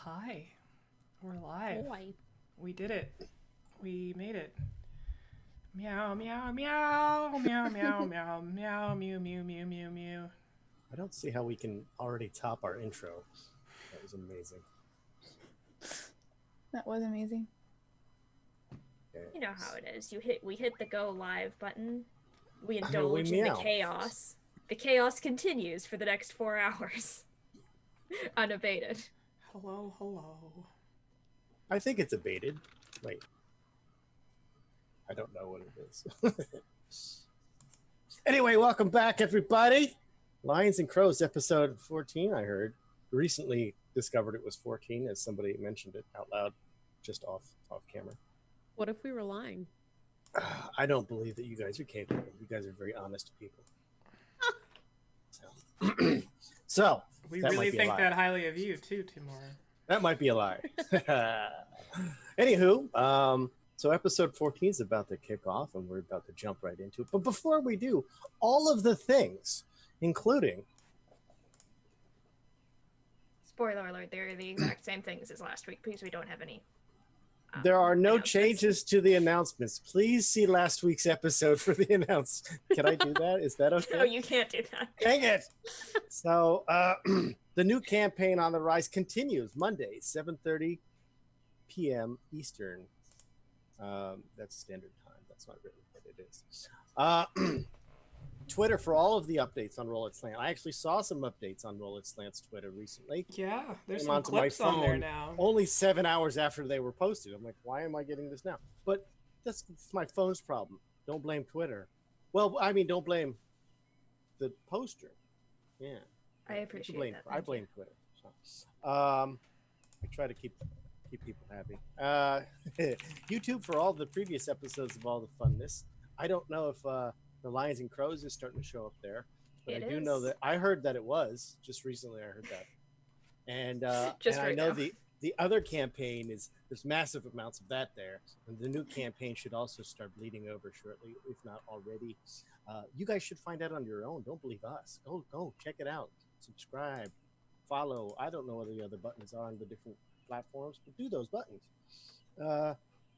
Hi. We're live. Boy. We did it. We made it. Meow, meow, meow, meow, meow, meow, meow, mew, mew, mew, mew, mew. I don't see how we can already top our intro. That was amazing. That was amazing. Okay. You know how it is. We hit the go live button. We indulge in the chaos. The chaos continues for the next 4 hours. Unabated. Hello, hello. I think it's abated. Wait. I don't know what it is. Anyway, welcome back, everybody. Lions and Crows, episode 14, I heard. Recently discovered it was 14, as somebody mentioned it out loud, just off camera. What if we were lying? I don't believe that you guys are capable. You guys are very honest people. So We that really might be a think lie. that highly of you, too, Timur. That might be a lie. Anywho, so episode 14 is about to kick off, and we're about to jump right into it. But before we do, all of the things, including... Spoiler alert, they're the exact same things as last week because we don't have any. There are no announcements. changes to the announcements. Please see last week's episode for the announcement. Can I do that? Is that okay? No, you can't do that. Dang it! So, the new campaign on the rise continues Monday, 7:30 p.m. Eastern. That's standard time. That's not really what it is. Twitter for all of the updates on Roll It Slant. I actually saw some updates on Roll It Slant's Twitter recently. Yeah, there's Came some onto my clips on there phone now. Only 7 hours after they were posted. I'm like, why am I getting this now? But that's my phone's problem. Don't blame Twitter. Well, I mean, don't blame the poster. Yeah. I appreciate that. I Thank blame Twitter. So, I try to keep people happy. YouTube for all the previous episodes of all the funness. I don't know if the Lions and Crows is starting to show up there, but It I do is. know that I heard that it was just recently. I heard that, and Just and I right know now. the other campaign is there's massive amounts of that there, and the new campaign should also start bleeding over shortly, if not already. You guys should find out on your own. Don't believe us. Go check it out. Subscribe, follow. I don't know what the other buttons are on the different platforms, but do those buttons.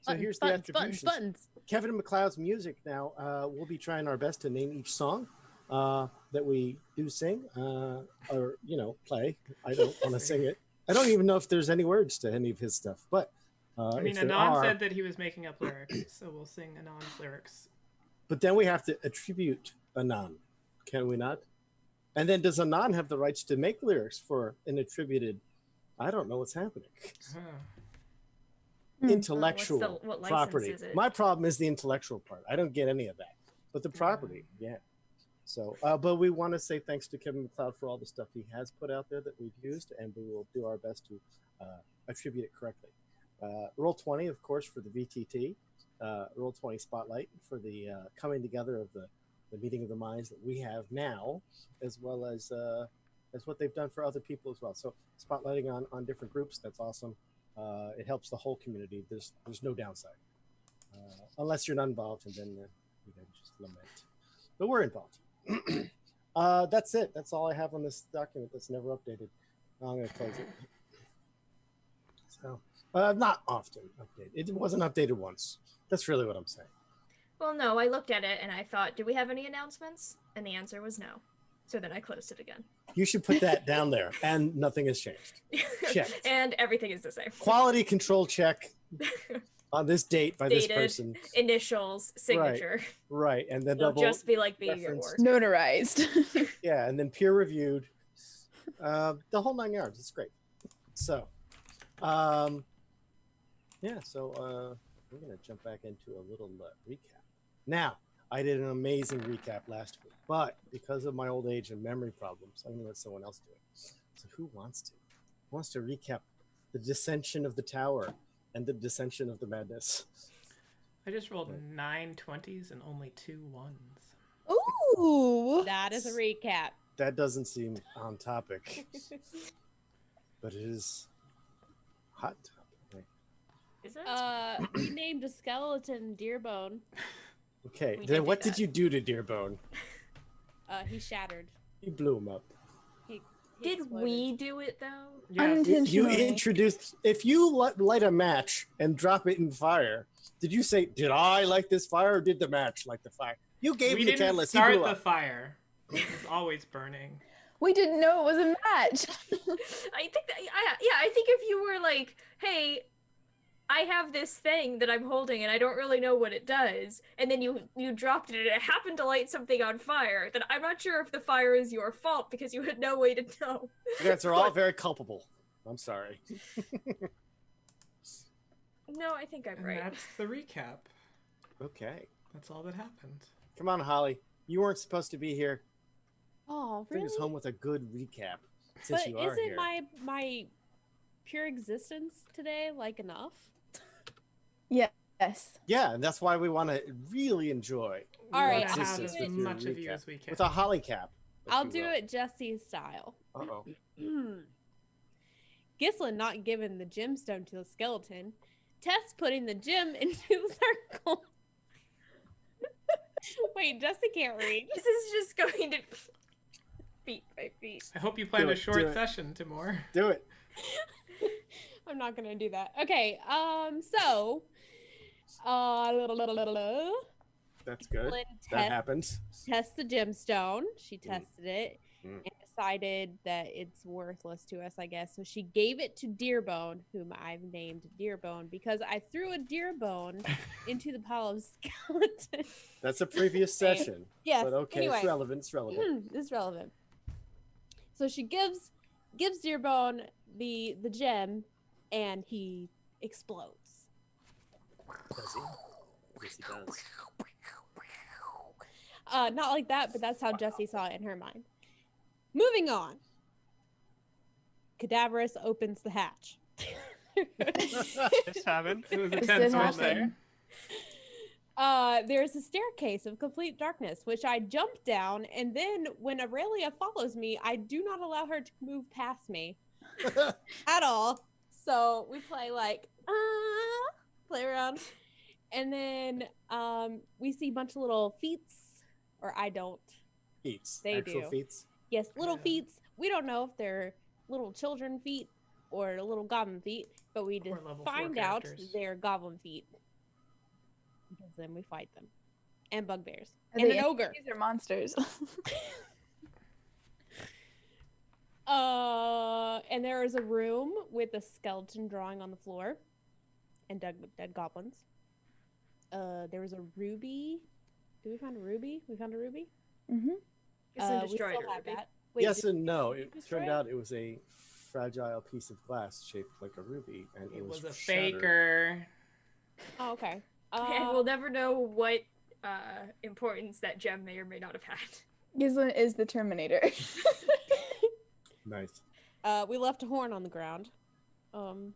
So here's the attributions. Buttons. Kevin MacLeod's music now. We'll be trying our best to name each song that we do sing or play. I don't want to sing it. I don't even know if there's any words to any of his stuff, but I mean, if there Anon are, said that he was making up lyrics, so we'll sing Anon's lyrics. but then we have to attribute Anon, can we not? And then does Anon have the rights to make lyrics for an attributed? I don't know what's happening. Huh. Intellectual what license property. is it? My problem is the intellectual part. I don't get any of that, but the property, yeah. So, but we want to say thanks to Kevin MacLeod for all the stuff he has put out there that we've used, and we will do our best to attribute it correctly. Roll20, of course, for the VTT. Roll20 Spotlight for the coming together of the meeting of the minds that we have now, as well as what they've done for other people as well. So, spotlighting on different groups, that's awesome. It helps the whole community. There's no downside, unless you're not involved, and then you can just lament. But we're involved. That's it. That's all I have on this document that's never updated. Now I'm going to close it. So, not often updated. It wasn't updated once. That's really what I'm saying. Well, no, I looked at it and I thought, do we have any announcements? And the answer was no. So then I closed it again. You should put that down there, and nothing has changed. Check. And everything is the same. Quality control check on this date by this Dated, person. Initials, signature. Right, and then It'll double just be like being at reference. work. Notarized. Yeah, and then peer reviewed. The whole 9 yards. It's great. So, yeah. So we're gonna jump back into a little recap. Now, I did an amazing recap last week, but because of my old age and memory problems, I'm gonna let someone else do it. So, who wants to? Who wants to recap the dissension of the tower and the dissension of the madness? I just rolled 9 20s and only 2 1s. Ooh. That is a recap. That doesn't seem on topic, but it is hot topic. Is it? We named a skeleton Deerbone. Okay, We then did what do did you do to Dearbone? He shattered. You blew him up. He Did exploded. we do it though? Yes. You Unintentionally. introduced. If you light a match and drop it in fire, did you say, "Did I light this fire, or did the match light the fire"? You gave We me the didn't catalyst. start He blew the up. fire. It was always burning. We didn't know it was a match. I think that, I think if you were like, hey, I have this thing that I'm holding and I don't really know what it does, and then you dropped it and it happened to light something on fire, then I'm not sure if the fire is your fault because you had no way to know. You guys are all very culpable. I'm sorry. No, I think I'm And right. that's the recap. Okay. That's all that happened. Come on, Holly. You weren't supposed to be here. Oh, Bring really? us home with a good recap. Since But you are isn't here. my pure existence today like enough? Yes. Yeah, and that's why we want to really enjoy We All want right, to I'll have do as it. much of you recap. as we can. With a Holly cap. if I'll you do will. it Jesse's style. Uh-oh. Gislin not giving the gemstone to the skeleton. Tess putting the gem into the circle. Wait, Jesse can't read. This is just going to beat by beat. I hope you planned Do a it, do short it. session, Timur. Do it. I'm not gonna do that. Okay, so That's good. Gislin That happens. test the gemstone. She Mm. tested it Mm. and decided that it's worthless to us, I guess. So she gave it to Deerbone, whom I've named Deerbone because I threw a deerbone into the pile of skeletons. That's a previous session. Yes. But okay, Anyway, it's relevant. It's relevant. it's relevant. So she gives Deerbone the gem, and he explodes. Does he? Yes, he does. Not like that, but that's how Jessie saw it in her mind. Moving on. Cadaverous opens the hatch. This happened. It was a This tense did moment happen. there. There's a staircase of complete darkness, which I jump down, and then when Aurelia follows me, I do not allow her to move past me at all. So we play like, play around. And then we see a bunch of little feats, or I don't. Feats. They Actual do. feats. Yes, little Yeah. feats. We don't know if they're little children feet or little goblin feet, but we Or just level 4 find out characters. they're goblin feet. Because then we fight them. And bugbears. Are And they an ogre. These are monsters. And there is a room with a skeleton drawing on the floor. And dead goblins. There was a ruby. Did we find a ruby? We found a ruby? Mm-hmm. Gislin We destroyed still it, have Ruby. that. Wait, Yes did- and no. did It you destroy turned it? out it was a fragile piece of glass shaped like a ruby, and It was a shattered. faker. Oh, okay. And we'll never know what importance that gem may or may not have had. Gislin is the Terminator. Nice. We left a horn on the ground. No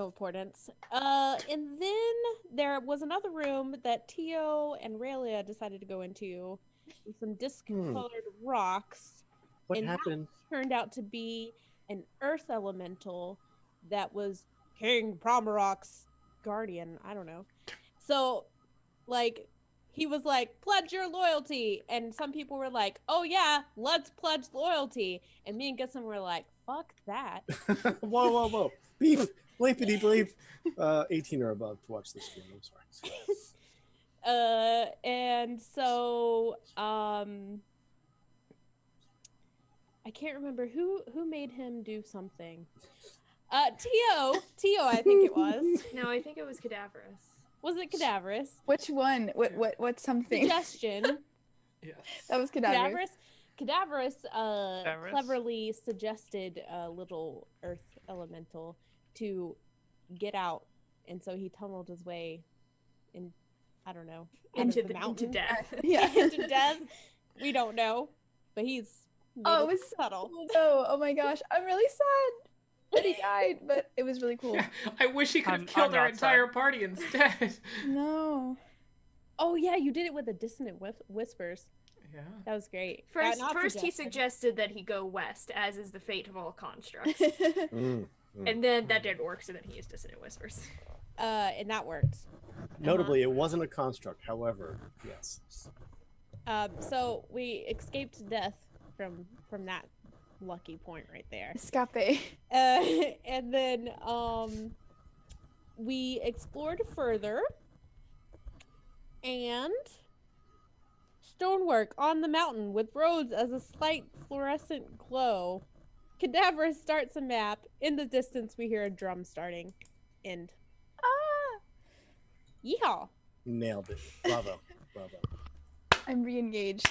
importance. And then there was another room that Tio and Raylia decided to go into with some discolored rocks. What And that happened? turned out to be an earth elemental that was King Promarok's guardian. I don't know. So, like, he was like, pledge your loyalty. And some people were like, oh yeah, let's pledge loyalty. And me and Gusson were like, fuck that. Whoa, whoa, whoa. Beep. Bleepity bleep. 18 or above to watch this stream. I'm sorry. And so, I can't remember who made him do something. Tio, I think it was. No, I think it was Cadaverous. Was it Cadaverous? Which one? What something? Suggestion. Yes. That was Cadaver. Cadaverous Cadaverous? cleverly suggested a little earth elemental to get out, and so he tunneled his way in, I don't know, out Into of the mountain. into death. Yeah. Into death. We don't know, but he's Oh, it made was it subtle. Cool, though. Oh my gosh, I'm really sad that he died, but it was really cool. Yeah, I wish he could have I'm killed our not entire sad. party instead. No. Oh yeah, you did it with the dissonant whispers. Yeah. That was great. First, Not he suggested. suggested that he go west, as is the fate of all constructs. Mm. And then that didn't work, so then he used Dissonant Whispers. And that worked. Notably, it wasn't a construct. However, yes. So we escaped death from that lucky point right there. Escape. And then we explored further, and stonework on the mountain with roads as a slight fluorescent glow. Cadaver starts a map. In the distance, we hear a drum starting. End. Ah! Yeehaw! Nailed it. Bravo. Bravo. I'm re-engaged.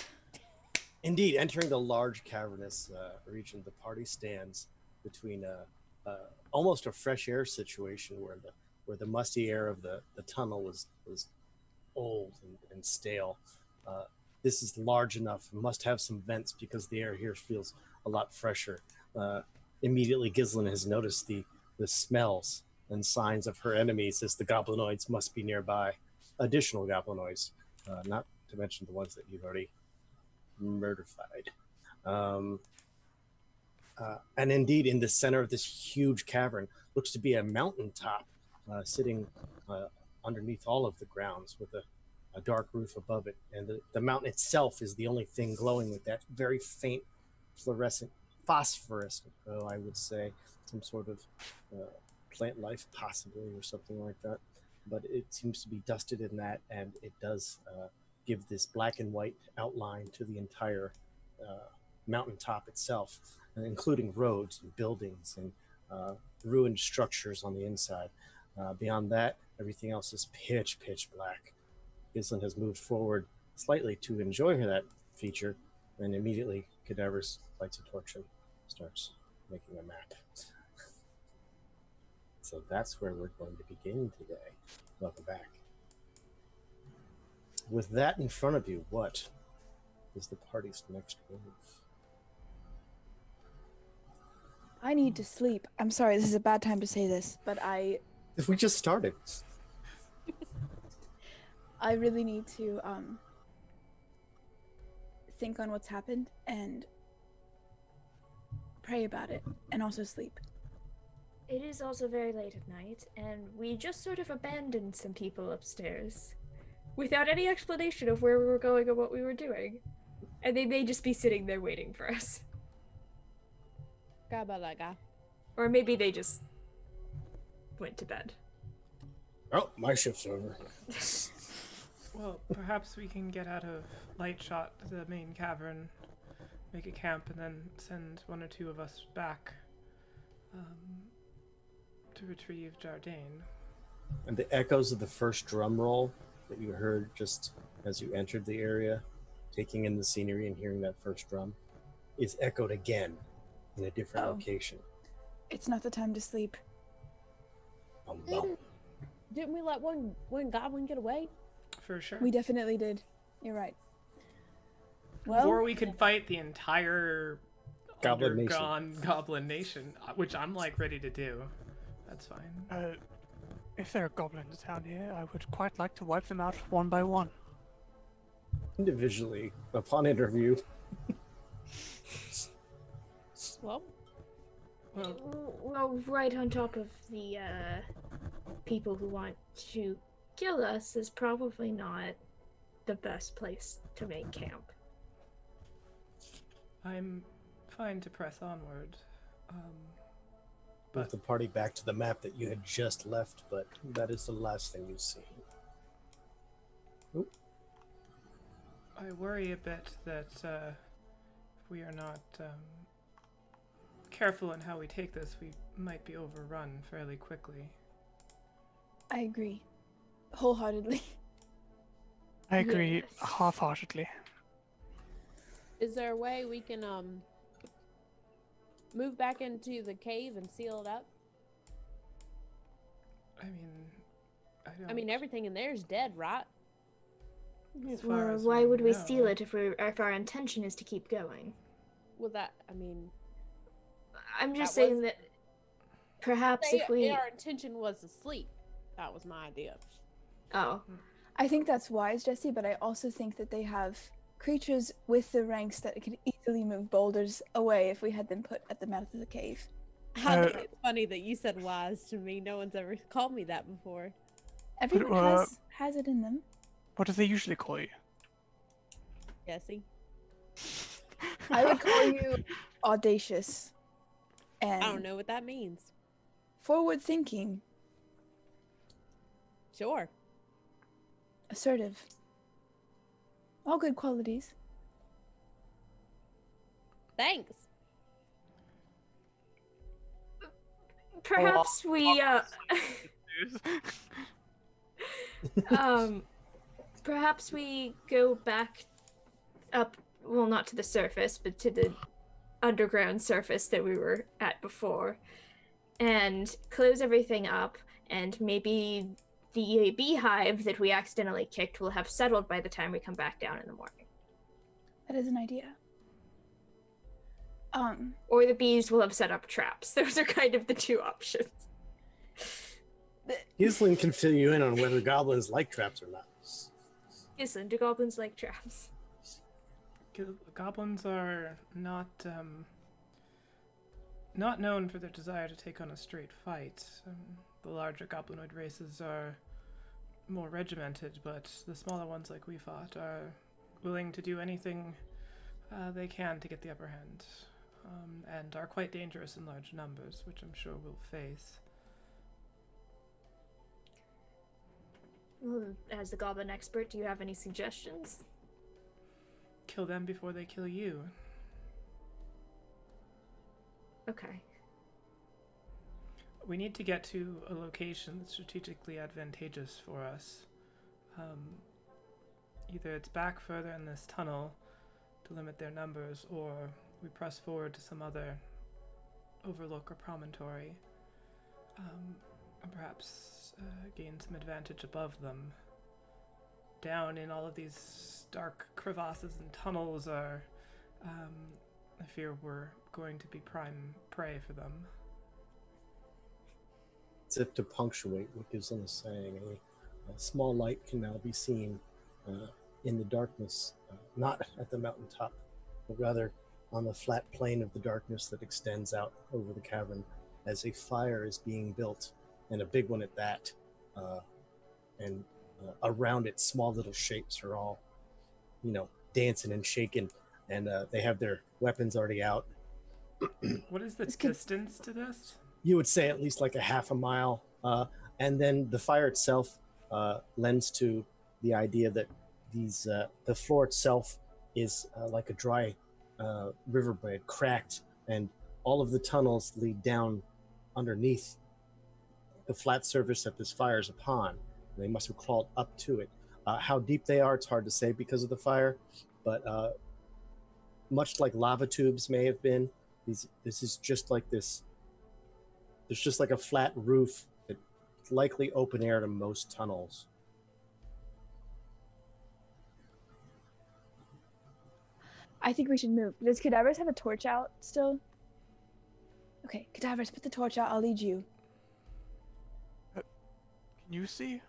Indeed, entering the large cavernous region, the party stands between almost a fresh air situation where the musty air of the tunnel was old and stale. This is large enough, must have some vents because the air here feels a lot fresher. Immediately, Gislin has noticed the smells and signs of her enemies, as the goblinoids must be nearby. Additional goblinoids, not to mention the ones that you've already murderfied. And indeed, in the center of this huge cavern looks to be a mountaintop sitting underneath all of the grounds with a dark roof above it. And the mountain itself is the only thing glowing with that very faint fluorescent, phosphorescent, I would say, some sort of plant life possibly or something like that. But it seems to be dusted in that, and it does give this black and white outline to the entire mountaintop itself, including roads and buildings and ruined structures on the inside. Beyond that, everything else is pitch black. Gislin has moved forward slightly to enjoy that feature, and immediately Cadaver's lights a torch and starts making a map. So that's where we're going to begin today. Welcome back. With that in front of you, what is the party's next move? I need to sleep. I'm sorry, this is a bad time to say this, but If we just started. I really need to think on what's happened and pray about it, and also sleep. It is also very late at night, and we just sort of abandoned some people upstairs without any explanation of where we were going or what we were doing. And they may just be sitting there waiting for us. Gabalaga. Or maybe they just went to bed. Oh, my shift's over. Well, perhaps we can get out of light shot to the main cavern, make a camp, and then send one or two of us back to retrieve Jardine. And the echoes of the first drum roll that you heard just as you entered the area, taking in the scenery and hearing that first drum, is echoed again in a different location. It's not the time to sleep. Didn't we let one goblin get away? For sure. We definitely did. You're right. Well, or we could fight the entire Goblin undergone Goblin Nation, which I'm like ready to do. That's fine. If there are goblins down here, I would quite like to wipe them out one by one. Individually, upon interview. Well, right on top of the people who want to kill us is probably not the best place to make camp. I'm fine to press onward. Move the party back to the map that you had just left, but that is the last thing you've seen. Oop. I worry a bit that if we are not careful in how we take this, we might be overrun fairly quickly. I agree. Wholeheartedly. I agree Yes. half-heartedly. is there a way we can move back into the cave and seal it up? I mean, Everything in there is dead, right? as far Well, as why would we know. steal it if our intention is to keep going? Well, I'm just That saying was- that perhaps say if we... our intention was to sleep. That was my idea. Oh, I think that's wise, Jesse, but I also think that they have creatures with the ranks that could easily move boulders away if we had them put at the mouth of the cave. I think it's funny that you said wise to me. No one's ever called me that before. Everyone has it in them. What do they usually call you? Jesse. I would call you audacious and I don't know what that means. forward thinking, Sure. assertive. All good qualities. Thanks. Perhaps we perhaps we go back up, well, not to the surface, but to the underground surface that we were at before, and close everything up, and maybe the beehive that we accidentally kicked will have settled by the time we come back down in the morning. That is an idea. Or the bees will have set up traps. Those are kind of the two options. Gislin can fill you in on whether goblins like traps or not. Listen, do goblins like traps? Goblins are not known for their desire to take on a straight fight. The larger goblinoid races are more regimented, but the smaller ones like we fought are willing to do anything they can to get the upper hand, and are quite dangerous in large numbers, which I'm sure we'll face. Well, as the goblin expert, do you have any suggestions? Kill them before they kill you. Okay. We need to get to a location that's strategically advantageous for us. Either it's back further in this tunnel to limit their numbers, or we press forward to some other overlook or promontory, and perhaps gain some advantage above them. Down in all of these dark crevasses and tunnels are, I fear we're going to be prime prey for them. As if to punctuate what Gislin is saying, a small light can now be seen in the darkness, not at the mountaintop, but rather on the flat plain of the darkness that extends out over the cavern as a fire is being built, and a big one at that. And around it, small little shapes are all, dancing and shaking, and they have their weapons already out. What is the distance to this? You would say at least like a half a mile, and then the fire itself lends to the idea that the floor itself is like a dry riverbed, cracked, and all of the tunnels lead down underneath the flat surface that this fire is upon. They must have crawled up to it. How deep they are, it's hard to say because of the fire, but much like lava tubes may have been, this is just like this. There's just like a flat roof. It's likely open air to most tunnels. I think we should move. Does Cadavers have a torch out still? Okay, Cadavers, put the torch out. I'll lead you. Can you see?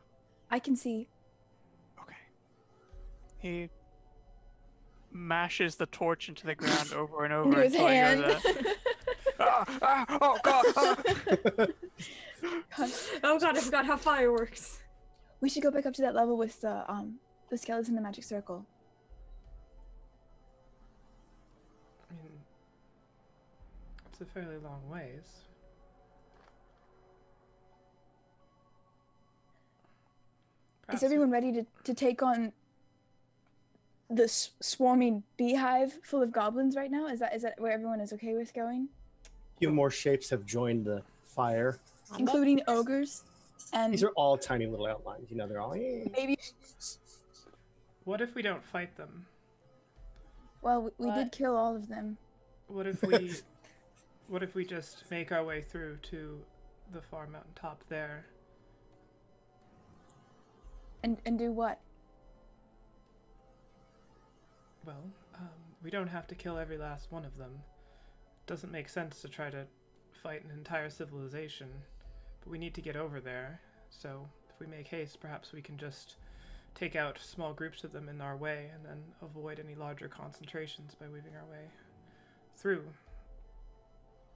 I can see. Okay. He mashes the torch into the ground over and over Into his until I hear hand. that. Oh god! God. Oh god, I forgot how fire works. We should go back up to that level with the skeleton in the magic circle. I mean, it's a fairly long ways. Is everyone ready to take on the swarming beehive full of goblins right now? Is that where everyone is okay with going? A few more shapes have joined the fire. Including ogres? And These are all tiny little outlines. They're all... maybe... What if we don't fight them? Well, we did kill all of them. What if we just make our way through to the far mountaintop there? And do what? Well, we don't have to kill every last one of them. It doesn't make sense to try to fight an entire civilization, but we need to get over there. So if we make haste, perhaps we can just take out small groups of them in our way and then avoid any larger concentrations by weaving our way through.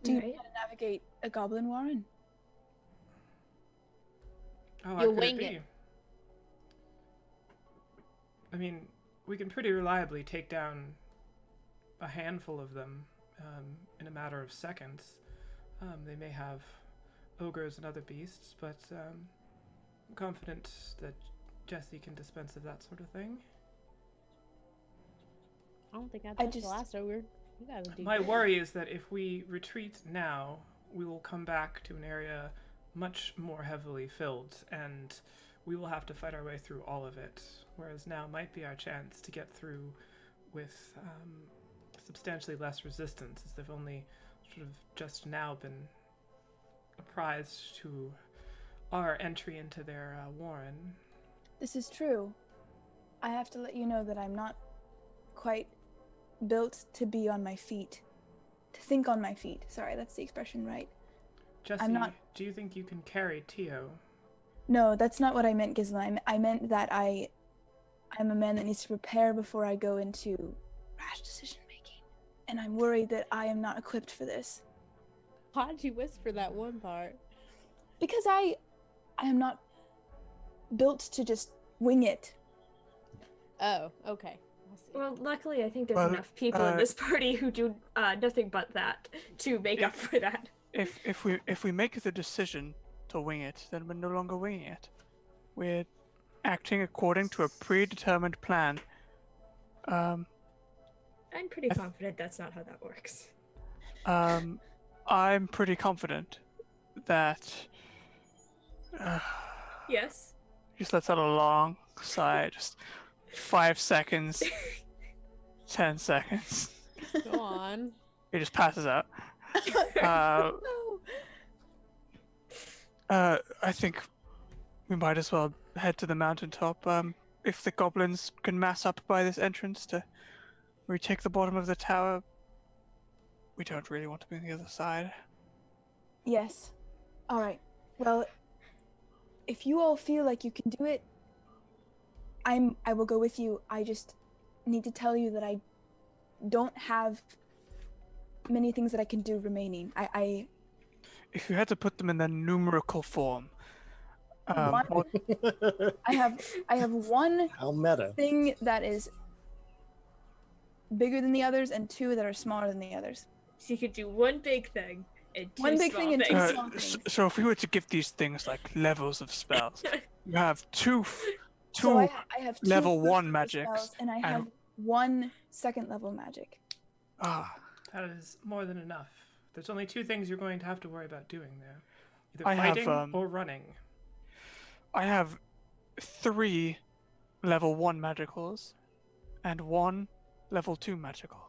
Do you Right. want to navigate a goblin warren? Oh, how You'll could it wing be? it. I mean, we can pretty reliably take down a handful of them in a matter of seconds. They may have ogres and other beasts, but I'm confident that Jesse can dispense of that sort of thing. I don't think I touched the last ogre. You gotta do My good. worry is that if we retreat now, we will come back to an area much more heavily filled, and we will have to fight our way through all of it, whereas now might be our chance to get through with substantially less resistance, as they've only sort of just now been apprised to our entry into their warren. This is true. I have to let you know that I'm not quite built to be on my feet. To think on my feet. Sorry, that's the expression, right? Jesse, I'm not... do you think you can carry Tio? No, that's not what I meant, Ghislaine. I meant that I'm a man that needs to prepare before I go into rash decision making. And I'm worried that I am not equipped for this. Why'd you whisper that one part? Because I am not built to just wing it. Oh, okay. I see. Well, luckily, I think there's enough people in this party who do nothing but that to make up for that. If we make the decision to wing it, then we're no longer winging it. We're acting according to a predetermined plan. I'm pretty confident that's not how that works. I'm pretty confident that. Yes. Just lets out a long sigh. Just 5 seconds, 10 seconds. Go on. He just passes out. No. I think we might as well head to the mountaintop. If the goblins can mass up by this entrance to retake the bottom of the tower, we don't really want to be on the other side. Yes. All right. Well, if you all feel like you can do it, I will go with you. I just need to tell you that I don't have many things that I can do remaining. If you had to put them in their numerical form, I have one How meta. thing that is bigger than the others and two that are smaller than the others. So you could do one big thing and two One big small thing and two things. small things. so if we were to give these things like levels of spells, you have two So I have two level first 1 level magics, spells, and I and- have one second level magic. That is more than enough. There's only 2 things you're going to have to worry about doing there. Either I have, fighting or running. I have 3 level 1 magicals and 1 level 2 magical,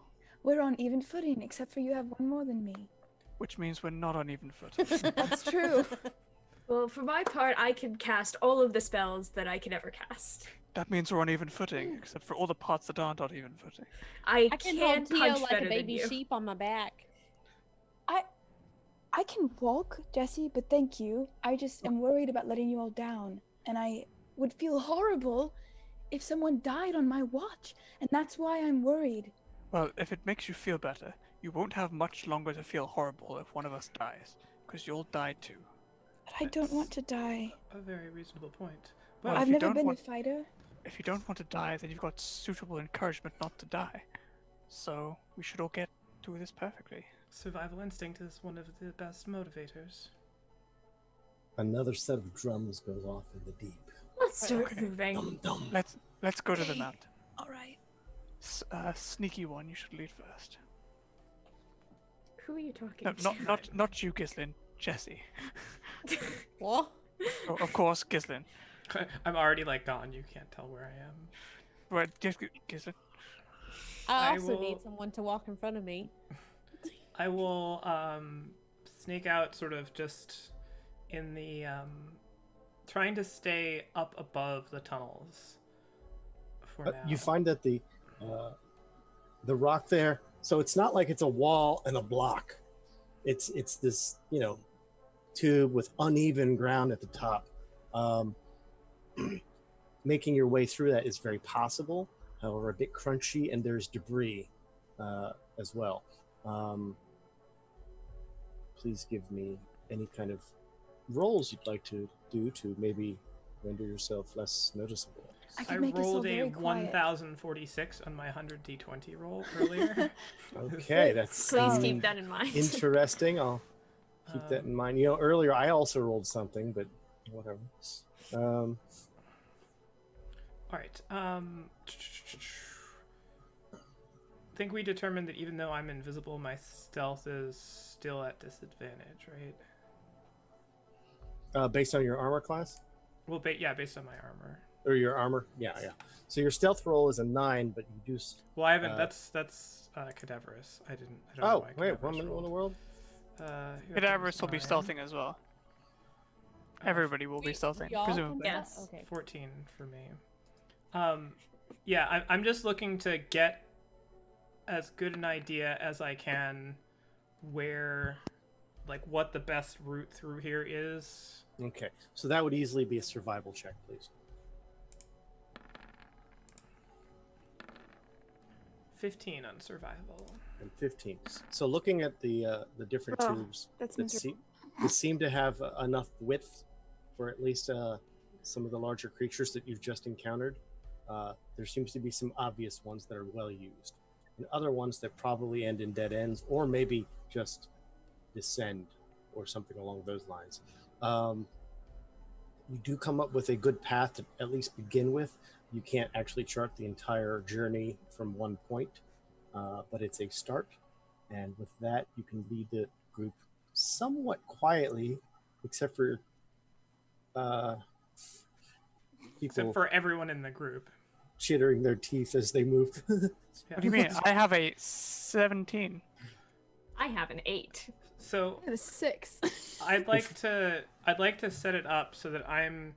We're on even footing, except for you have one more than me. which means we're not on even footing. That's true. Well, for my part, I can cast all of the spells that I can ever cast. That means we're on even footing, except for all the parts that aren't on even footing. I can can hold Tio punch like better a than baby you. sheep on my back. I can walk, Jesse, but thank you. I just am worried about letting you all down, and I would feel horrible if someone died on my watch, and that's why I'm worried. Well, if it makes you feel better, you won't have much longer to feel horrible if one of us dies, because you'll die too. But I don't want to die. A very reasonable point. Well, Well, I've if you never don't been want- a fighter. If you don't want to die, then you've got suitable encouragement not to die. So we should all get through this perfectly. survival instinct is one of the best motivators. Another set of drums goes off in the deep. Let's start Okay. moving. Dum dum. Let's go to the Okay. mountain. All right. Sneaky one, you should lead first. Who are you talking No, to? not you, Gislin. Jesse. What? Oh, of course, Gislin. I'm already like gone. You can't tell where I am. Right, Gislin. I I also will- need someone to walk in front of me. I will sneak out sort of just in the trying to stay up above the tunnels for now. You find that the rock there, so it's not like it's a wall and a block. It's this, tube with uneven ground at the top. Making your way through that is very possible, however, a bit crunchy, and there's debris as well. Please give me any kind of rolls you'd like to do to maybe render yourself less noticeable. I I could make us all rolled a very quiet. 1046 on my 100d20 roll earlier. Okay, that's Please keep that in mind. interesting. I'll keep that in mind. You know, earlier I also rolled something, but whatever. All right. I think we determined that even though I'm invisible, my stealth is still at disadvantage, right? Based on your armor class? Well, based on my armor. Or your armor? Yeah. So your stealth roll is a 9, but you do... Well, I haven't. That's cadaverous. I don't know why wait, cadaverous one minute in the rolled. world? Cadaverous will be stealthing as well. Everybody will be Wait, stealthing, y'all can presumably. stealth? Yes. Okay. 14 for me. Yeah, I'm just looking to get as good an idea as I can where, like, what the best route through here is. Okay, so that would easily be a survival check, please. 15 on survival. And 15. So looking at the different Oh, tubes That's that miserable. seem to have enough width for at least some of the larger creatures that you've just encountered, there seems to be some obvious ones that are well used, and other ones that probably end in dead ends, or maybe just descend, or something along those lines. You do come up with a good path to at least begin with. You can't actually chart the entire journey from one point, but it's a start. And with that, you can lead the group somewhat quietly, except for Except people for everyone in the group. chittering their teeth as they move. What do you mean? I have a 17. I have an 8. So I have a 6. I'd like to set it up so that I'm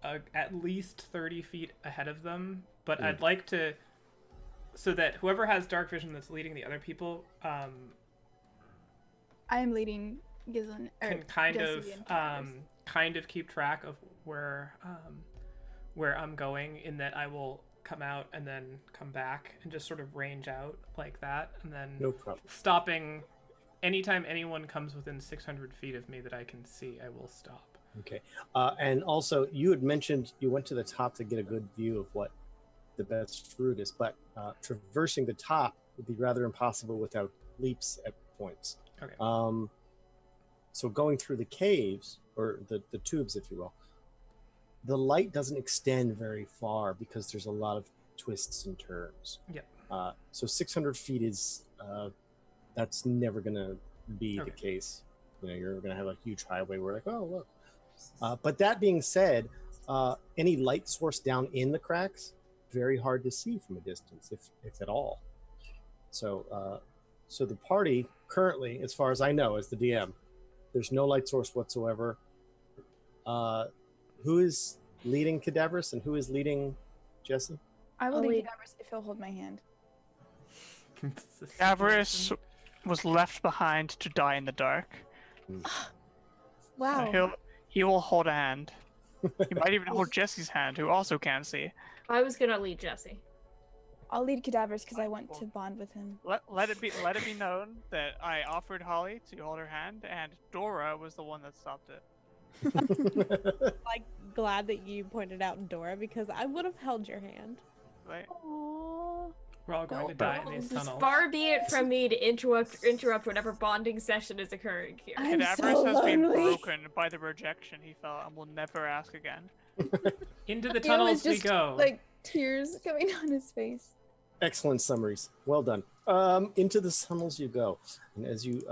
at least 30 feet ahead of them, but I'd like to, so that whoever has dark vision that's leading the other people I am leading Gizlin. can kind of keep track of where I'm going, in that I will come out and then come back and just sort of range out like that, and then No problem. stopping anytime anyone comes within 600 feet of me that I can see, I will stop. Okay. And also, you had mentioned you went to the top to get a good view of what the best route is, but traversing the top would be rather impossible without leaps at points. Okay. So going through the caves, or the tubes, if you will, the light doesn't extend very far because there's a lot of twists and turns. Yep. So 600 feet is, that's never going to be Okay. the case. You know, you're going to have a huge highway where, like, oh, look. But that being said, any light source down in the cracks, very hard to see from a distance, if at all. So, so the party currently, as far as I know, as the DM, there's no light source whatsoever. Who is leading Cadaverous and who is leading Jesse? I will I'll lead lead. Cadaverous if he'll hold my hand. Avarice was left behind to die in the dark. Wow. He will hold a hand. He might even hold Jesse's hand, who also can't see. I was gonna lead Jesse. I'll lead Cadaverous because I want to bond with him. Let it be known that I offered Holly to hold her hand, and Dora was the one that stopped it. Like, glad that you pointed out Dora, because I would have held your hand. Right? Aww. We're all going to die in these tunnels. Far be it from me to interrupt whatever bonding session is occurring here. I'm Cadaverous so has been lonely. broken by the rejection he felt and will never ask again. Into the You know, tunnels it's we just, go. like tears coming down his face. Excellent summaries. Well done. Into the tunnels you go. And as you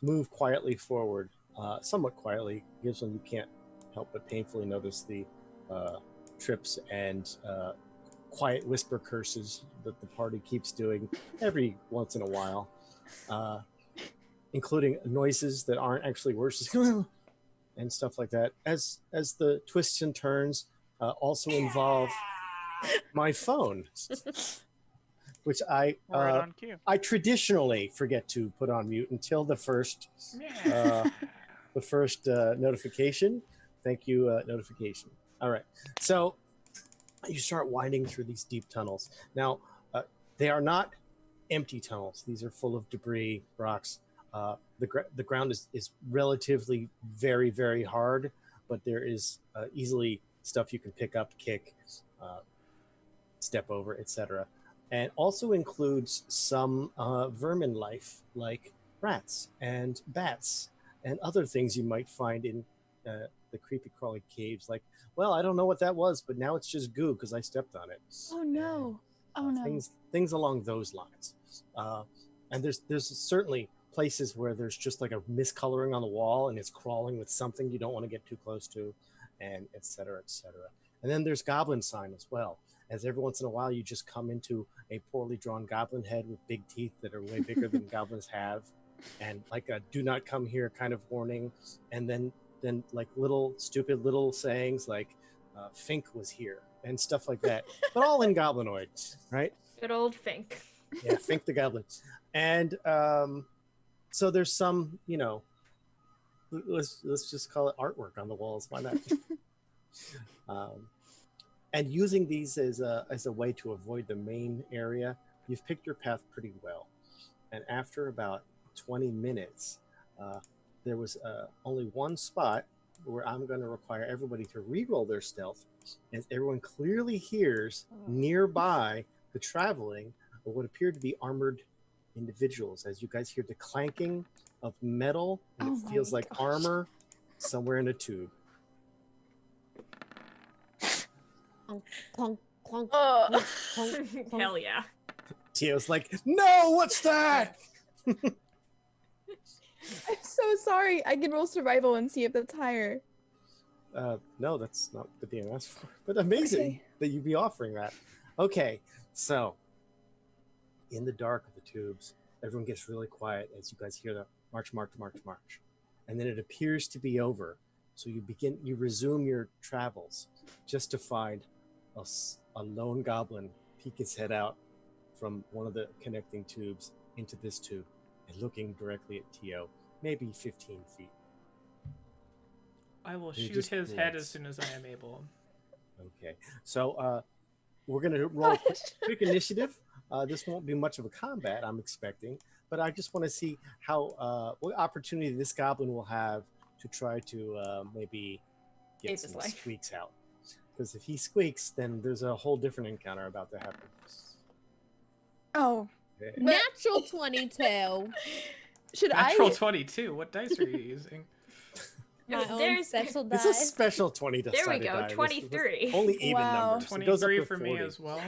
move quietly forward, somewhat quietly, Gibson, you can't help but painfully notice the trips and quiet whisper curses that the party keeps doing every once in a while, including noises that aren't actually words, and stuff like that. As the twists and turns also involve my phone, which Right on cue. I traditionally forget to put on mute until the first notification. Thank you, notification. All right. So you start winding through these deep tunnels. Now, they are not empty tunnels. These are full of debris, rocks. The ground is relatively very, very hard, but there is easily stuff you can pick up, kick, step over, etc. And also includes some vermin life like rats and bats and other things you might find in the creepy crawly caves. Like, well, I don't know what that was, but now it's just goo because I stepped on it. Oh no. Oh no. Things along those lines. And there's certainly places where there's just like a miscoloring on the wall and it's crawling with something you don't want to get too close to, and et cetera, et cetera. And then there's goblin sign as well. As every once in a while you just come into a poorly drawn goblin head with big teeth that are way bigger than goblins have, and like a do not come here kind of warning, and then like little stupid little sayings like Fink was here and stuff like that, but all in goblinoid, right? Good old Fink. Yeah, Fink the goblin. And so there's some, let's just call it artwork on the walls. Why not? And using these as a way to avoid the main area, you've picked your path pretty well. And after about 20 minutes, there was only one spot where I'm going to require everybody to re-roll their stealth, as everyone clearly hears nearby the traveling of what appeared to be armored individuals, as you guys hear the clanking of metal, and it feels like armor somewhere in a tube. Clunk, clunk, clunk, Oh. clunk, clunk, clunk. Hell yeah. Tio's like, no, what's that? I'm so sorry. I can roll survival and see if that's higher. No, that's not the DM asked for, but amazing Okay. that you'd be offering that. Okay, so in the dark of the tubes, everyone gets really quiet as you guys hear the march, march, march, march. And then it appears to be over. So you resume your travels just to find a lone goblin peek his head out from one of the connecting tubes into this tube and looking directly at Tio, maybe 15 feet. I will You shoot just his head glance. as soon as I am able. Okay, so we're going to roll a quick initiative. This won't be much of a combat, I'm expecting, but I just want to see how what opportunity this goblin will have to try to maybe Save get his some life. squeaks out. Because if he squeaks, then there's a whole different encounter about to happen. Oh, Okay. Natural 22. should Natural I? 22. What dice are you using? My own There's- special It's die. a special 20 There we go, 23. Only even Wow. numbers. It goes up 23 to for 40. me as well.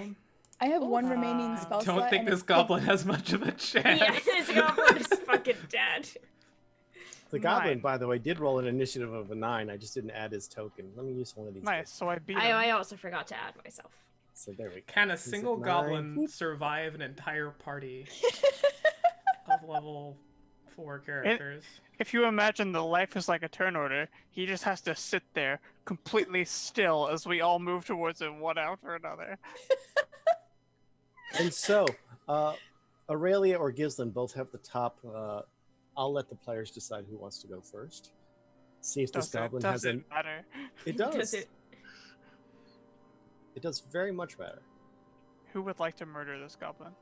I have one remaining I spell don't slot. think and this it's- goblin has much of a chance. Yeah, this goblin is fucking dead. The goblin, Mine. by the way, did roll an initiative of a 9. I just didn't add his token. Let me use one of these. Nice. So I beat him. I also forgot to add myself. So there we go. Can a He's at single 9. goblin survive an entire party of level 4 characters? If you imagine the life is like a turn order, he just has to sit there completely still as we all move towards him one after another. And so, Aurelia or Gislin both have the top. I'll let the players decide who wants to go first. See if this goblin has doesn't matter. It does. Does it? It does very much better. Who would like to murder this goblin?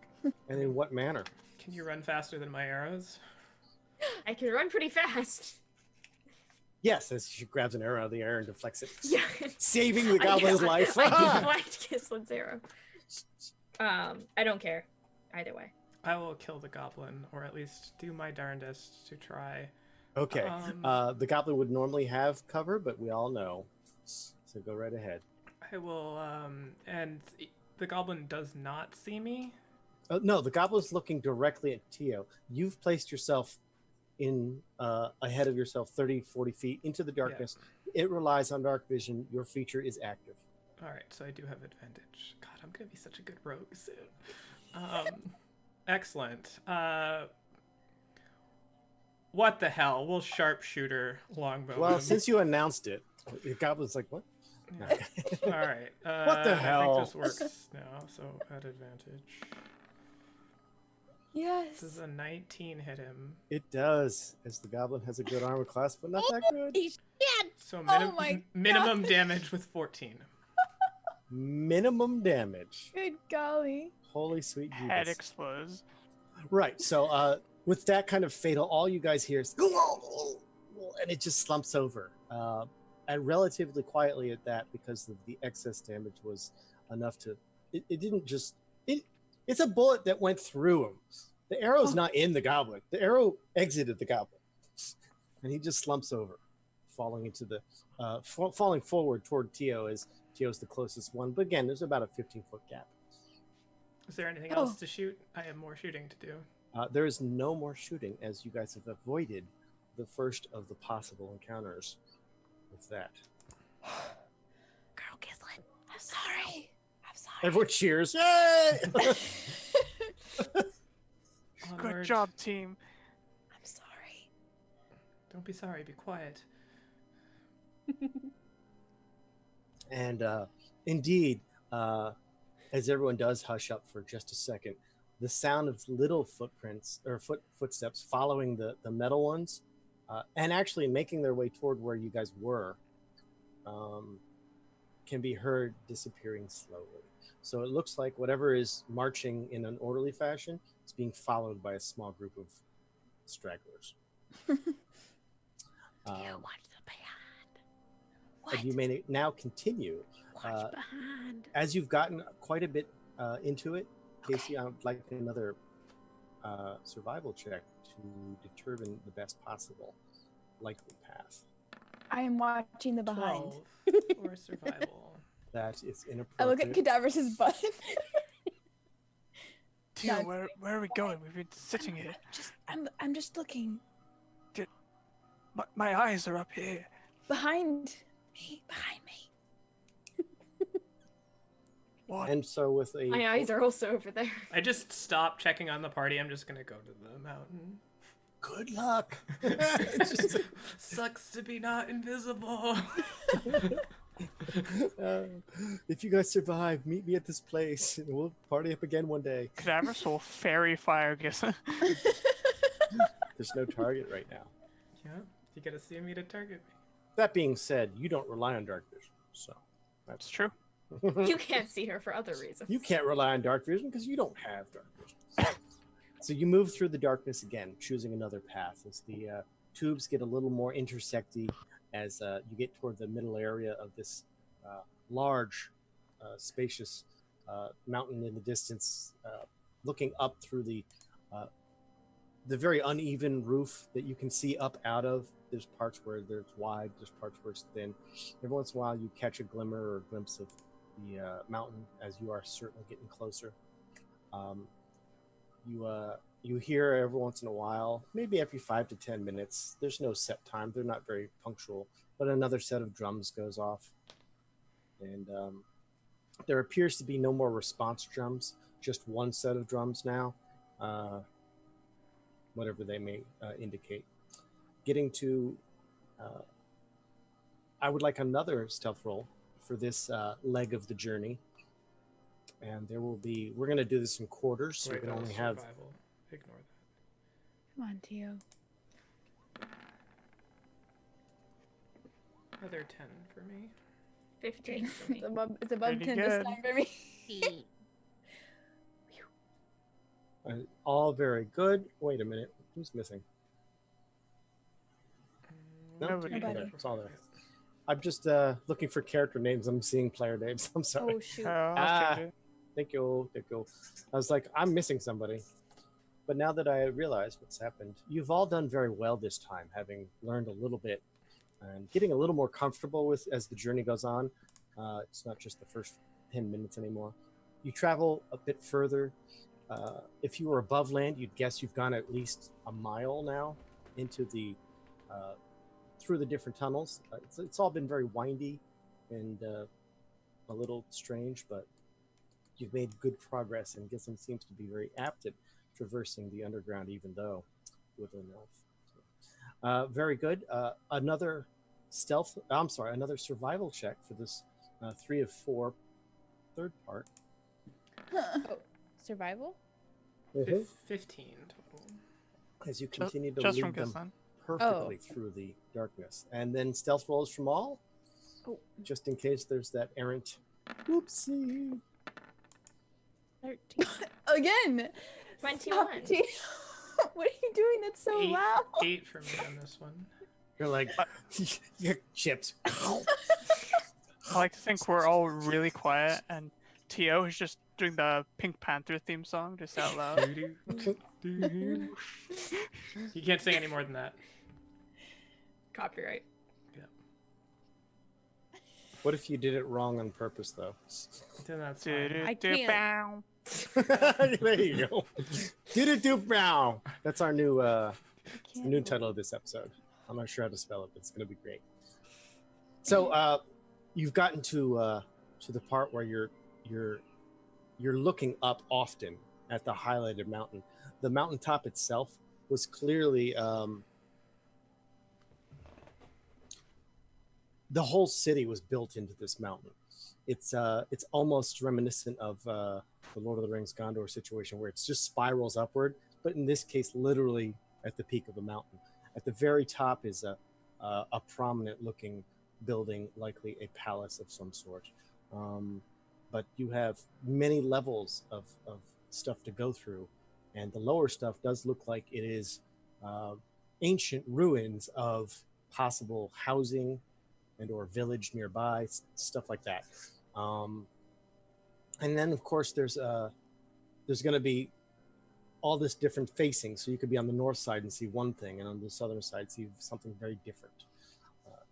And in what manner? Can you run faster than my arrows? I can run pretty fast. Yes, as she grabs an arrow out of the air and deflects it, Yeah. saving the goblin's life. Ah! I deflect Kislin's arrow. I don't care. Either way. I will kill the goblin, or at least do my darndest to try. Okay. The goblin would normally have cover, but we all know. So go right ahead. I will, and the goblin does not see me. No, the goblin's looking directly at Tio. You've placed yourself in ahead of yourself 30, 40 feet into the darkness. It relies on dark vision. Your feature is active. All right, so I do have advantage. God, I'm gonna be such a good rogue soon. Excellent. What the hell? We'll sharpshooter longbow. Well, him. since you announced it, the goblin's like, what? Yeah. All right. What the hell? I think this works now. So at advantage. Yes. Does a 19 hit him? It does, as the goblin has a good armor class, but not that good. He's dead. So Oh my minimum damage with 14. Minimum damage. Good golly. Holy sweet Head Jesus. explodes. Right, so with that kind of fatal, all you guys hear is, and it just slumps over. And relatively quietly at that, because of the excess damage was enough to. It didn't just. It's a bullet that went through him. The arrow's not in the goblin. The arrow exited the goblin, and he just slumps over, falling into the falling forward toward Tio as Tio's the closest one. But again, there's about a 15-foot gap. Is there anything else to shoot? I have more shooting to do. There is no more shooting as you guys have avoided the first of the possible encounters with that. Girl Gislin, I'm sorry. I'm sorry. Everyone cheers. Yay! Good Onward. job, team. I'm sorry. Don't be sorry. Be quiet. And indeed, as everyone does hush up for just a second, the sound of little footprints or footsteps following the metal ones and actually making their way toward where you guys were can be heard disappearing slowly. So it looks like whatever is marching in an orderly fashion is being followed by a small group of stragglers. Watch the behind. What? And you may now continue. Watch behind. As you've gotten quite a bit into it, Casey, I would like another survival check to determine the best possible likely path. I am watching the behind. 12 for survival. That is inappropriate. I look at Cadaver's butt. Tio, No. where are we going? We've been sitting here. I'm just looking My eyes are up here. behind me. What? And so with a My eyes are also over there. I just stopped checking on the party. I'm just gonna go to the mountain. good luck. It's just, Sucks to be not invisible. if you guys survive, meet me at this place and we'll party up again one day. Cadaver's whole fairy fire Gislin. There's no target right now. Yeah, you gotta see me to target me. That being said, you don't rely on dark vision, so That's true. You can't see her for other reasons. You can't rely on dark vision because you don't have dark vision. So you move through the darkness again, choosing another path as the tubes get a little more intersecty as you get toward the middle area of this large, spacious mountain in the distance, looking up through the very uneven roof that you can see up out of. There's parts where it's wide, there's parts where it's thin. Every once in a while you catch a glimmer or a glimpse of the mountain as you are certainly getting closer. You hear every once in a while, maybe every 5 to 10 minutes. There's no set time. They're not very punctual, but another set of drums goes off. And there appears to be no more response drums, just one set of drums now, whatever they may indicate. Getting to, I would like another stealth roll for this leg of the journey. And there will be, we're going to do this in quarters, so we Wait, can that was only have, survival. Ignore that. Come on, Tio. Another 10 for me. 15 for me. It's above Pretty 10 good. this time for me. all very good. Wait a minute, who's missing? Nobody. Okay, Nobody. it's all there. I'm just looking for character names. I'm seeing player names. I'm sorry. Oh shoot. I'll change it. Thank you. I was like, I'm missing somebody. But now that I realize what's happened, you've all done very well this time, having learned a little bit and getting a little more comfortable with as the journey goes on. It's not just the first 10 minutes anymore. You travel a bit further. If you were above land, you'd guess you've gone at least a mile now into the through the different tunnels. It's all been very windy and a little strange, but you've made good progress, and Gislam seems to be very apt at traversing the underground, even though with an elf. Very good. Another survival check for this 3 of 4 third part. Survival? 15 total. As you continue to Just lead from them Gislin. perfectly through the darkness. And then stealth rolls from all, just in case there's that errant whoopsie. 13. Again. 21. Stop, Tio. What are you doing? That's so Eight, loud. 8 for me on this one. You're like, your chips. I like to think we're all really quiet, and Tio is just doing the Pink Panther theme song just out loud. You can't sing any more than that. Copyright. What if you did it wrong on purpose, though? Then that's fine. I can't. There you go. Do brown. That's our new new title of this episode. I'm not sure how to spell it, but it's going to be great. So you've gotten to the part where you're looking up often at the highlighted mountain. The mountaintop itself was clearly the whole city was built into this mountain. It's almost reminiscent of the Lord of the Rings Gondor situation, where it's just spirals upward, but in this case, literally at the peak of the mountain. At the very top is a prominent-looking building, likely a palace of some sort. But you have many levels of stuff to go through, and the lower stuff does look like it is ancient ruins of possible housing and or village nearby, stuff like that. And then, of course, there's going to be all this different facing. So you could be on the north side and see one thing, and on the southern side see something very different,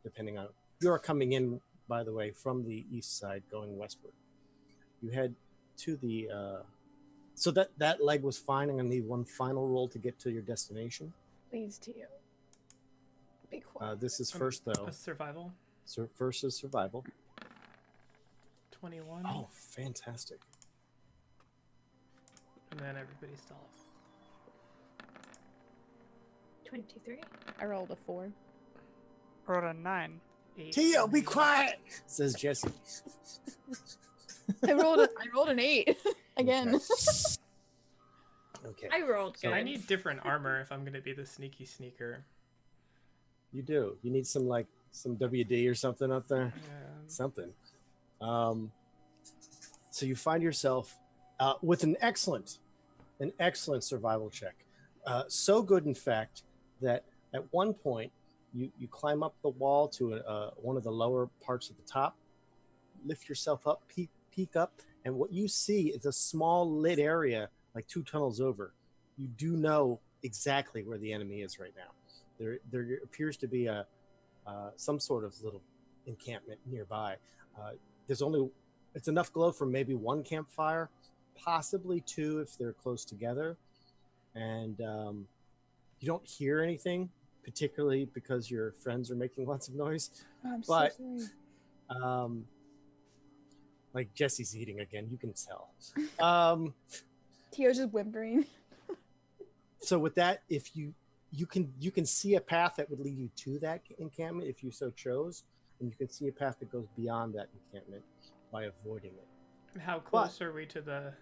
depending on. You are coming in, by the way, from the east side, going westward. You head to the. So that leg was fine. I'm going to need one final roll to get to your destination. Please to you. Be quiet. This is first, though. A survival. So first is survival. 21. Oh, fantastic. And then everybody stalls. 23. I rolled a 4. Rolled a 9. 8. Tio, be quiet, says Jesse. I rolled an 8 again. Okay. I rolled So good. I need different armor if I'm going to be the sneaky sneaker. You do. You need some WD or something up there. Yeah. Something. So you find yourself with an excellent survival check. So good, in fact, that at one point you climb up the wall to one of the lower parts of the top, lift yourself up, peek up, and what you see is a small lit area, like 2 tunnels over. You do know exactly where the enemy is right now. There appears to be some sort of little encampment nearby. It's enough glow for maybe 1 campfire, possibly 2 if they're close together, and you don't hear anything, particularly because your friends are making lots of noise. I'm But- so sorry. Like Jesse's eating again, you can tell. Tio's just whimpering. So with that, if you can see a path that would lead you to that encampment if you so chose, and you can see a path that goes beyond that encampment by avoiding it. And how close are we to the...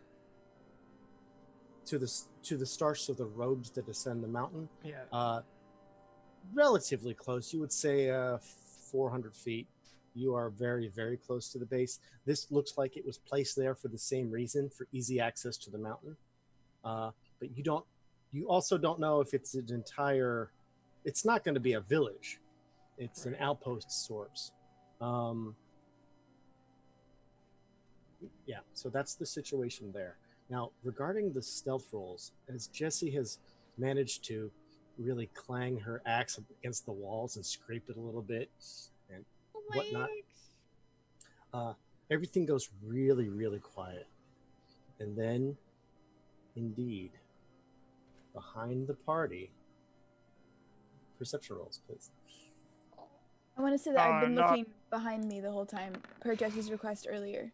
To the starts of the roads that descend the mountain, Yeah. relatively close. You would say 400 feet. You are very, very close to the base. This looks like it was placed there for the same reason, for easy access to the mountain. But you also don't know if it's an entire, it's not going to be a village. It's an outpost sorts. Yeah, so that's the situation there. Now, regarding the stealth rolls, as Jessie has managed to really clang her axe against the walls and scrape it a little bit and whatnot, everything goes really, really quiet. And then, indeed, behind the party, perception rolls, please. I want to say that I've been not- looking behind me the whole time, per Jesse's request earlier.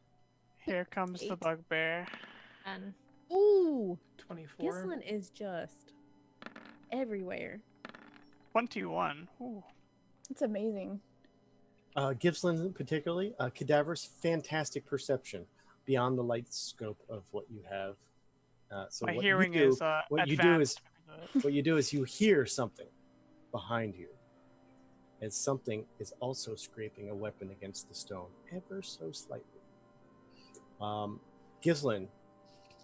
Here comes the 8. bugbear. And Ooh, 24. Gislin is just everywhere. 21. Ooh. It's amazing. Giveslin particularly, Cadaver's fantastic perception beyond the light scope of what you have. So My what hearing you do, is what you do advanced. is what you do is you hear something behind you, and something is also scraping a weapon against the stone ever so slightly. Gislin,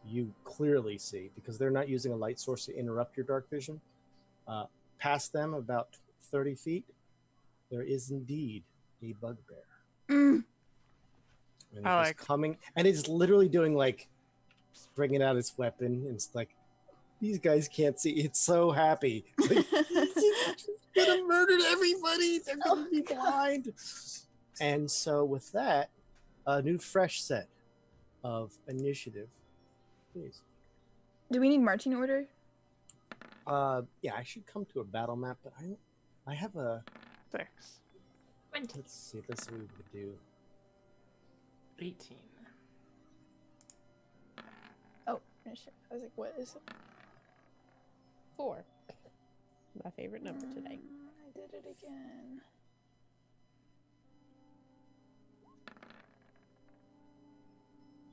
you clearly see, because they're not using a light source to interrupt your dark vision. Past them, about 30 feet, there is indeed a bugbear. Mm. And I it's like- coming, and it's literally doing like bringing out its weapon. And it's like these guys can't see. It's so happy. It's like, it's gonna murder everybody. They're gonna be blind. And so with that, a new fresh set of initiative, please. Do we need marching order? Yeah, I should come to a battle map, but I have a. 6. 20. Let's see what we could do. 18. Oh, initiative. I was like, what is it? 4. My favorite number today. I did it again.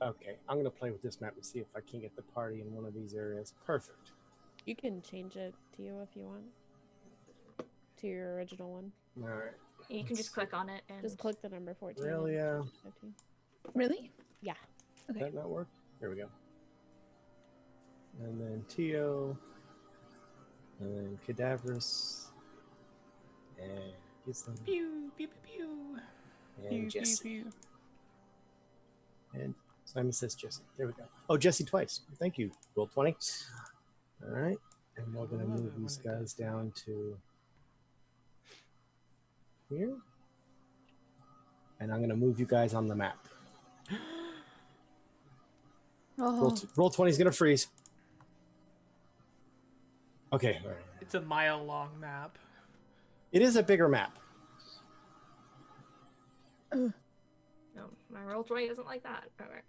Okay, I'm gonna play with this map and see if I can get the party in one of these areas. Perfect. You can change it to you if you want. To your original one. All right. You can just click on it and Just click the number 14. and Really, change it to 15. Really? Yeah. Did that not work? There we go. And then Tio. And then Cadaverous. And Gislam. Pew, pew, pew, pew. And Pew, Jesse. pew, pew. And Simon says Jesse. There we go. Oh, Jesse twice. Thank you. Roll 20. All right. And we're going to I love move it when these it does guys that. down to here. And I'm going to move you guys on the map. Oh, Roll 20 is going to freeze. Okay. All right. It's a mile-long map. It is a bigger map. no, my roll 20 isn't like that. All right.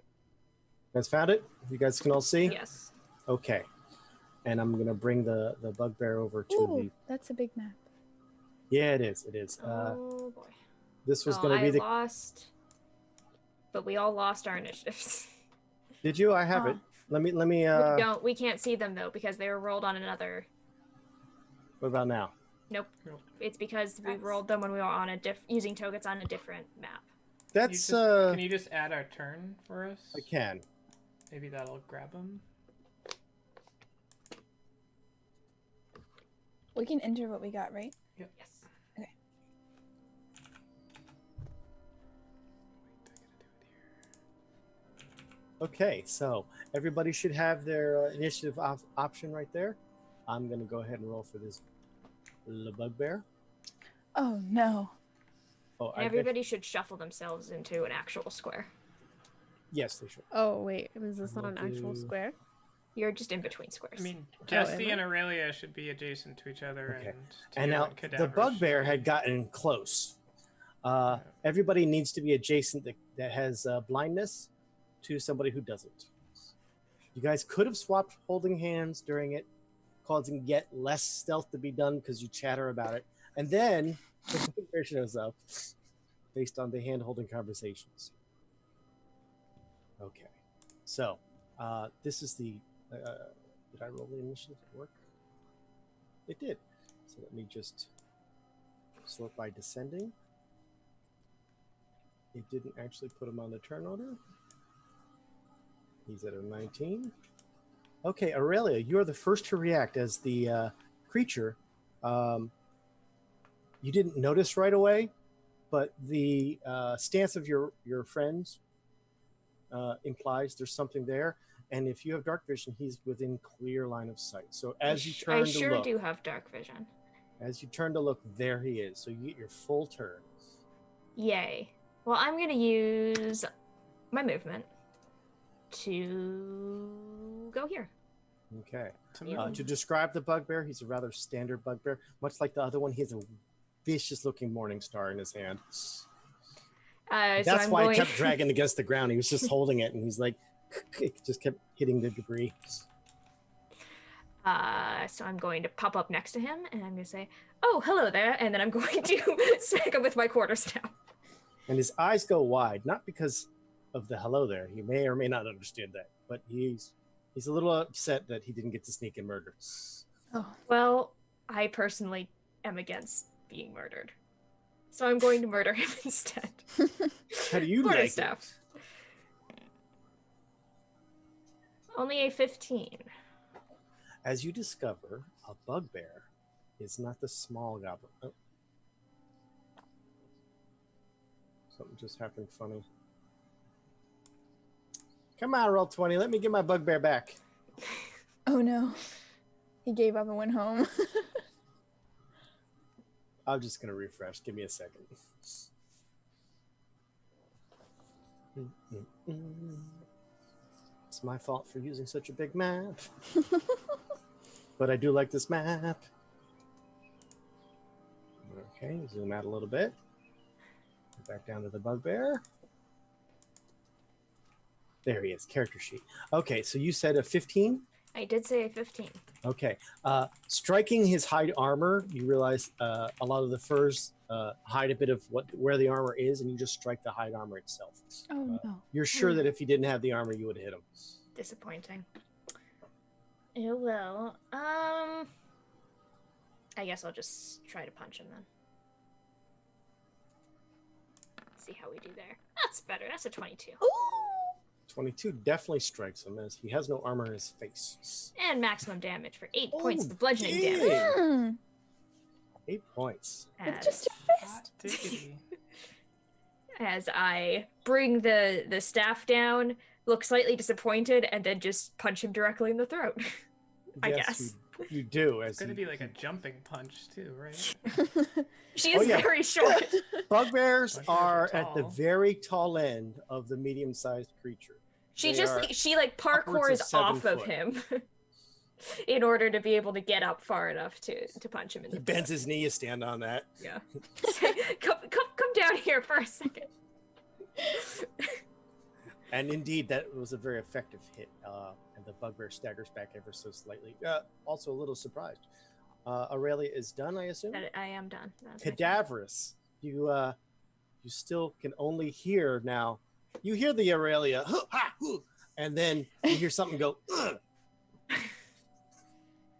You guys found it? You guys can all see? Yes. Okay. And I'm going to bring the bugbear over to ooh, that's a big map. Yeah, it is. It is. Oh boy. This was Oh, going to be I the... lost, but we all lost our initiatives. Did you? I have Huh. it. Let me... We don't. We can't see them though because they were rolled on another. What about now? Nope. Nope. It's because we That's- rolled them when we were on a using togas on a different map. That's... Can you just add our turn for us? I can. Maybe that'll grab them. We can enter what we got, right? Yes. Okay, so everybody should have their initiative option right there. I'm going to go ahead and roll for this bugbear. Oh no. Oh, And everybody should shuffle themselves into an actual square. Yes, they should. Oh, wait. Is this not We'll an actual do- square? You're just in between squares. I mean, am Jesse I? and Aurelia should be adjacent to each other, Okay. and And now Tio the Cadaverous bugbear should had be- gotten close. Everybody needs to be adjacent that has blindness to somebody who doesn't. You guys could have swapped holding hands during it, causing yet less stealth to be done because you chatter about it. And then the bugbear shows up based on the hand-holding conversations. Okay. So this is the... did I roll the initiative at work? It did. So let me just sort by descending. It didn't actually put him on the turn order. He's at a 19. Okay, Aurelia, you are the first to react as the creature. You didn't notice right away, but the stance of your friends implies there's something there. And if you have dark vision, he's within clear line of sight. So as you turn I to sure look, do have dark vision. as you turn to look, there he is. So you get your full turn. Yay. Well, I'm going to use my movement to go here. Okay. to To describe the bugbear, he's a rather standard bugbear. Much like the other one, he has a vicious-looking morning star in his hand. So That's I'm why going... he kept dragging against the ground. He was just holding it, and he's like, just kept hitting the debris. So I'm going to pop up next to him, and I'm going to say, "Oh, hello there," and then I'm going to smack him with my quarterstaff. And his eyes go wide, not because of the hello there. He may or may not understand that, but he's a little upset that he didn't get to sneak and murder. Oh. Well, I personally am against being murdered, so I'm going to murder him instead. How do you like it? Quarterstaff. Only a 15. As you discover, a bugbear is not the small goblin. Oh. Something just happened funny. Come on, Roll20. Let me get my bugbear back. Oh no. He gave up and went home. I'm just going to refresh. Give me a second. It's my fault for using such a big map. But I do like this map. Okay, zoom out a little bit. Back down to the bugbear. There he is, character sheet. Okay, so you said a 15? I did say a 15. Okay. Striking his hide armor, you realize a lot of the furs hide a bit of where the armor is, and you just strike the hide armor itself. Oh no. You're sure that if you didn't have the armor, you would have hit him. Disappointing. Oh well. I guess I'll just try to punch him then. See how we do there. That's better. That's a 22. Ooh. 22 definitely strikes him as he has no armor in his face. And maximum damage for 8 Oh, points of bludgeoning damn. damage. Mm. 8 points. With As, just your fist. Hot diggity. as I bring the staff down, look slightly disappointed, and then just punch him directly in the throat. I Yes, guess. You do. It's going to be like a jumping punch, too, right? She Oh, is yeah. very short. Bugbears Bugbears are are at the tall. very tall end of the medium-sized creature. She They just are she like upwards parkours of 7 off of foot. him in order to be able to get up far enough to punch him in He the bends his knee, you stand on that. Yeah. come down here for a second. And indeed, that was a very effective hit. And the bugbear staggers back ever so slightly. Also a little surprised. Aurelia is done, I assume? I am done. That's my turn. Cadaverous. You still can only hear now. You hear the Aurelia, "Huh, ha, huh," and then you hear something go "Ugh,"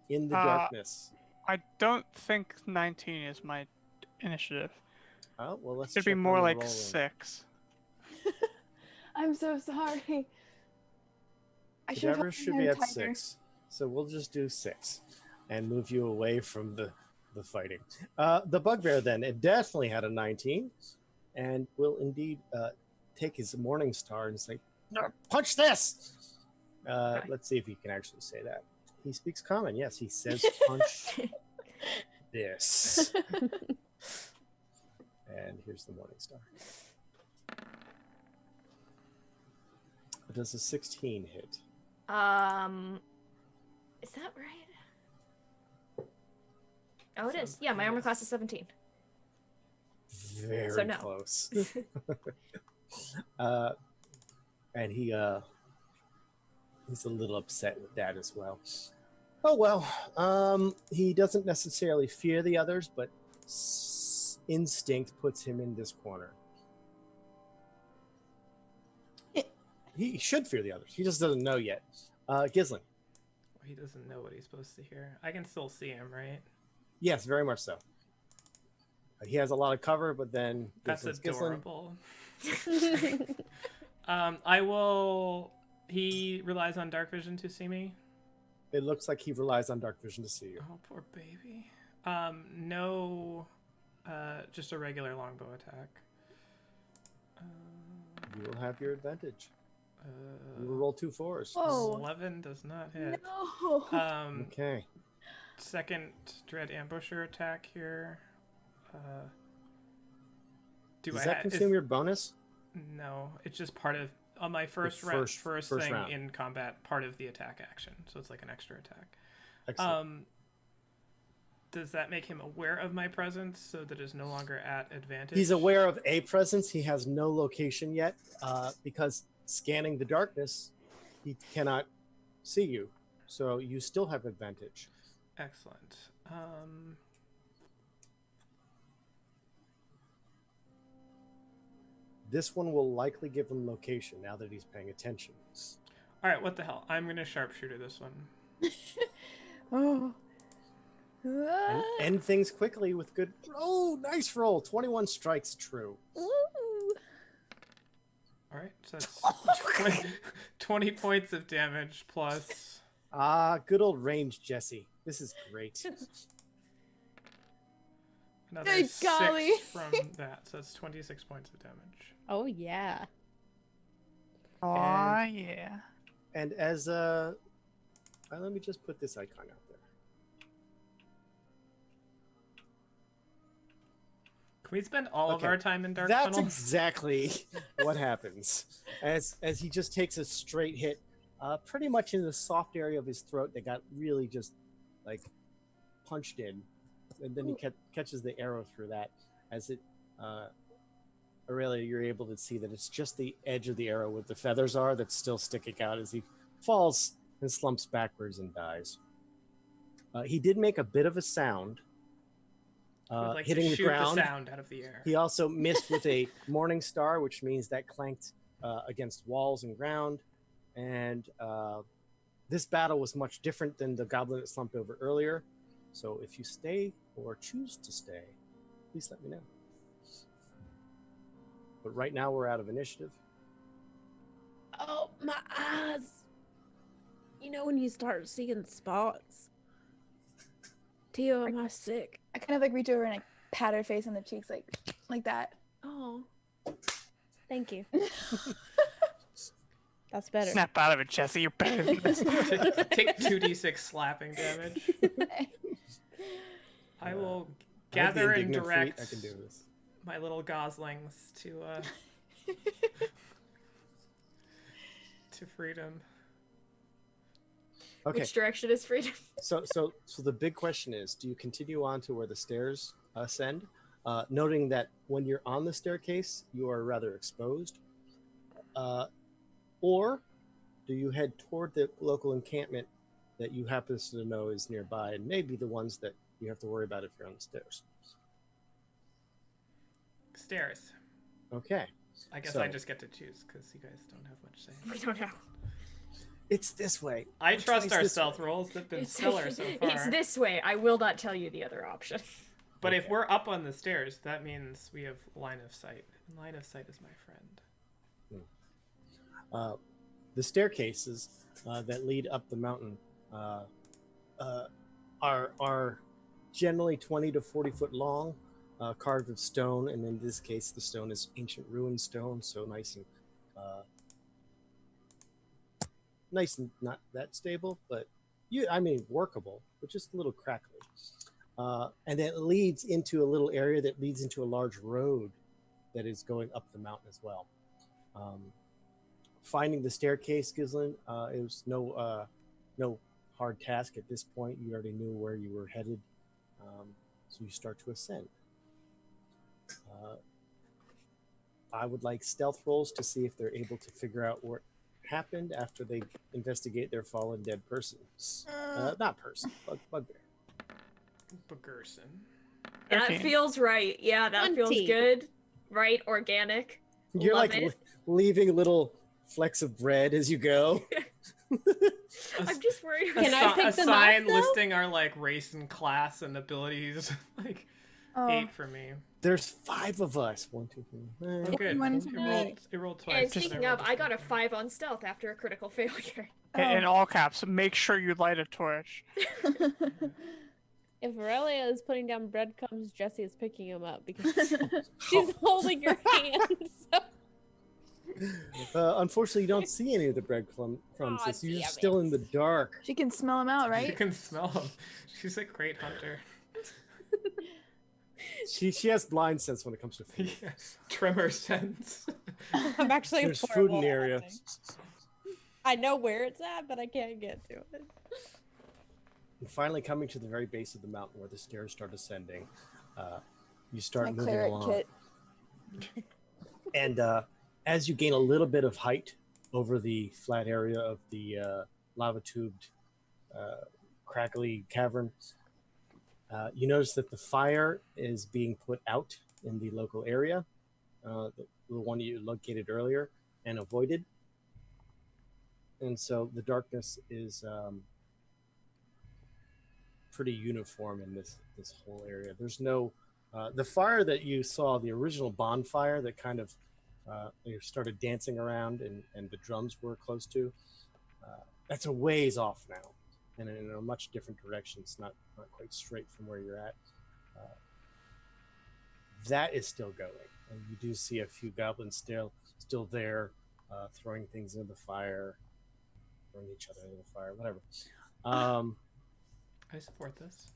in the darkness. I don't think 19 is my initiative. Oh well, let's. It'd be check more on the like rolling. 6. I'm so sorry. I should have Cadaverous should be at 6, so we'll just do 6 and move you away from the fighting. The bugbear then, it definitely had a 19, and will indeed take his morning star and say, "No, punch this." Let's see if he can actually say that. He speaks common. Yes, he says punch this. And here's the morning star. Does a 16 hit? Is that right? Oh, it is. Sounds Yeah, my armor yes. class is 17. Very So no. close. And he's a little upset with that as well. Oh well, he doesn't necessarily fear the others, but instinct puts him in this corner. He should fear the others. He just doesn't know yet. Gislin. He doesn't know what he's supposed to hear. I can still see him, right? Yes, very much so. He has a lot of cover, but then That's Gislin's Gislin. adorable. I will... He relies on dark vision to see me? It looks like he relies on dark vision to see you. Oh, poor baby. No... just a regular longbow attack. You will have your advantage. You will roll 2 4s. Whoa. 11 does not hit. No. Okay. Second dread ambusher attack here. Does that consume your bonus? No, it's just part of on my first first thing round. in combat, part of the attack action. So it's like an extra attack. Excellent. Does that make him aware of my presence so that is no longer at advantage? He's aware of a presence. He has no location yet because scanning the darkness, he cannot see you. So you still have advantage. Excellent. This one will likely give him location now that he's paying attention. All right, what the hell? I'm gonna sharpshooter this one. Oh. And end things quickly with good. Oh, nice roll. 21 strikes true. Ooh. All right, so that's 20 points of damage plus. Good old range, Jesse. This is great. Another Good 6 golly. from that, so that's 26 points of damage. Oh yeah. Aw, yeah. And as let me just put this icon out there. Can we spend all of Okay. our time in dark That's tunnels? exactly what happens as he just takes a straight hit, pretty much in the soft area of his throat that got really just like punched in, and then he catches the arrow through that. As it, Aurelia, you're able to see that it's just the edge of the arrow where the feathers are that's still sticking out as he falls and slumps backwards and dies. He did make a bit of a sound. I would like Hitting to the shoot ground. the sound out of the air. He also missed with a morning star, which means that clanked against walls and ground. And this battle was much different than the goblin that slumped over earlier. So if you stay or choose to stay, please let me know. But right now we're out of initiative. Oh, my eyes. You know when you start seeing spots? Tio, am I sick? I kind of like reach over and like pat her face on the cheeks, like that. Oh, thank you. That's better. Snap out of it, Jesse. You're better than this. Take 2d6 slapping damage. I will I have the gather and indignant direct feat. I can do this. my little goslings to freedom. Okay. Which direction is freedom? So the big question is: do you continue on to where the stairs ascend? Noting that when you're on the staircase, you are rather exposed. Or do you head toward the local encampment that you happen to know is nearby, and maybe the ones that you have to worry about if you're on the stairs? Stairs. Okay. I guess So- I just get to choose because you guys don't have much say. We don't know. It's this way. I trust Twice our this stealth way. rolls. They've been stellar so far. It's this way. I will not tell you the other option. But if Okay. we're up on the stairs, that means we have line of sight. And line of sight is my friend. The staircases that lead up the mountain are generally 20 to 40 foot long, carved of stone, and in this case, the stone is ancient ruined stone, so nice and not that stable, but workable, but just a little crackly. And then it leads into a little area that leads into a large road that is going up the mountain as well. Finding the staircase, Gislin, it was no hard task at this point. You already knew where you were headed, so you start to ascend. I would like stealth rolls to see if they're able to figure out what happened after they investigate their fallen dead person. Not person, bugbear. Begerson. That 13. feels right. Yeah, that feels 20. good. Right? Organic. You're Love like it. leaving little flecks of bread as you go. I'm just worried. Can I pick a them sign up, though? listing our race and class and abilities. Oh, 8 for me. There's 5 of us. 1, 2, 3. Oh, good. One It for rolled, me. it rolled And twice. speaking rolled of, just I got a one. 5 on stealth after a critical failure. In all caps, make sure you light a torch. If Aurelia is putting down breadcrumbs, Jessie is picking them up because she's holding your hand. So. Unfortunately, you don't see any of the breadcrumbs. Aw, As you're damn still it. in the dark. she can smell them out, She right? can smell them. She's a great hunter. She has blind sense when it comes to food. Yeah. Tremor sense. I'm actually There's food horrible in the at area. hunting. I know where it's at, but I can't get to it. And finally, coming to the very base of the mountain where the stairs start ascending, you start My moving cleric along. kit. And as you gain a little bit of height over the flat area of the lava-tubed, crackly cavern, you notice that the fire is being put out in the local area, the one you located earlier and avoided. And so the darkness is pretty uniform in this whole area. There's no the fire that you saw, the original bonfire that kind of they started dancing around and the drums were close to. That's a ways off now, and in a much different direction. It's not quite straight from where you're at. That is still going, and you do see a few goblins still there, throwing things into the fire, throwing each other into the fire, whatever. I support this.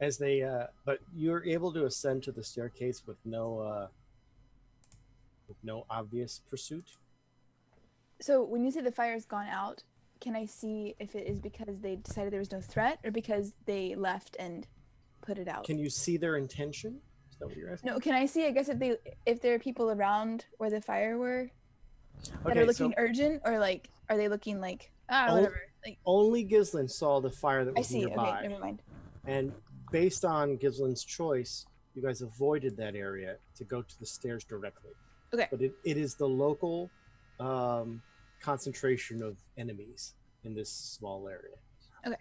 As they, but you're able to ascend to the staircase with no obvious pursuit. So when you say the fire's gone out, can I see if it is because they decided there was no threat or because they left and put it out? Can you see their intention? Is that what you're asking? No, can I see, I guess, if there are people around where the fire were that Okay, are looking so urgent, or like, are they looking like, Oh, whatever? Like, only Gislin saw the fire that I was see. nearby. Okay, never mind. And based on Gislin's choice, you guys avoided that area to go to the stairs directly. Okay. But it is the local concentration of enemies in this small area. Okay.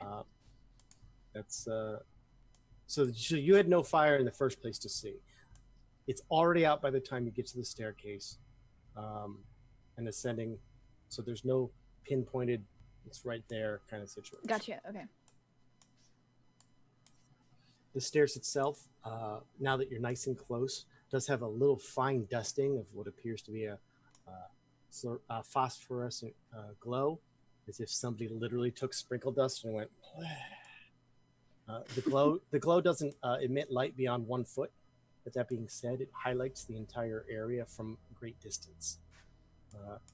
That's so you had no fire in the first place to see. It's already out by the time you get to the staircase and ascending, so there's no pinpointed, it's right there kind of situation. Gotcha. Okay. The stairs itself, now that you're nice and close, does have a little fine dusting of what appears to be a phosphorescent glow, as if somebody literally took sprinkle dust and went. The glow doesn't emit light beyond 1 foot. But that being said, it highlights the entire area from a great distance.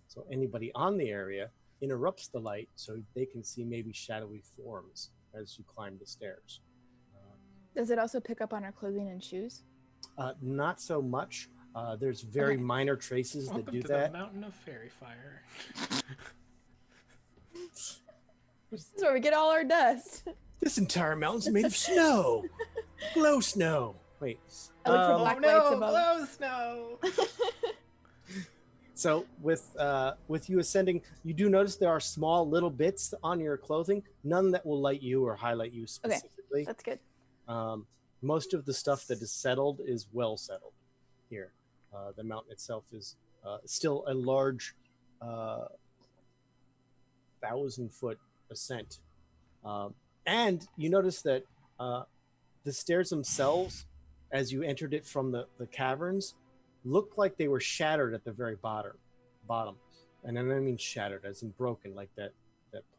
So anybody on the area interrupts the light so they can see maybe shadowy forms as you climb the stairs. Does it also pick up on our clothing and shoes? Not so much. There's very minor traces Welcome that do to that. the mountain of fairy fire. This is where we get all our dust. This entire mountain's made of snow. Glow snow. Wait. I look for Oh black no, lights above. glow snow! So with you ascending, you do notice there are small little bits on your clothing, none that will light you or highlight you specifically. That's good. Most of the stuff that is settled is well settled here. The mountain itself is still a large 1,000-foot ascent. And you notice that the stairs themselves, as you entered it from the caverns, looked like they were shattered at the very bottom. And I don't mean shattered as in broken, like that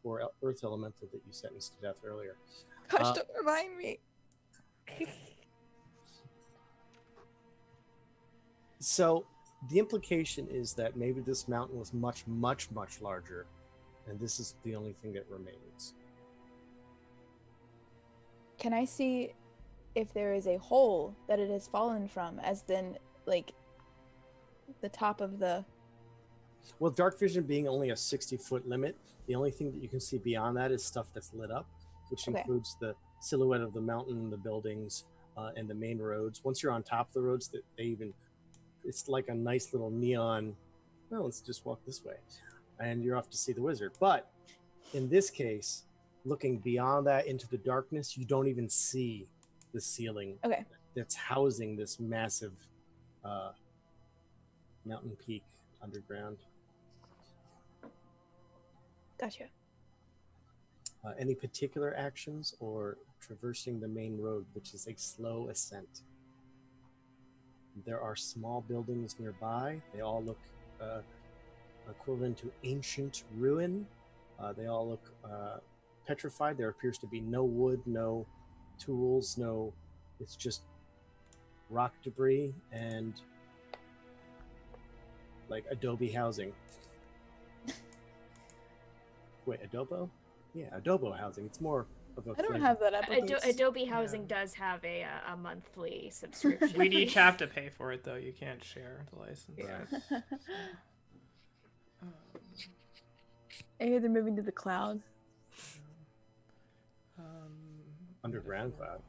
poor earth elemental that you sentenced to death earlier. Gosh, don't remind me. So the implication is that maybe this mountain was much, much, much larger, and this is the only thing that remains. Can I see if there is a hole that it has fallen from, as then, like, the top of the... Well, dark vision being only a 60-foot limit, the only thing that you can see beyond that is stuff that's lit up, which includes the silhouette of the mountain, the buildings, and the main roads. Once you're on top of the roads, that it's like a nice little neon, well, let's just walk this way, and you're off to see the wizard. But in this case, looking beyond that into the darkness, you don't even see the ceiling that's housing this massive mountain peak underground. Gotcha. Any particular actions or traversing the main road, which is a slow ascent? There are small buildings nearby. They all look equivalent to ancient ruin. They all look petrified. There appears to be no wood, no tools, it's just rock debris and like adobe housing. Wait, adobo? Yeah, adobo housing. It's more of a... I don't have that up. Adobe Housing does have a monthly subscription. We'd each have to pay for it, though. You can't share the license. Yeah. I hear they're moving to the cloud. Underground cloud.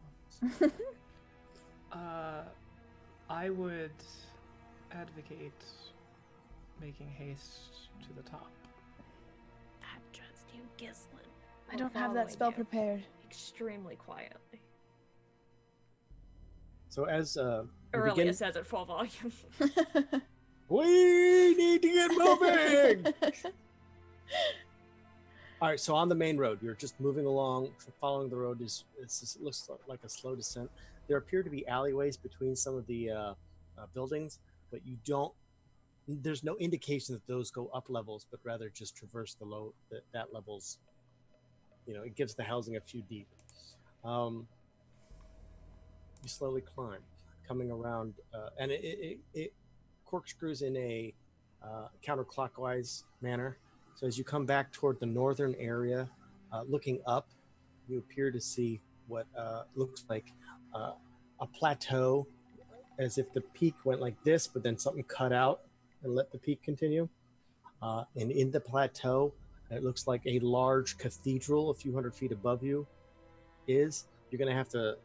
I would advocate making haste to the top. I trust you, Gislin. I don't have that spell prepared. Extremely quietly. So as Aurelia says at full volume. we need to get moving. All right, so on the main road, you're just moving along, following the road. It looks like a slow descent. There appear to be alleyways between some of the buildings, but you don't there's no indication that those go up levels, but rather just traverse that levels. It gives the housing a few deep. You slowly climb, coming around, and it corkscrews in a counterclockwise manner. So as you come back toward the northern area, looking up, you appear to see what looks like a plateau, as if the peak went like this, but then something cut out and let the peak continue. And in the plateau, it looks like a large cathedral a few hundred feet above you is. You're going to have to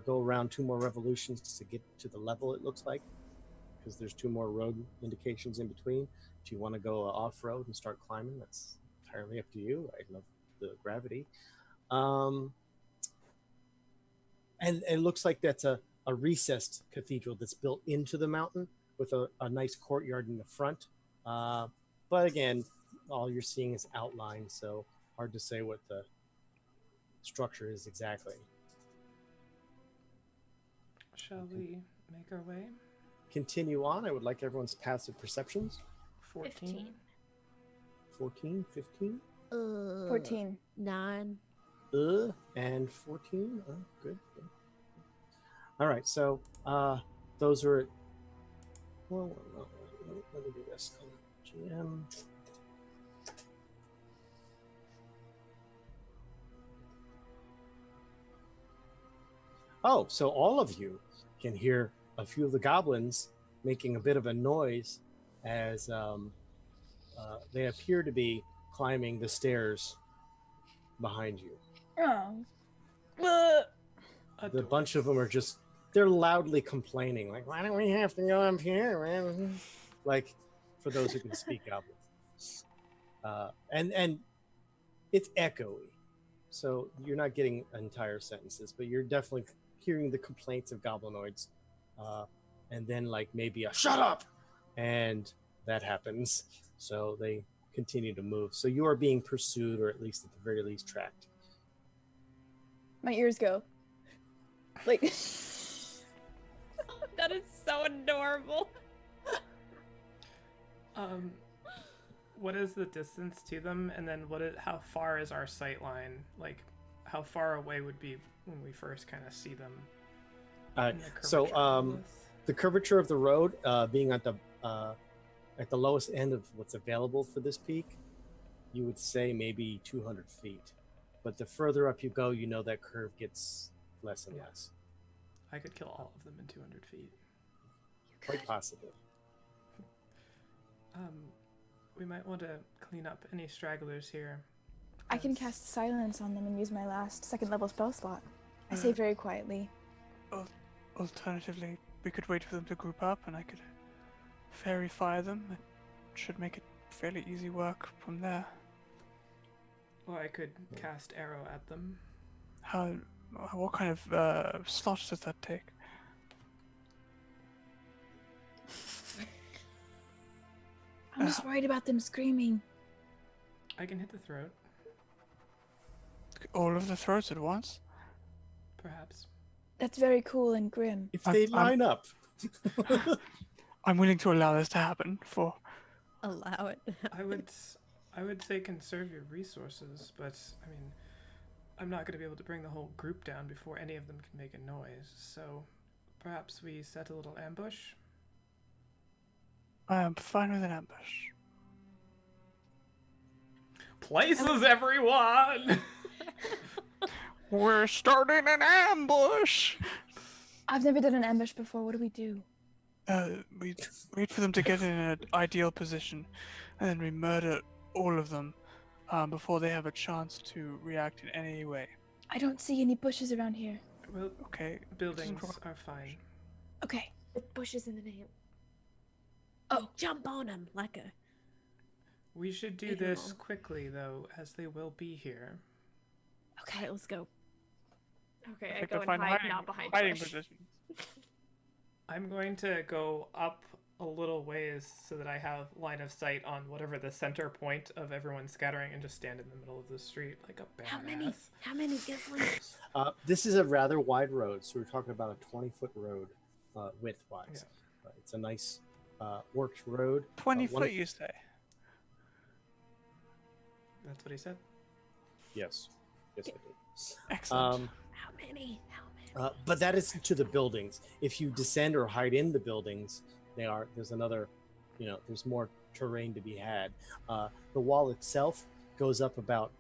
go around 2 more revolutions to get to the level, it looks like, because there's 2 more road indications in between. If you want to go off-road and start climbing, that's entirely up to you. I love the gravity. And it looks like that's a recessed cathedral that's built into the mountain with a nice courtyard in the front. But again, all you're seeing is outline, so hard to say what the structure is exactly. Shall we make our way? Continue on. I would like everyone's passive perceptions. 14. 14, 15. 14. 9. And 14. Oh, good. All right, so those are. Well, let me do this. GM. Oh, so all of you can hear a few of the goblins making a bit of a noise as they appear to be climbing the stairs behind you. Oh. The bunch of them are they're loudly complaining, like, why don't we have to go up here, man? Like, for those who can speak goblin. And it's echoey, so you're not getting entire sentences, but you're definitely hearing the complaints of goblinoids, and then like maybe a shut up, and that happens. So they continue to move. So you are being pursued, or at least at the very least tracked. My ears go. Like That is so adorable. What is the distance to them, and then how far is our sight line? Like, how far away would be when we first kind of see them? So the curvature of the road, being at the lowest end of what's available for this peak, you would say maybe 200 feet. But the further up you go, that curve gets less and less. I could kill all of them in 200 feet. Quite possibly. We might want to clean up any stragglers here. I can cast silence on them and use my last 2nd level spell slot. I say very quietly. Alternatively, we could wait for them to group up and I could fairy fire them. It should make it fairly easy work from there. Or I could cast arrow at them. What kind of slot does that take? I'm just worried about them screaming. I can hit the throat. All of the throats at once? Perhaps. That's very cool and grim. If they line up. I'm willing to allow this to happen for... Allow it. I would say conserve your resources, but I mean, I'm not going to be able to bring the whole group down before any of them can make a noise. So perhaps we set a little ambush. I am fine with an ambush. Places, everyone! We're starting an ambush! I've never done an ambush before. What do we do? We wait for them to get in an ideal position, and then we murder all of them before they have a chance to react in any way. I don't see any bushes around here. Well, Okay. buildings are fine. Okay. With bushes in the name. Oh. Jump on them like a... We should do this quickly, though, as they will be here. Okay. Alright, let's go. Okay, I Pick go a and fine hide, not behind hiding bush. position. I'm going to go up a little ways so that I have line of sight on whatever the center point of everyone scattering and just stand in the middle of the street like a badass. How many Gislings? This is a rather wide road, so we're talking about a 20-foot road width-wise. Yeah. It's a nice Works Road. 20 one- foot, you say? That's what he said. Yes. Yes, I did. Excellent. How many? But that is to the buildings. If you descend or hide in the buildings, there's another, there's more terrain to be had. The wall itself goes up about,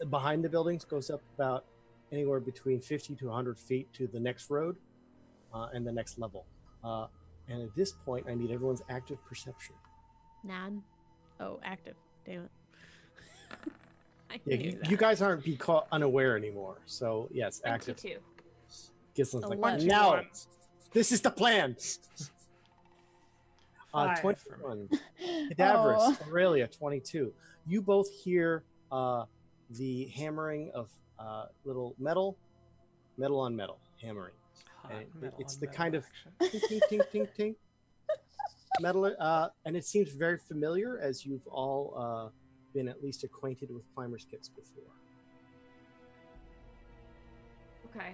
behind the buildings, goes up about anywhere between 50 to 100 feet to the next road and the next level. And at this point, I need everyone's active perception. None. Oh, active. Damn it. I Yeah, knew you guys aren't be caught unaware anymore. So yes, active. 22. Gislin's like, 11. no, this is the plan. 5 for me. 21. Cadaverous, Aurelia, 22. You both hear the hammering of little metal on metal hammering. Hot And metal it's on the metal kind of action. ting, ting, ting, ting, ting. Metal, and it seems very familiar as you've all been at least acquainted with climber's kits before. Okay.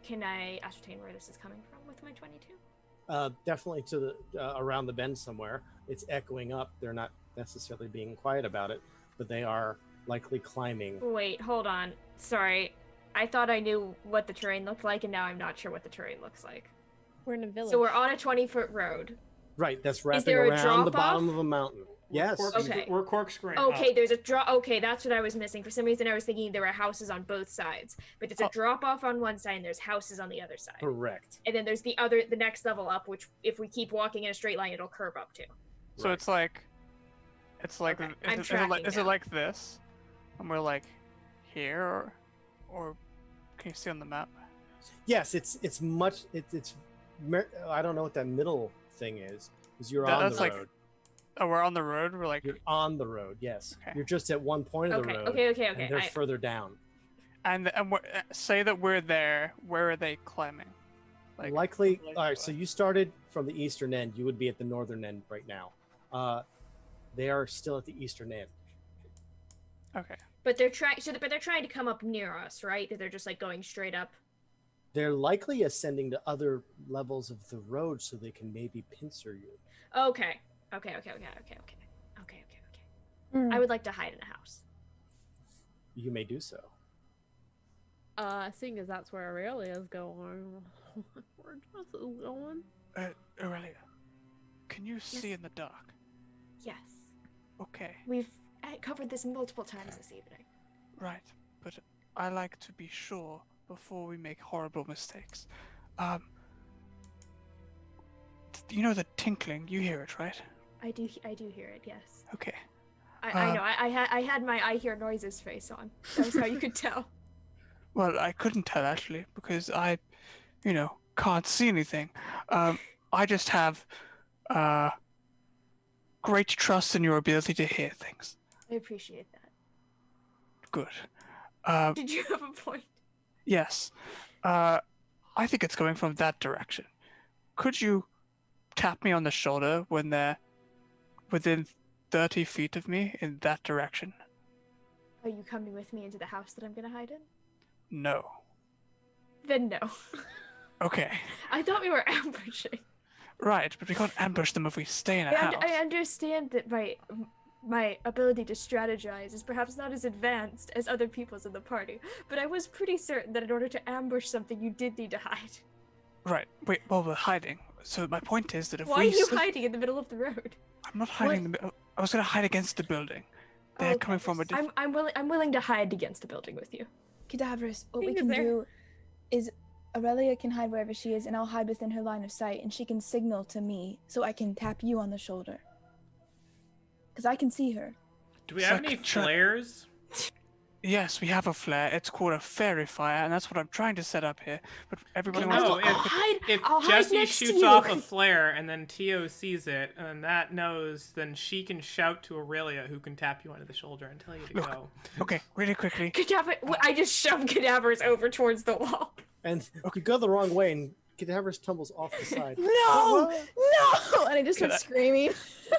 Can I ascertain where this is coming from with my 22? Definitely to the around the bend somewhere. It's echoing up. They're not necessarily being quiet about it, but they are likely climbing. Wait, hold on. Sorry. I thought I knew what the terrain looked like, and now I'm not sure what the terrain looks like. We're in a village. So we're on a 20-foot road. Right, that's wrapping there a around the drop-off? bottom of a mountain. Yes. Okay. We're corkscrewing. Okay, up. there's a drop. Okay, that's what I was missing. For some reason, I was thinking there were houses on both sides, but there's a drop off on one side and there's houses on the other side. Correct. And then there's the next level up, which if we keep walking in a straight line, it'll curve up to. So it's like, Okay, I'm is tracking it now. like this? And we're like here, or can you see on the map? Yes, it's I don't know what that middle thing is, because you're on That's the like- road. Oh, we're on the road. We're like, You're on the road, yes. Okay. You're just at one point of the road. Okay. And they're further down. and say that we're there. Where are they climbing? Likely. All right, so you started from the eastern end. You would be at the northern end right now. They are still at the eastern end. Okay. But they're trying. But they're trying to come up near us, right? That they're just like going straight up. They're likely ascending to other levels of the road so they can maybe pincer you. Okay. I would like to hide in a house. You may do so. Seeing as that's where Aurelia's going, where Jess is going. Aurelia, can you see in the dark? Yes. Okay. We've covered this multiple times this evening. Right, but I like to be sure before we make horrible mistakes. You know the tinkling? You hear it, right? I do hear it. Yes. Okay. I know. I had my I hear noises face on. That was how you could tell. Well, I couldn't tell actually because I, can't see anything. I just have great trust in your ability to hear things. I appreciate that. Good. Did you have a point? Yes. I think it's going from that direction. Could you tap me on the shoulder when they're within 30 feet of me in that direction? Are you coming with me into the house that I'm gonna hide in? No. Then no. Okay. I thought we were ambushing. Right, but we can't ambush them if we stay in a house. I understand that my ability to strategize is perhaps not as advanced as other people's in the party, but I was pretty certain that in order to ambush something, you did need to hide. Right. Wait, well, we're hiding. So my point is that if Why are we... you hiding in the middle of the road? I'm not hiding in the middle. I was going to hide against the building. They're Okay. coming from a different... I'm willing to hide against the building with you. Cadaverous, what we Think is can there- do is Aurelia can hide wherever she is, and I'll hide within her line of sight, and she can signal to me so I can tap you on the shoulder. Because I can see her. Do we have any flares? Yes, we have a flare. It's called a fairy fire, and that's what I'm trying to set up here. But everybody Can wants I- to... if I'll hide Jesse next to shoots you. off a flare and then Tio sees it and that knows, then she can shout to Aurelia, who can tap you under the shoulder and tell you to Look. go. Okay, really quickly. I just shoved cadavers over towards the wall. And you go the wrong way, and Cadaverous tumbles off the side. No! No! And I just start Could I- screaming.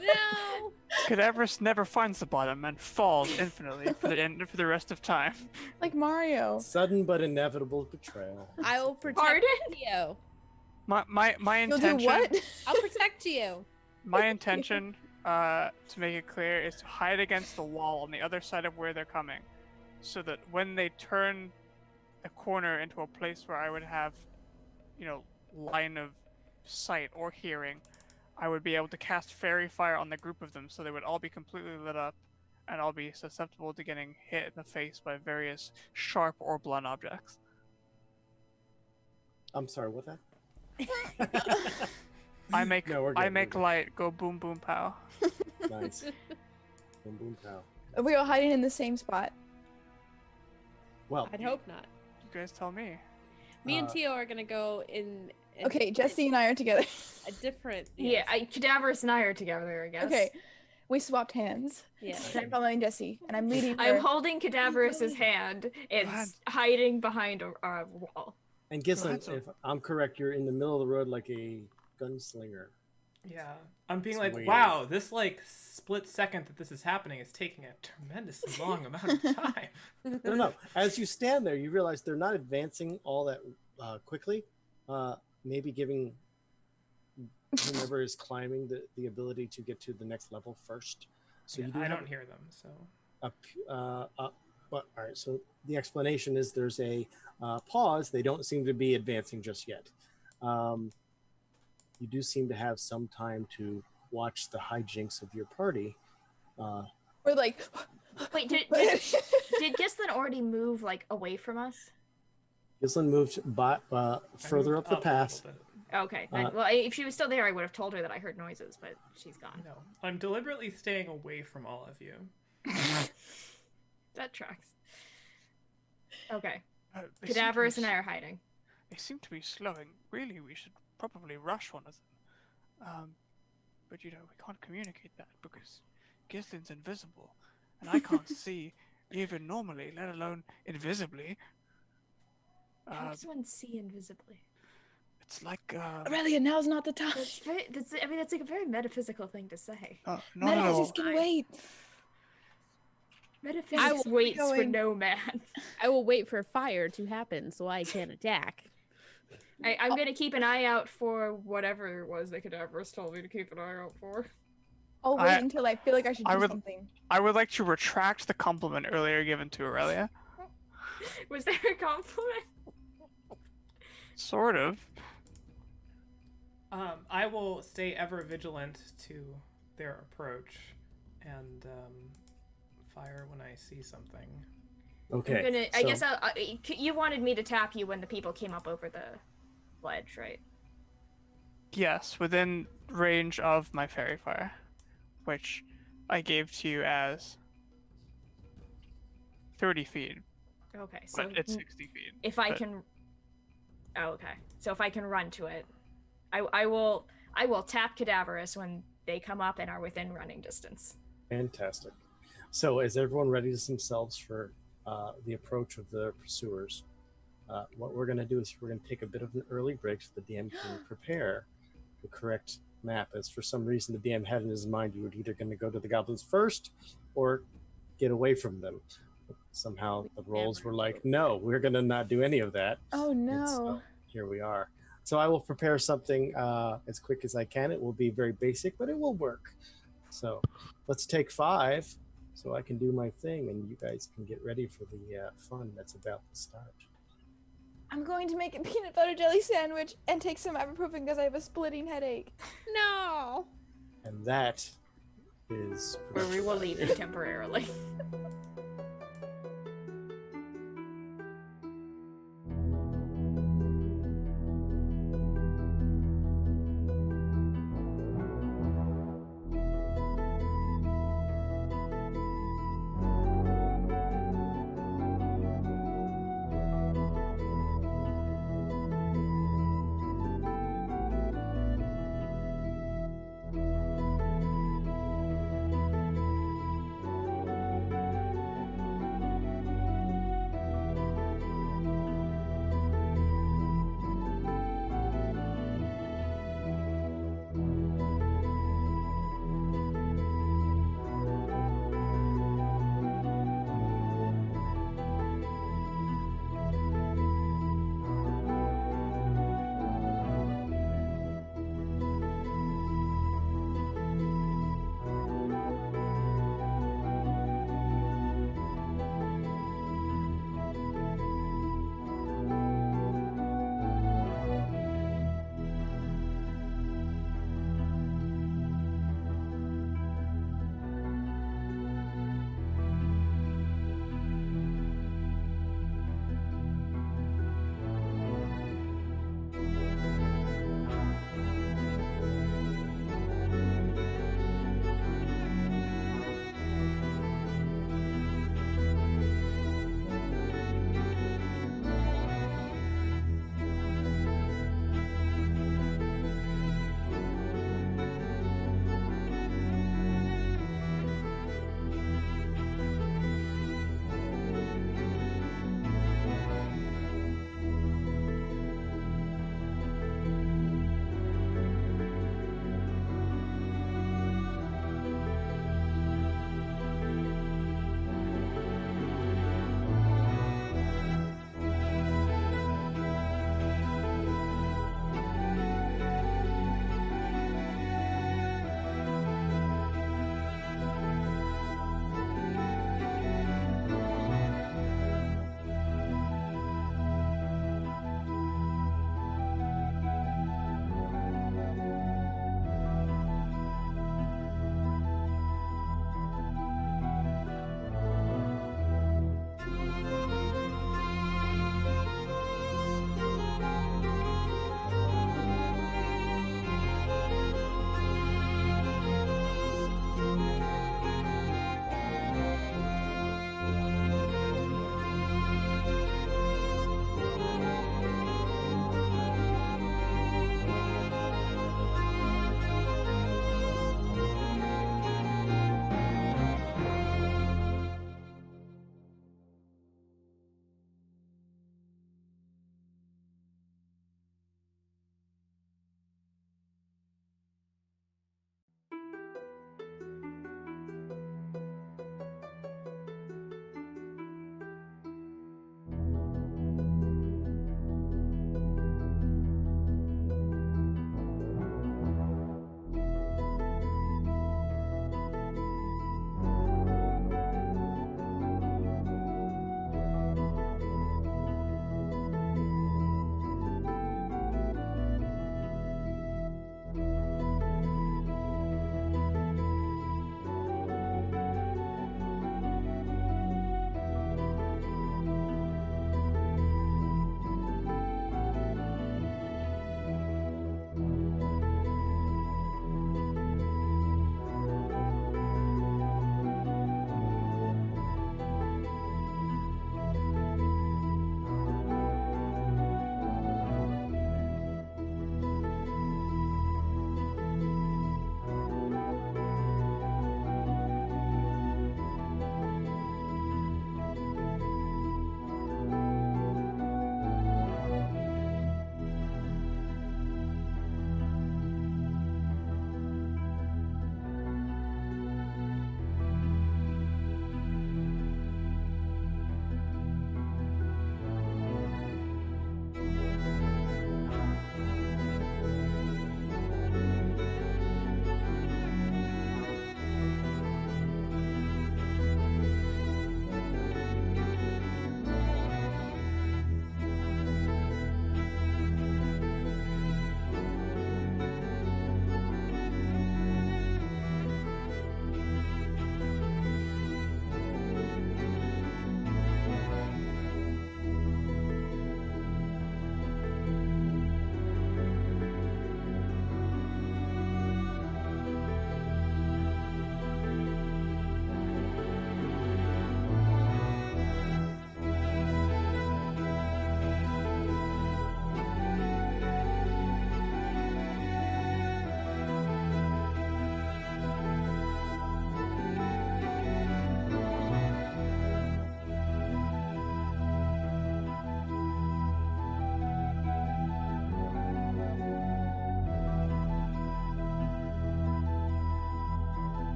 No. Cadaverous never finds the bottom and falls infinitely for the rest of time. Like Mario. Sudden but inevitable betrayal. I will protect Pardon? Theo. My You'll intention. do what? I'll protect you. My intention, to make it clear, is to hide against the wall on the other side of where they're coming, so that when they turn the corner into a place where I would have, line of sight or hearing, I would be able to cast fairy fire on the group of them, so they would all be completely lit up, and all be susceptible to getting hit in the face by various sharp or blunt objects. I'm sorry, what that? I make No, we're good, I we're make good. light go boom boom pow. Nice. Boom, boom, pow. We are hiding in the same spot. Well, I'd hope not. You guys tell me. Me and Uh, Tio are gonna go in. Okay, Jesse and I are together. A different. Yeah, yes. Cadaverous and I are together, I guess. Okay, we swapped hands. Yeah. I'm following Jesse, and I'm leading her. I'm holding Cadaverous's hand and Go ahead. hiding behind a wall. and Gislin, Handsome. if I'm correct, you're in the middle of the road like a gunslinger. Yeah, I'm being It's like, weird. wow, this split second that this is happening is taking a tremendously long amount of time. No. As you stand there, you realize they're not advancing all that quickly. Maybe giving whomever is climbing the ability to get to the next level first. So Yeah, you do I have don't hear them, so but all right. So the explanation is there's a pause. They don't seem to be advancing just yet. You do seem to have some time to watch the hijinks of your party. We're like. Wait, did Gislin already move away from us? Gislin moved by, I further moved up the a path. little Okay. Uh, Well, if she was still there, I would have told her that I heard noises, but she's bit. gone. No, I'm deliberately staying away from all of you. That tracks. Okay. They seem to be Cadaverous and I s- are hiding. They seem to be slowing. Really, we should probably rush one of them. But we can't communicate that because Gislin's invisible, and I can't see even normally, let alone invisibly. How does one see invisibly? It's like Aurelia, now's not the time. That's like a very metaphysical thing to say. no. Metaphysics can wait. Metaphysics will waits for going- no man. I will wait for fire to happen so I can attack. I'm gonna keep an eye out for whatever it was that Cadaverous told me to keep an eye out for. I'll wait I- until I feel like I should I do would- something. I would like to retract the compliment earlier given to Aurelia. Was there a compliment? Sort of. I will stay ever vigilant to their approach and fire when I see something. Okay. I guess you wanted me to tap you when the people came up over the ledge, right? Yes, within range of my fairy fire, which I gave to you as 30 feet, Okay, so but it's 60 feet. if I but- can, okay. So if I can run to it, I will tap Cadaverous when they come up and are within running distance. Fantastic. So, is everyone ready themselves for the approach of the pursuers? What we're going to do is we're going to take a bit of an early break so the DM can prepare the correct map. As for some reason, the DM had in his mind you were either going to go to the goblins first or get away from them. But somehow the rolls were like, no, we're going to not do any of that. Oh And no. so here we are. So I will prepare something as quick as I can. It will be very basic, but it will work. So let's take 5 so I can do my thing and you guys can get ready for the fun that's about to start. I'm going to make a peanut butter jelly sandwich and take some ibuprofen because I have a splitting headache. No. And that is Where we will leave you temporarily.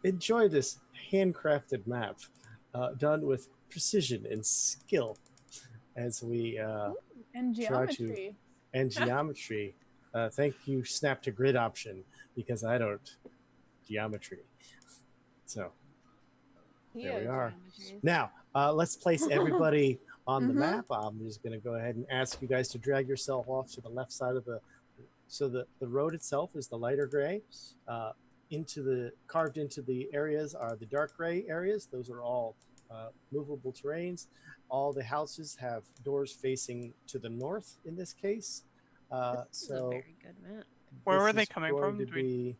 enjoy this handcrafted map done with precision and skill as we And try to geometry. and geometry. Thank you, Snap to Grid option, because I don't geometry. So there we are. Now let's place everybody on the map. I'm just going to go ahead and ask you guys to drag yourself off to the left side of the. So the road itself is the lighter gray. Carved into the areas are the dark gray areas. Those are all movable terrains. All the houses have doors facing to the north in this case. This is a very good map. Where this were they is coming going from? to be-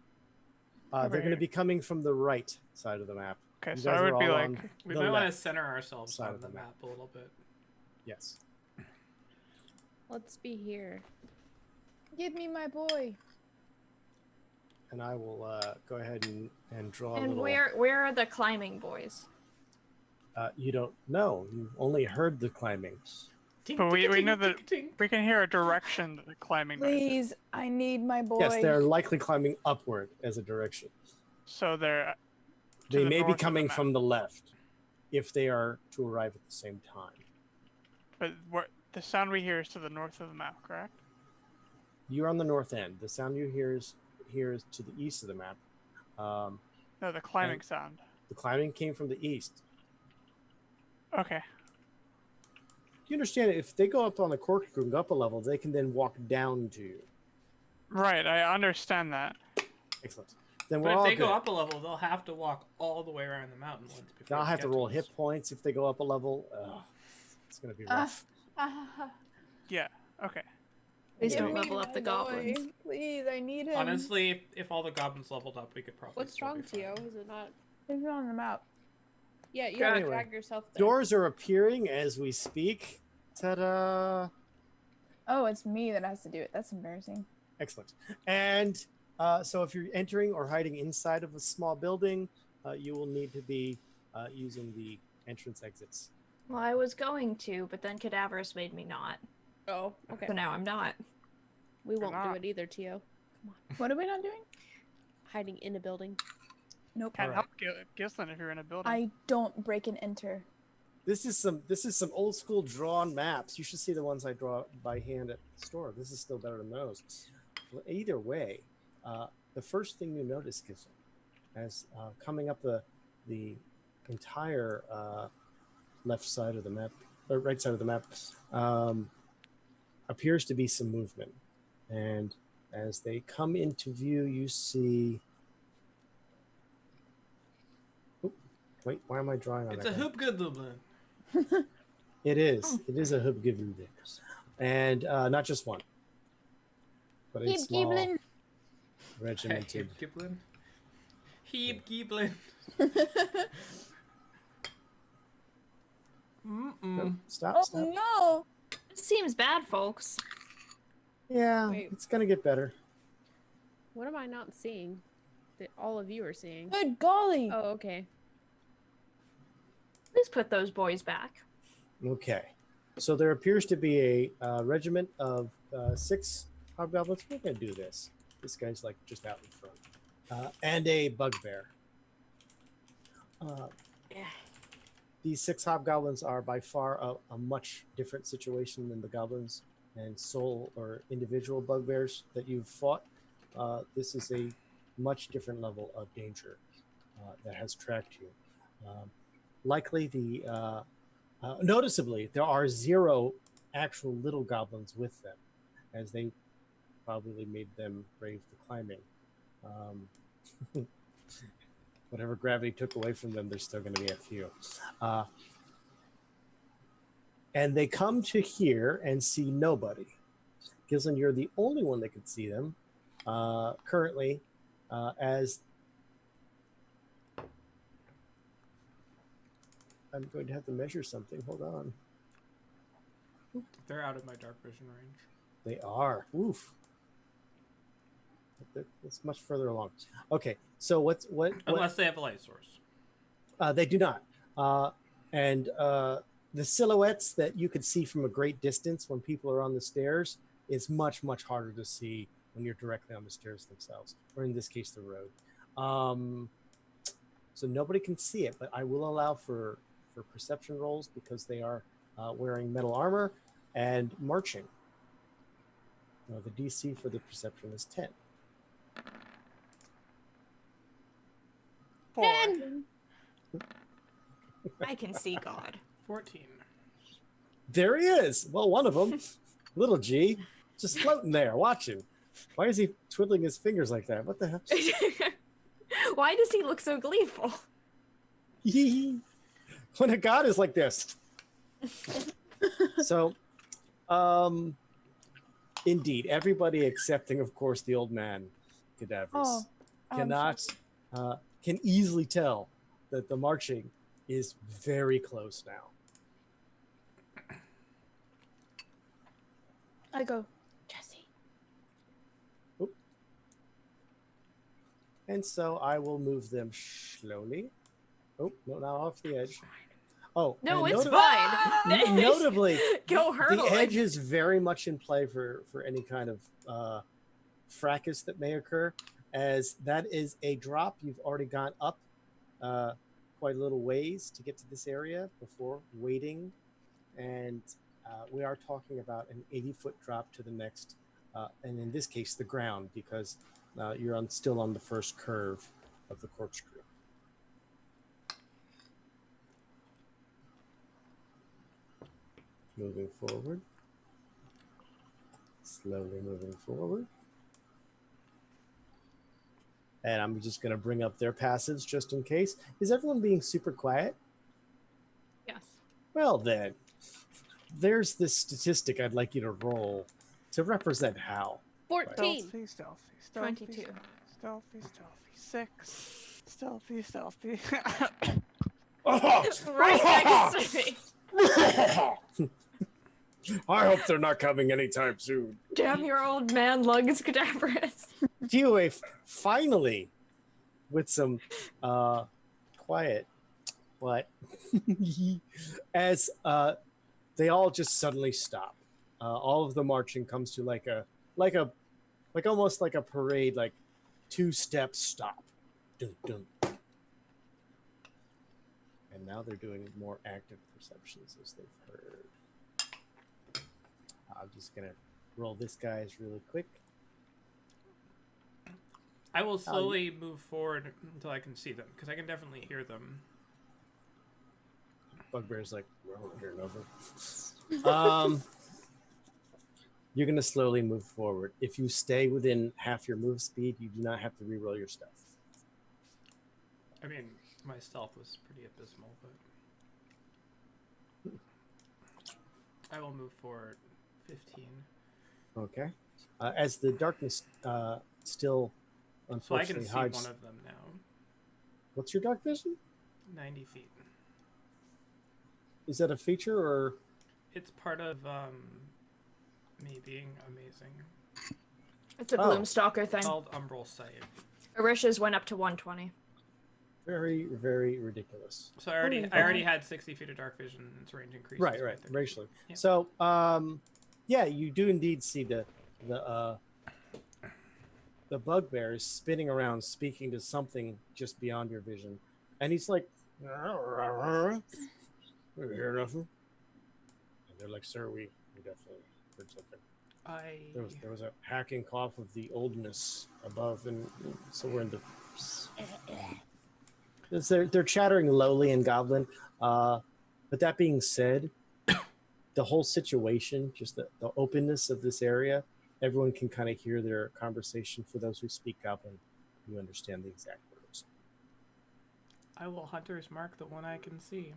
they're going to here. be coming from the right side of the map. Okay, You so guys I are would be all like, on We the might want to left center ourselves side on of the the map a little bit. Yes. Let's be here. Give me my boy. And I will go ahead and draw a And little. where are the climbing boys? You don't know. You only heard the climbing. but we know that we can hear a direction that the climbing noise is. Please, I need my boy. Yes, they're likely climbing upward as a direction. So they're to They the may north be of the coming map. from the left if they are to arrive at the same time. But the sound we hear is to the north of the map, correct? You're on the north end. The sound you hear is to the east of the map. No, the climbing sound. The climbing came from the east. Okay. Do you understand? If they go up on the Corkscrew and go up a level, they can then walk down to you. Right, I understand that. Excellent. Then we're But if all they good. go up a level, they'll have to walk all the way around the mountain once before. They'll they have to get roll us. hit points if they go up a level. It's going to be rough. Yeah, okay. Please Give don't me level up my the boy. goblins. Please, I need him. Honestly, if all the goblins leveled up, we could probably. What's still wrong, be fine. Tio? Is it not? He's on the map. Yeah, you have to Anyway, drag yourself there. Doors are appearing as we speak. Ta-da! Oh, it's me that has to do it. That's embarrassing. Excellent. And so if you're entering or hiding inside of a small building, you will need to be using the entrance exits. Well, I was going to, but then Cadaverous made me not. Oh, okay. So now I'm not. We won't do not. it either, Tio. What are we not doing? Hiding in a building. Nope. Can't Alright. help Gislin if you're in a building. I don't break and enter. This is some old school drawn maps. You should see the ones I draw by hand at the store. This is still better than those. Well, either way, the first thing you notice, Gislin, as coming up the entire left side of the map, or right side of the map, appears to be some movement. And as they come into view, you see. Oh, wait, why am I drawing on It's that a guy? hoop good lublin. It is. It is a hubgiblin. And not just one, but a small regimented. Heap giblin. Heap giblin. No, stop, Oh stop. no! This seems bad, folks. Yeah, Wait. it's going to get better. What am I not seeing that all of you are seeing? Good golly! Oh, okay. Please put those boys back. Okay. So there appears to be a regiment of 6 hobgoblins. We're going to do this. This guy's like just out in front. And a bugbear. These 6 hobgoblins are by far a much different situation than the goblins and soul or individual bugbears that you've fought. This is a much different level of danger that has tracked you. Likely noticeably, there are 0 actual little goblins with them, as they probably made them brave the climbing. Whatever gravity took away from them, there's still going to be a few. And they come to here and see nobody. Gislin, you're the only one that can see them currently, as I'm going to have to measure something. Hold on. They're out of my dark vision range. They are. Oof. It's much further along. Okay, so what? Unless they have a light source. They do not. And the silhouettes that you could see from a great distance when people are on the stairs is much, much harder to see when you're directly on the stairs themselves, or in this case, the road. so nobody can see it, but I will allow for perception rolls because they are wearing metal armor and marching. The DC for the perception is 10. 4. 10. I can see God. 14. There he is. Well, one of them, little G, just floating there, watching. Why is he twiddling his fingers like that? What the hell? Why does he look so gleeful? When a god is like this. So, indeed, everybody excepting, of course, the old man, Cadavers, can easily tell that the marching is very close now. I go, Jesse. And so I will move them slowly. Oh, no, not off the edge. Oh, No, and it's fine. notably, Go hurdle. the edge is very much in play for any kind of fracas that may occur, as that is a drop. You've already gone up quite a little ways to get to this area before waiting, and we are talking about an 80-foot drop to the next, and in this case, the ground, because you're still on the first curve of the corkscrew. Moving forward. Slowly moving forward. And I'm just going to bring up their passives just in case. Is everyone being super quiet? Yes. Well then, there's this statistic I'd like you to roll to represent how. 14. Stealthy. 22. Stealthy. 6. Stealthy. Right next to me. I hope they're not coming anytime soon. Damn your old man lungs, Cadaverous. Kiwi finally, with some quiet, but as they all just suddenly stop. All of the marching comes to like almost like a parade, like 2-step stop. Dun, dun. And now they're doing more active perceptions as they've heard. I'm just gonna roll this guy's really quick. I will slowly move forward until I can see them, because I can definitely hear them. Bugbear's like, we're over here and over. You're gonna slowly move forward. If you stay within half your move speed, you do not have to re-roll your stuff. I mean, my stealth was pretty abysmal, but I will move forward 15. Okay. As the darkness still So I unfortunately can see hides. one of them now. What's your dark vision? 90 feet. Is that a feature or? It's part of me being amazing. It's a Gloomstalker thing. It's called Umbral Sight. Arisha's went up to 120. Very, very ridiculous. So I already had 60 feet of dark vision. And its range increased. Right, racially. Yeah. So, yeah, you do indeed see the bugbear is spinning around, speaking to something just beyond your vision, and he's like, "We hear nothing." And they're like, "Sir, we definitely heard something." There was a hacking cough of the oldness above, and so we're in the. They're chattering lowly in Goblin, but that being said, the whole situation, just the openness of this area, everyone can kind of hear their conversation. For those who speak Goblin, you understand the exact words. I will Hunter's Mark the one I can see.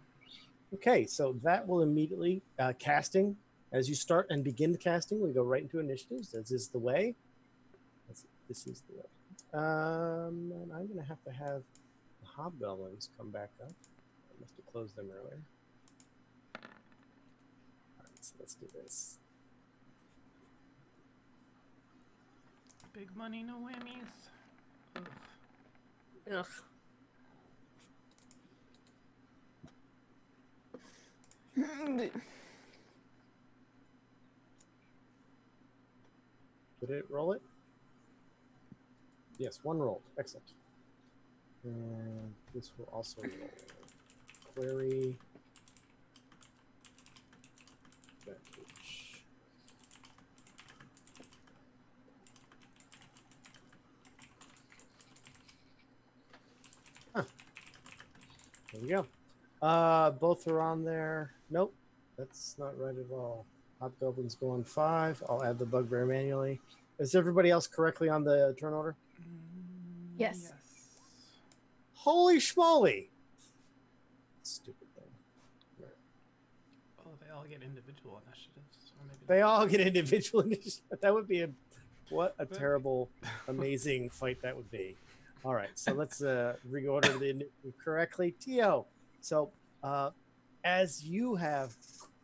Okay, so that will immediately casting. As you start and begin the casting, we go right into initiatives. This is the way. This is the way. And I'm going to have the hobgoblins come back up. I must have closed them earlier. All right, so let's do this. Big money, no whammies. Ugh. Ugh. Did it roll it? Yes, one roll. Excellent. And this will also roll. Query. Package. Huh. There we go. Both are on there. Nope, that's not right at all. Hobgoblin's going 5. I'll add the bugbear manually. Is everybody else correctly on the turn order? Yes. Holy schmoly! Stupid thing. Oh, they all get individual initiatives. Or maybe They all get individual initiative. That would be what a terrible, amazing fight that would be. All right, so let's reorder the initiative correctly. Tio, so as you have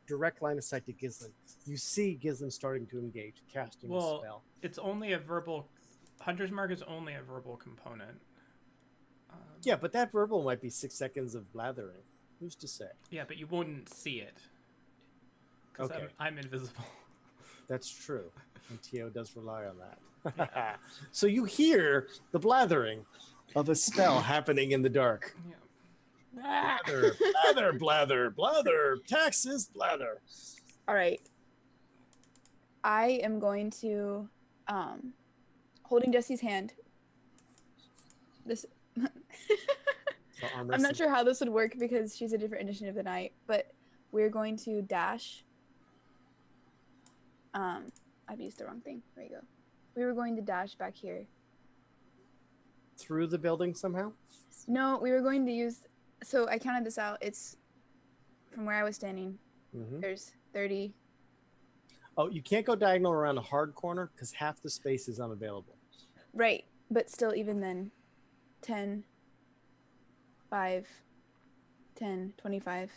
direct line of sight to Gislin, you see Gislin starting to engage, casting a spell. It's only a verbal. Hunter's Mark is only a verbal component. Yeah, but that verbal might be 6 seconds of blathering. Who's to say? Yeah, but you wouldn't see it. Because Okay. I'm invisible. That's true. And Tio does rely on that. So you hear the blathering of a spell happening in the dark. Yeah. Blather, blather, blather, blather, taxes, blather. All right. I am going to, holding Jesse's hand. This. So arm I'm wrestling. not sure how this would work because she's a different initiative than I. But we're going to dash. I've used the wrong thing. There you go. We were going to dash back here. Through the building somehow? No, we were going to use. So I counted this out. It's from where I was standing. Mm-hmm. There's 30. Oh, you can't go diagonal around a hard corner because half the space is unavailable. Right. But still, even then, 10, 5, 10, 25.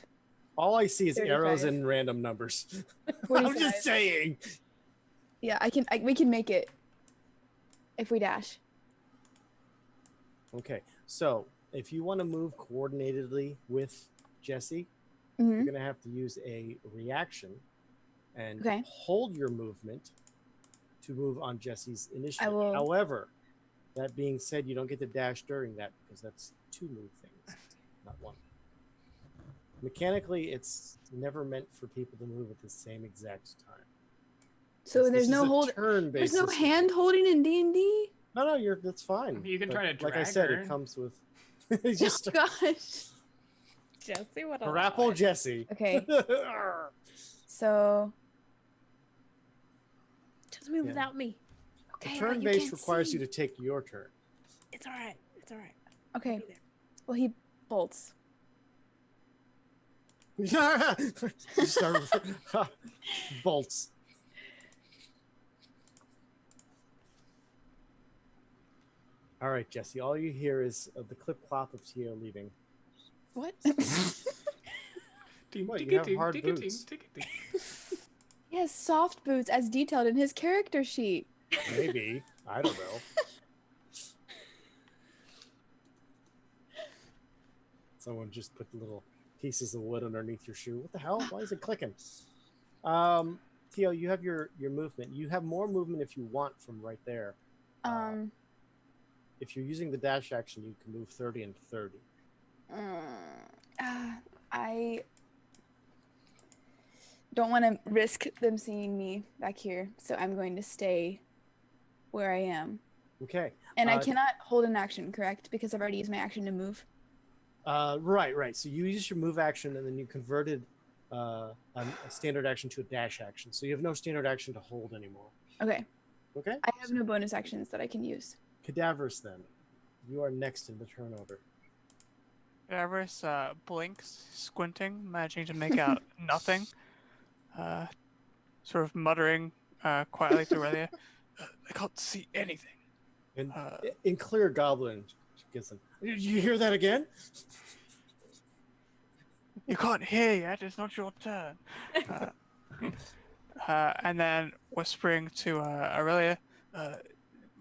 All I see is 35. arrows and random numbers. I'm 45. just saying. Yeah, we can make it if we dash. Okay, so if you want to move coordinatedly with Jesse, Hmm. you're going to have to use a reaction and Okay. hold your movement to move on Jesse's initiative. will- However, that being said, you don't get to dash during that because that's 2 move things, not 1. Mechanically, it's never meant for people to move at the same exact time. So This there's is no a hold. turn-based There's no system. hand holding in D&D. No, that's fine. You can But try to like I drag said, her. it comes with it's just Oh gosh. Jesse would grapple Jesse. Okay. So Just move Yeah. without me. okay. but you Turn-based can't requires see. you to take your turn. It's all right. It's all right. Okay. Be there. Well, he bolts. Bolts. All right, Jesse. All you hear is the clip clop of Tio leaving. What? Ding, What, ding, you have ding, hard ding, ding, boots. ding, ding. He has soft boots as detailed in his character sheet. Maybe. I don't know. Someone just put the little pieces of wood underneath your shoe. What the hell? Why is it clicking? Tio, you have your movement. You have more movement if you want from right there. If you're using the dash action, you can move 30 and 30. I don't want to risk them seeing me back here, so I'm going to stay where I am. Okay. And I cannot hold an action, correct? Because I've already used my action to move. Right. So you used your move action, and then you converted a standard action to a dash action. So you have no standard action to hold anymore. Okay. Okay? I have no bonus actions that I can use. Cadavers, then. You are next in the turn order. Everest blinks, squinting, managing to make out nothing. Sort of muttering quietly to Aurelia, I can't see anything. And in clear goblin, gets them. Did you hear that again? You can't hear yet, it's not your turn. And then whispering to Aurelia,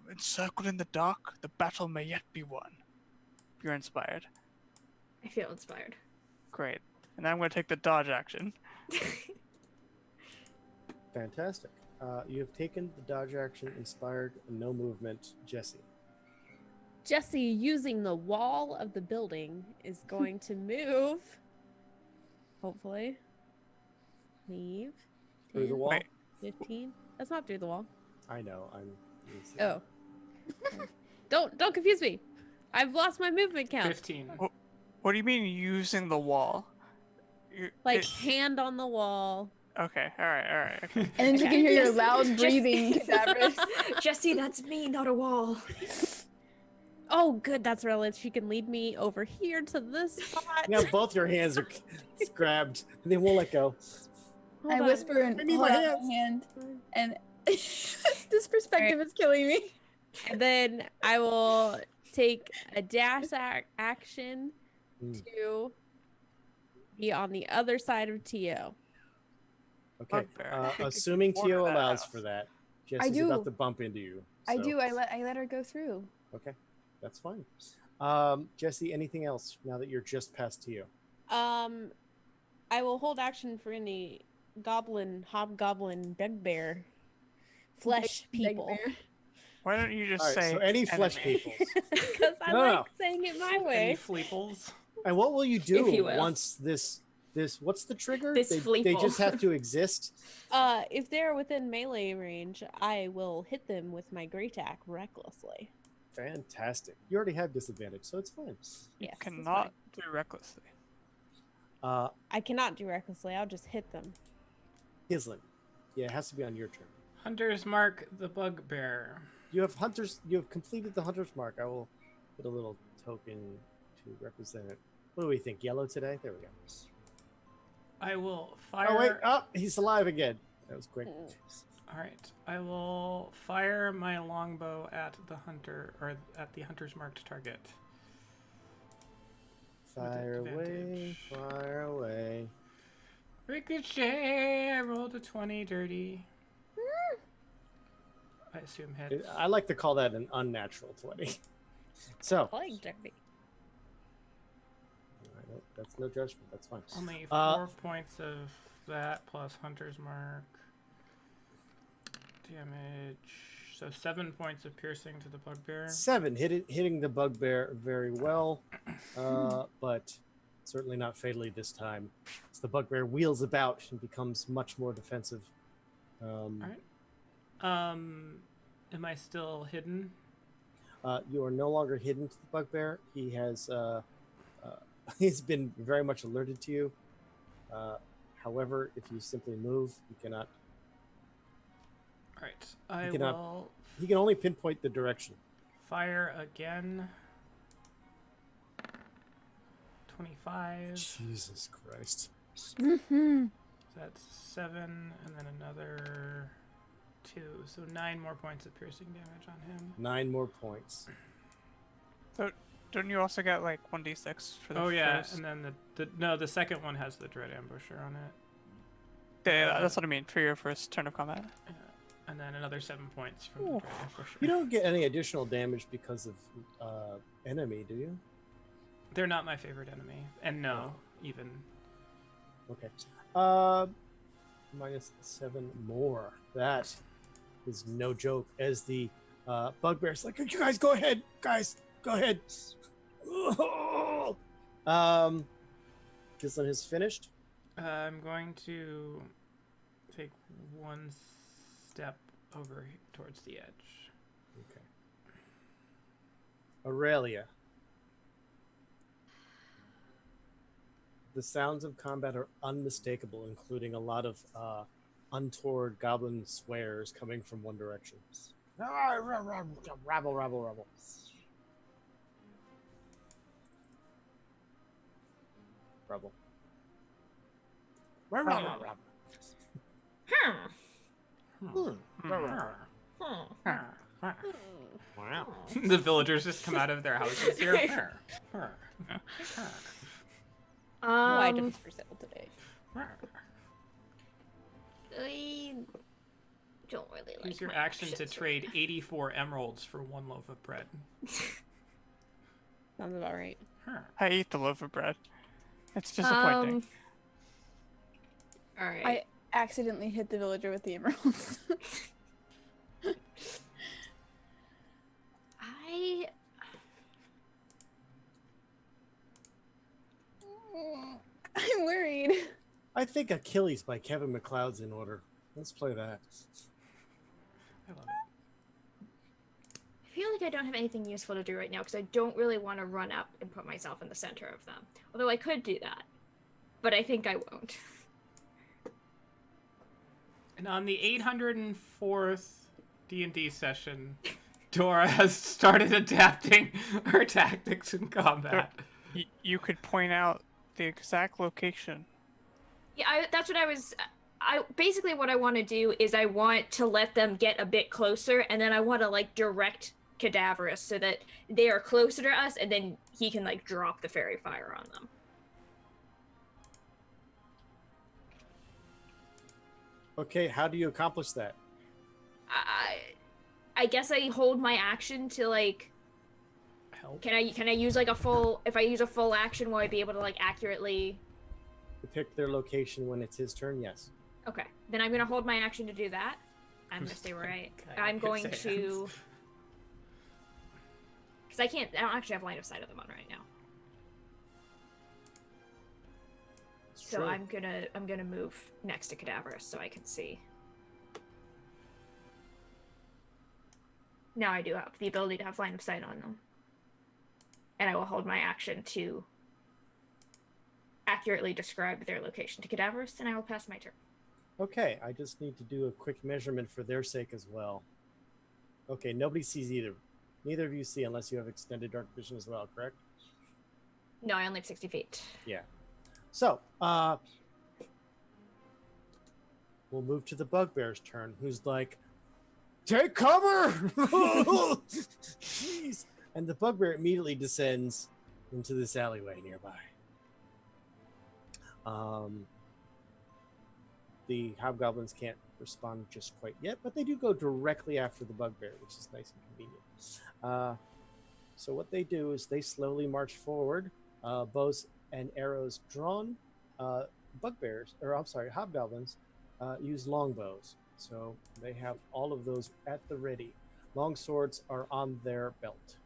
encircled in the dark, the battle may yet be won. You're inspired. I feel inspired. Great. And then I'm going to take the dodge action. Jesse, using the wall of the building, is going to move. Hopefully. Leave. Through the 10, wall. Wait. 15. That's not through the wall. I know. I'm. Oh. Don't confuse me. I've lost my movement count. 15. What do you mean using the wall? Like hand on the wall. Okay, alright, okay. And then you can hear your loud breathing, Cadaverous. Jesse, that's me, not a wall. Oh, good. That's relative. She can lead me over here to this spot. Now both your hands are grabbed, and they won't let go. Hold I on. whisper and I need hold my out hands. my hand, and this perspective is killing me. And then I will take a dash action to be on the other side of Tio. Okay. Bugbear. Assuming Order Tio that allows out. for that, Jesse's do. about to bump into you. I so- do. I let her go through. Okay, that's fine. Jesse, anything else now that you're just past Tio? I will hold action for any hobgoblin, bugbear, flesh people. Nightmare. Why don't you just All right, say so any flesh enemy? people. Because I No, like no. saying it my Any way. fleeples? And what will you If do you will. once this what's the trigger? This they fleeple. just have to exist. If they're within melee range, I will hit them with my great axe recklessly. Fantastic. You already have disadvantage, so it's fine. You Yes, that's cannot fine. do recklessly. I cannot do recklessly. I'll just hit them. Hislin. Yeah, it has to be on your turn. Hunter's Mark the Bugbear. You have completed the hunter's mark. I will put a little token to represent it. What do we think? Yellow today? There we go. I will fire. Oh wait, he's alive again. That was quick. All right. I will fire my longbow at the hunter, or at the hunter's marked target. Fire away, advantage. fire away. Ricochet! I rolled a 20 dirty. I assume hits. I like to call that an unnatural 20. So, Plague Derby. that's no judgment. That's fine. Only 4 points of that plus hunter's mark. Damage. So 7 points of piercing to the bugbear. 7 hitting the bugbear very well, but certainly not fatally this time. As the bugbear wheels about and becomes much more defensive. All right. Am I still hidden? You are no longer hidden to the bugbear. He has he's been very much alerted to you. However, if you simply move, you cannot. All right. I cannot- will He can only pinpoint the direction. fire again. 25. Jesus Christ! Mm-hmm. That's 7, and then another 2. So 9 more points of piercing damage on him. 9 more points. Don't you also get like 1d6 for the Oh yeah, first? and then the second one has the dread ambusher on it. Yeah, that's what I mean for your first turn of combat. And then another 7 points from Ooh. the dread ambusher. You don't get any additional damage because of enemy, do you? They're not my favorite enemy, and no, even. Okay. Minus 7 more. That is no joke. As the bugbear's like, you guys go ahead, guys, go ahead. Gislin has finished. I'm going to take 1 step over towards the edge. Okay. Aurelia. The sounds of combat are unmistakable, including a lot of untoward goblin swears coming from one direction. Rabble, rabble, rabble. Rabble. Rabble, rabble, rabble. Wow. The villagers just come out of their houses here. No items for sale today. I don't really like Use your my action to options. trade 84 emeralds for 1 loaf of bread. Sounds about right. I eat the loaf of bread. It's disappointing. All right. I accidentally hit the villager with the emeralds. I think Achilles by Kevin MacLeod's in order. Let's play that. I love it. I feel like I don't have anything useful to do right now because I don't really want to run up and put myself in the center of them. Although I could do that, but I think I won't. And on the 804th D&D session, Dora has started adapting her tactics in combat. You could point out the exact location. Yeah, that's what I was... basically what I want to do is I want to let them get a bit closer, and then I want to, like, direct Cadaverous so that they are closer to us, and then he can, like, drop the fairy fire on them. Okay, how do you accomplish that? I guess I hold my action to, like... Help. Can I use, like, a full... If I use a full action, will I be able to, like, accurately... Depict their location when it's his turn? Yes. Okay, then I'm gonna hold my action to do that. I'm gonna stay where I'm going to... Because I don't actually have line of sight of them on right now. So Sure. I'm gonna move next to Cadaverous so I can see. Now I do have the ability to have line of sight on them. And I will hold my action to accurately describe their location to Cadaverous, and I will pass my turn. Okay, I just need to do a quick measurement for their sake as well. Okay, nobody sees either. Neither of you see unless you have extended dark vision as well, correct? No, I only have 60 feet. Yeah. So, we'll move to the bugbear's turn, who's like, take cover! Jeez. And the bugbear immediately descends into this alleyway nearby. The hobgoblins can't respond just quite yet, but they do go directly after the bugbear, which is nice and convenient. So what they do is they slowly march forward, bows and arrows drawn. Hobgoblins use longbows, so they have all of those at the ready. Long swords are on their belt,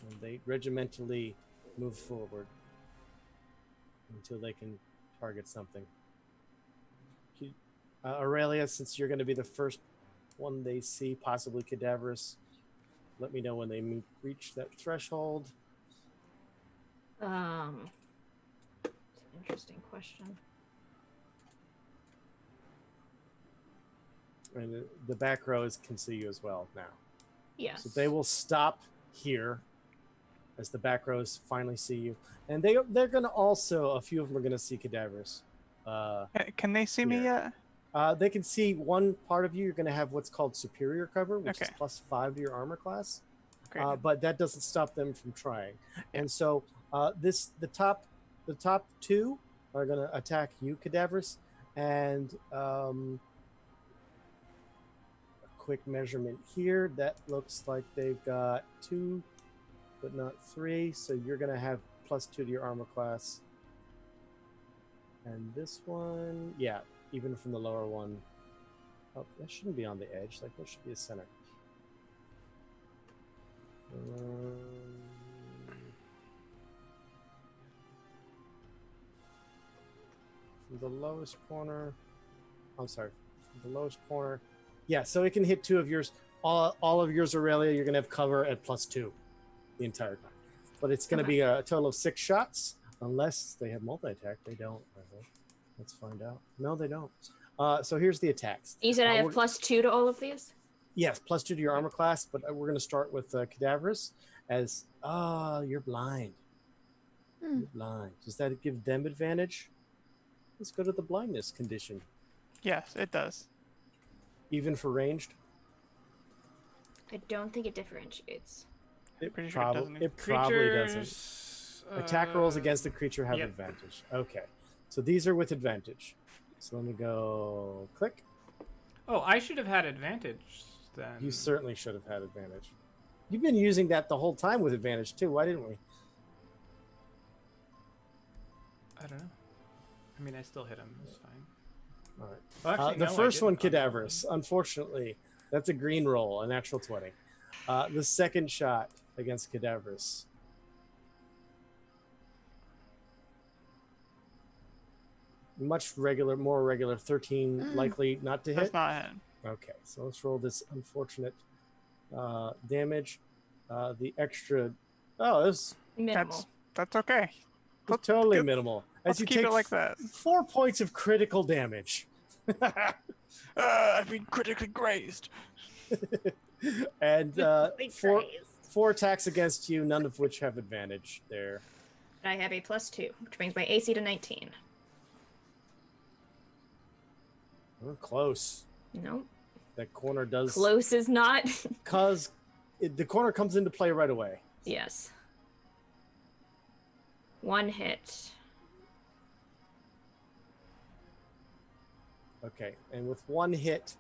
and they regimentally move forward until they can target something. Aurelia, since you're going to be the first one they see, possibly Cadaverous, let me know when they reach that threshold. It's an interesting question. And the back rows can see you as well now. Yes. So they will stop here as the back rows finally see you. And they're going to also, a few of them are going to see Cadaverous. Can they see me yet? They can see one part of you. You're going to have what's called superior cover, which is Okay. +5 to your armor class. Great. But that doesn't stop them from trying. And so the top two are going to attack you, Cadaverous, and a quick measurement here. That looks like they've got 2, but not 3. So you're going to have +2 to your armor class. And this one, yeah, even from the lower one. Oh, that shouldn't be on the edge. Like, that should be a center. From the lowest corner. I'm sorry. From the lowest corner. Yeah, so it can hit 2 of yours. All of yours, Aurelia, you're going to have cover at +2 the entire time. But it's going to be a total of 6 shots. Unless they have multi-attack. They don't, I hope. Let's find out. No, they don't. So here's the attacks. You said I have +2 to all of these? Yes, +2 to your armor class, but we're going to start with Cadaverous as, you're blind. You're blind. Does that give them advantage? Let's go to the blindness condition. Yes, it does. Even for ranged? I don't think it differentiates. Pretty sure it doesn't. It probably doesn't. Creatures, Attack rolls against the creature have yep. advantage. Okay. So these are with advantage. So let me go click. Oh, I should have had advantage then. You certainly should have had advantage. You've been using that the whole time with advantage too. Why didn't we? I don't know. I mean, I still hit him. It's fine. All right. Well, actually, The no, I first one, didn't. Cadaverous. Unfortunately, that's a green roll, a natural 20. The second shot against Cadaverous. much more regular. 13 likely not to hit. That's not hit. Okay, so let's roll this unfortunate damage. The extra. Oh, this Minimal. That's okay. is totally Good. minimal. As Let's you keep take it like that. 4 points of critical damage. I've been critically grazed. And four attacks against you, none of which have advantage there. I have a +2, which brings my AC to 19. Oh, close. Nope. That corner does. Close is not. Because the corner comes into play right away. Yes. 1 hit. Okay, and with 1 hit,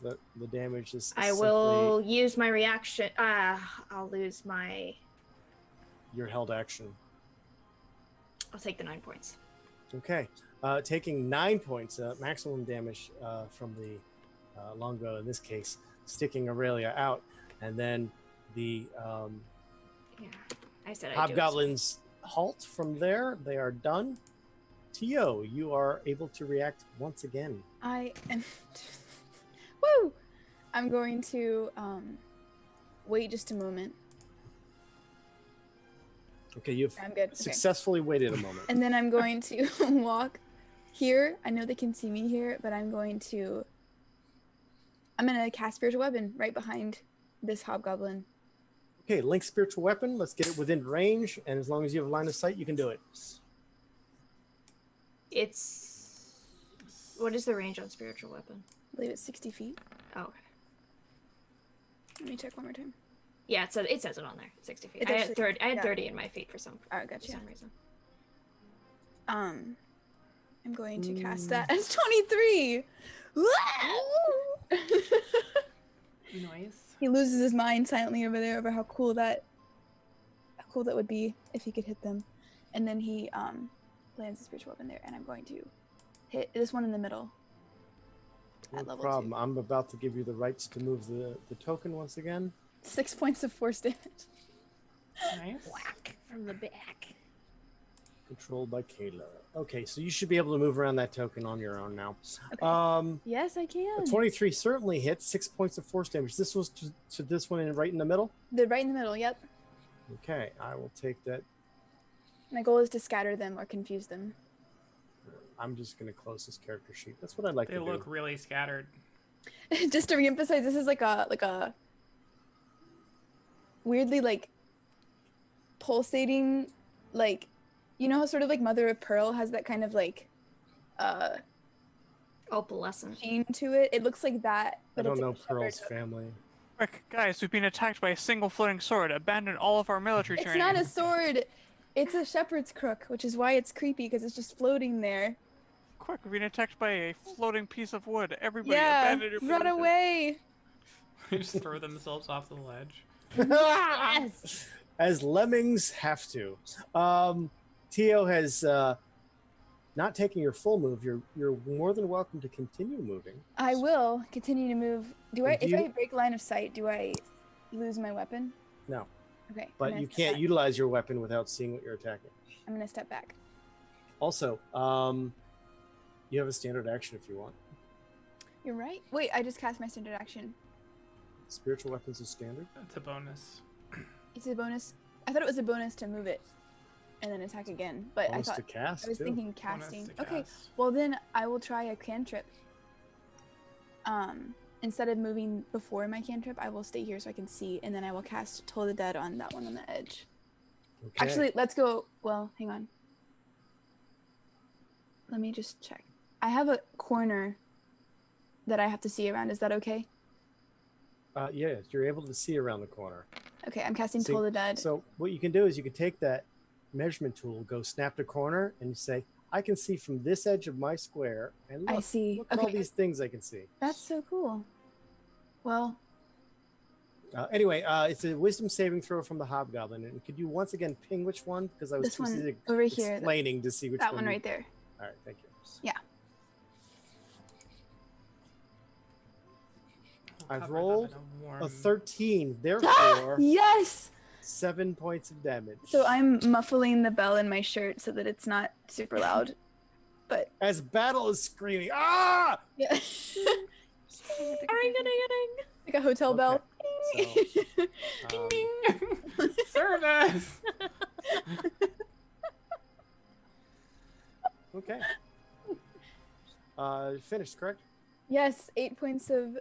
the damage is. I will use my reaction. I'll lose my. Your held action. I'll take the 9 points. Okay, taking 9 points, maximum damage from the longbow. In this case, sticking Aurelia out, and then the Yeah, I said I hobgoblins halt from there. They are done. Tio, you are able to react once again. I am. Woo! I'm going to wait just a moment. Okay, you've I'm good. Okay. successfully waited a moment. And then I'm going to walk here. I know they can see me here, but I'm going to cast Spiritual Weapon right behind this hobgoblin. Okay, link spiritual weapon. Let's get it within range, and as long as you have line of sight, you can do it. It's. What is the range on spiritual weapon? I believe it's 60 feet. Oh, okay. Let me check one more time. Yeah, it says it on there. 60 feet. It's I had actually- 30. I had yeah. 30 in my feet for some Gotcha. reason. I'm going to cast that as 23. Nice. He loses his mind silently over there over how cool that would be if he could hit them. And then he lands a spiritual weapon there, and I'm going to hit this one in the middle. No At level problem. 2. I'm about to give you the rights to move the token once again. 6 points of force damage. Nice. Whack from the back. Controlled by Kayla. Okay, so you should be able to move around that token on your own now. Okay. Yes, I can. A 23 certainly hits. 6 points of force damage. This was to this one right in the middle? They're right in the middle, yep. Okay, I will take that. My goal is to scatter them or confuse them. I'm just going to close this character sheet. That's what I'd like They to look do. really scattered. Just to reemphasize, this is like a weirdly like pulsating, like, you know how sort of like Mother of Pearl has that kind of like Opalescent. sheen to it? It looks like that, I but don't it's know like a Pearl's shepherd. family. Quick, guys, we've been attacked by a single floating sword. Abandon all of our military It's training. not a sword. It's a shepherd's crook, which is why it's creepy because it's just floating there. Quick, we've been attacked by a floating piece of wood. Everybody, Yeah, abandon your run position. away. They just throw themselves off the ledge. Yes. As lemmings have to. Tio has not taken your full move. You're more than welcome to continue moving. I will continue to move. If you- I break line of sight, do I lose my weapon? No, Okay. I'm but gonna you step can't back. utilize your weapon without seeing what you're attacking. I'm gonna step back. Also, you have a standard action if you want. You're right. Wait, I just cast my standard action. Spiritual weapons is standard. That's a bonus. It's a bonus. I thought it was a bonus to move it and then attack again, but Bonus I to thought cast, I was too. thinking Bonus casting. to Okay, cast. well then I will try a cantrip. Instead of moving before my cantrip, I will stay here so I can see, and then I will cast Toll the Dead on that one on the edge. Okay. Actually, let's go. Well, hang on. Let me just check. I have a corner that I have to see around. Is that okay? Yeah, you're able to see around the corner. Okay, I'm casting See, Toll the Dead. So what you can do is you can take that measurement tool, go snap to corner, and you say, I can see from this edge of my square, and look, I see. look at all Okay. these things I can see. That's so cool. Well, Anyway, it's a wisdom saving throw from the hobgoblin. And could you once again ping which one? Because I was this one specific- over here. explaining to see which That one. one right there. All right, thank you. I've Covered rolled up in warm- A 13, therefore Yes! 7 points of damage. So I'm muffling the bell in my shirt so that it's not super loud. but As Battle is screaming, ah! yeah. Like a hotel bell. Okay. So, Service. okay. Finished, correct? Yes, 7 points of,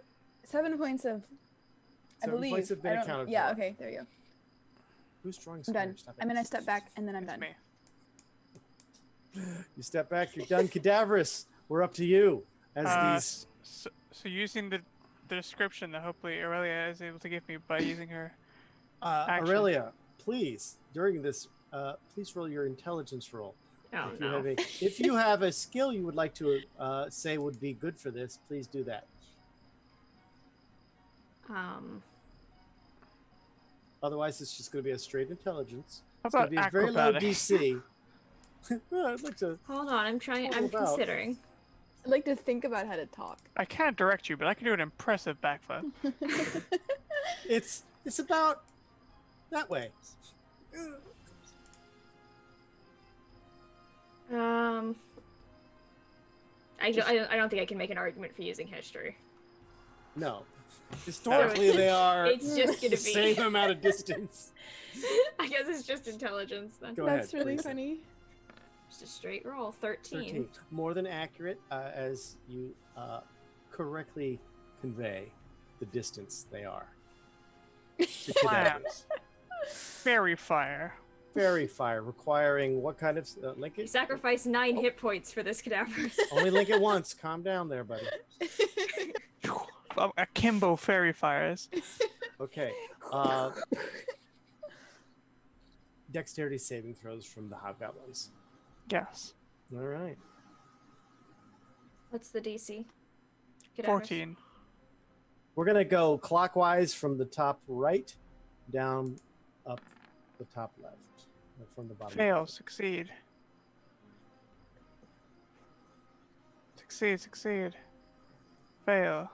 I 7 believe. points have been I don't- accounted Yeah, for. okay, there you go. Who's drawing I'm done. squares? Stop it. I'm gonna step back and then I'm It's done. me. You step back, you're done. Cadaverous, we're up to you. As these So using the description that hopefully Aurelia is able to give me by using her. action. Aurelia, please, during this, please roll your intelligence roll. Oh, If you no. have if you have a skill you would like to say would be good for this, please do that. Otherwise, it's just going to be a straight intelligence. How It's going about to be a very low acrobatics? DC. I'd like to. Hold on, I'm Total I'm about. considering. I'd like to think about how to talk. I can't direct you, but I can do an impressive backflip. It's about that way. I don't think I can make an argument for using history. No, historically they are It's just gonna the be- same amount of distance. I guess it's just intelligence then. Go That's ahead, really please. funny. Just a straight roll. 13. 13. More than accurate, as you correctly convey the distance they are. To cadavers. Fairy fire. Fairy fire, requiring what kind of link You it? sacrifice 9 hit points for this cadaver. Only link it once. Calm down there, buddy. Akimbo fairy fires. Okay. Dexterity saving throws from the hobgoblins. Yes. All right. What's the DC? Cadavers? 14. We're gonna go clockwise from the top right down up the top left, or from the bottom. Fail. Succeed. Succeed. Succeed. Fail.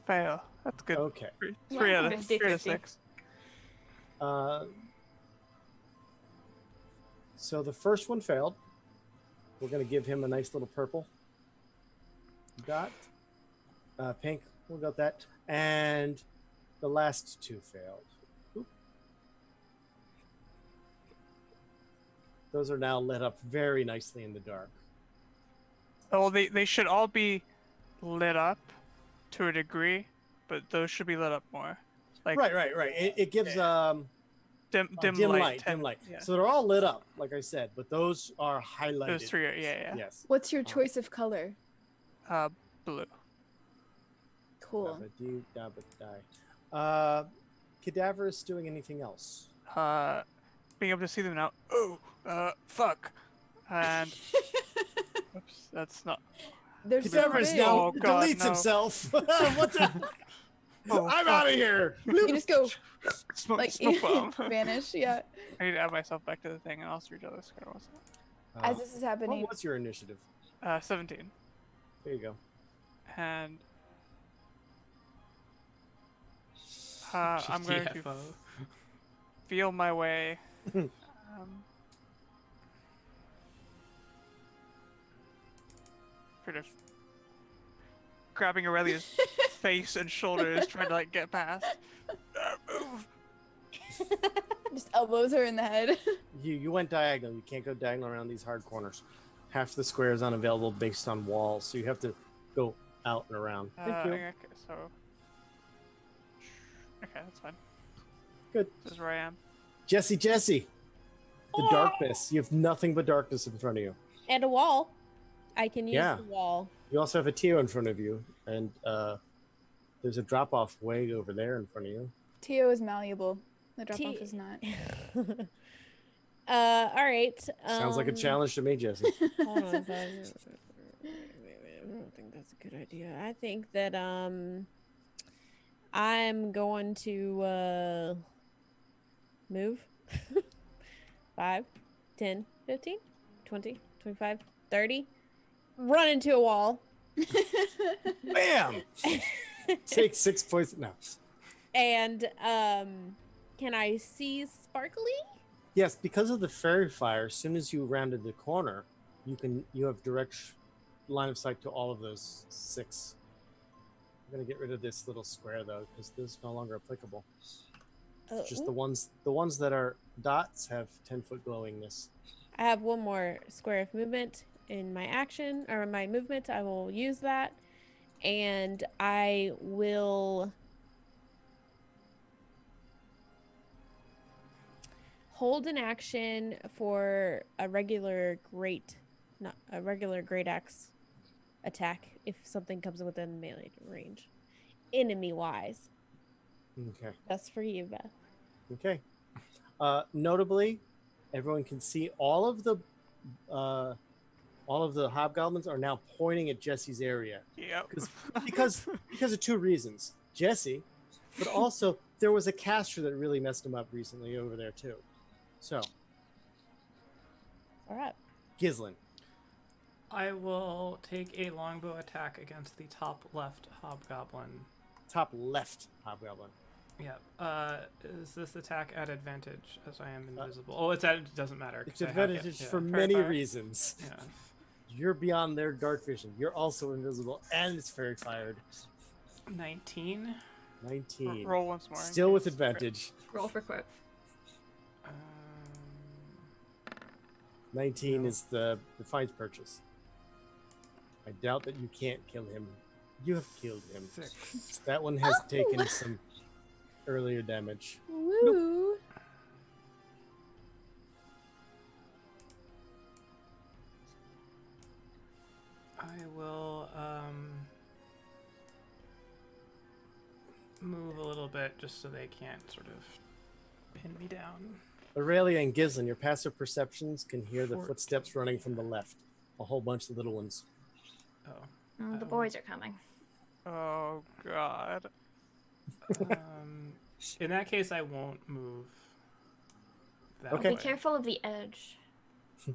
Fail. That's good. Okay. Three out of 50-50. 6. So the first one failed. We're gonna give him a nice little purple dot. Pink. We'll go with that. And the last two failed. Oop. Those are now lit up very nicely in the dark. Oh, they should all be lit up to a degree, but those should be lit up more. Like Right. It gives dim dim light. light. Yeah. So they're all lit up, like I said, but those are highlighted. Those three are, yeah. Yes. What's your choice of color? Blue. Cool. Cadaver is doing anything else? Being able to see them now. Oh, fuck. And oops, that's not. They're so Cadaver is big. now Oh, God, deletes no. himself. What the? Oh, I'm fuck. out of here. You just go Smoke, like smoke bomb. vanish. Yeah. I need to add myself back to the thing and I'll read all this card. What's As this is happening, What's your initiative? that? 17. There you go. And I'm going to GFO. feel my way. Sort of grabbing Aurelia's face and shoulders, trying to like get past. Move. just elbows her in the head. You went diagonal. You can't go diagonal around these hard corners. Half the square is unavailable based on walls, so you have to go out and around. Thank you. Okay, so. Okay, that's fine. Good. This is where I am. Jesse. The darkness. You have nothing but darkness in front of you. And a wall. I can use Yeah. the wall. You also have a Tio in front of you, and there's a drop-off way over there in front of you. Tio is malleable. The drop off T- is not. All right. Sounds like a challenge to me, Jesse. Hold on, I don't think that's a good idea. I think that I'm going to move 5, 10, 15, 20, 25, 30. Run into a wall. Bam! Take 6 points. No. And can I see sparkly? Yes, because of the fairy fire, as soon as you rounded the corner, you have direct line of sight to all of those 6. I'm gonna get rid of this little square though, because this is no longer applicable. Just the ones that are dots have 10-foot glowingness. I have one more square of movement in my action or my movement. I will use that, and I will hold an action for a regular great axe attack if something comes within melee range, enemy wise. Okay. That's for you, Beth. Okay. Notably, everyone can see all of the hobgoblins are now pointing at Jesse's area. Yep. Because of 2 reasons. Jesse, but also there was a caster that really messed him up recently over there too. So, All right. Gislin. I will take a longbow attack against the top left hobgoblin. Top left hobgoblin. Yep. Is this attack at advantage as I am invisible? It doesn't matter. 'Cause It's I have advantage yeah, for fairy many fire. reasons. Yeah. You're beyond their dark vision. You're also invisible, and it's fairy fired. 19. 19. Roll once more. Still with advantage. Roll for quote. 19 No. is the Defiance purchase. I doubt that you can't kill him. You have killed him. 6. That one has taken some earlier damage. Woo! I will move a little bit just so they can't sort of pin me down. Aurelia and Gislin, your passive perceptions can hear the 14. footsteps running from the left. A whole bunch of little ones. Oh. Oh, the boys are coming. Oh god. In that case, I won't move. That Okay. Be way. careful of the edge. I'm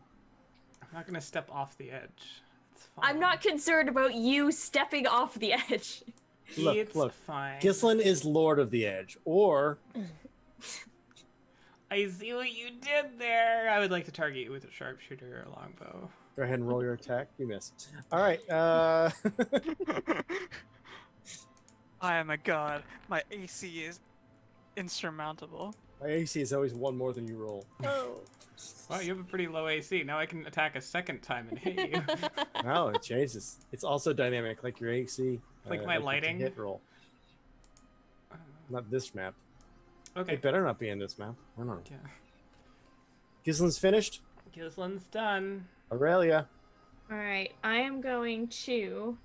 not gonna step off the edge. It's fine. I'm not concerned about you stepping off the edge. It's Look. fine. Gislin is Lord of the Edge, or I see what you did there. I would like to target you with a sharpshooter or longbow. go ahead and roll your attack. You missed. All right. I am a god. My AC is insurmountable. My AC is always 1 more than you roll. Oh. Wow, you have a pretty low AC. Now I can attack a second time and hit you. No, it changes. It's also dynamic, like your AC. Like my it's a lighting? hit roll. Not this map. Okay. It better not be in this map. I don't know. Yeah. Gislin's finished. Gislin's done. Aurelia. All right, I am going to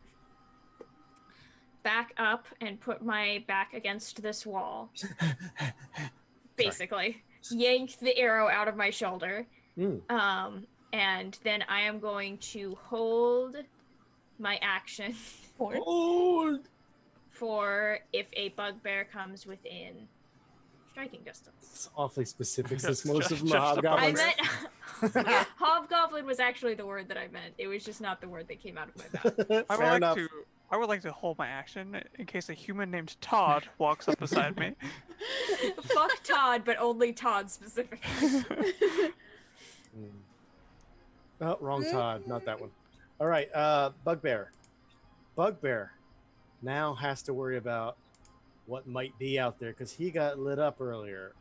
back up and put my back against this wall. Basically, yank the arrow out of my shoulder. And then I am going to hold my action Hold. for if a bugbear comes within striking distance. It's awfully specific since Just- most of them just are a I hobgoblins. meant hobgoblin was actually the word that I meant. It was just not the word that came out of my mouth. I would Fair like enough. to. I would like to hold my action in case a human named Todd walks up beside me. Fuck Todd, but only Todd specifically. Oh, wrong Todd. Not that one. All right. Bugbear. Bugbear now has to worry about what might be out there because he got lit up earlier,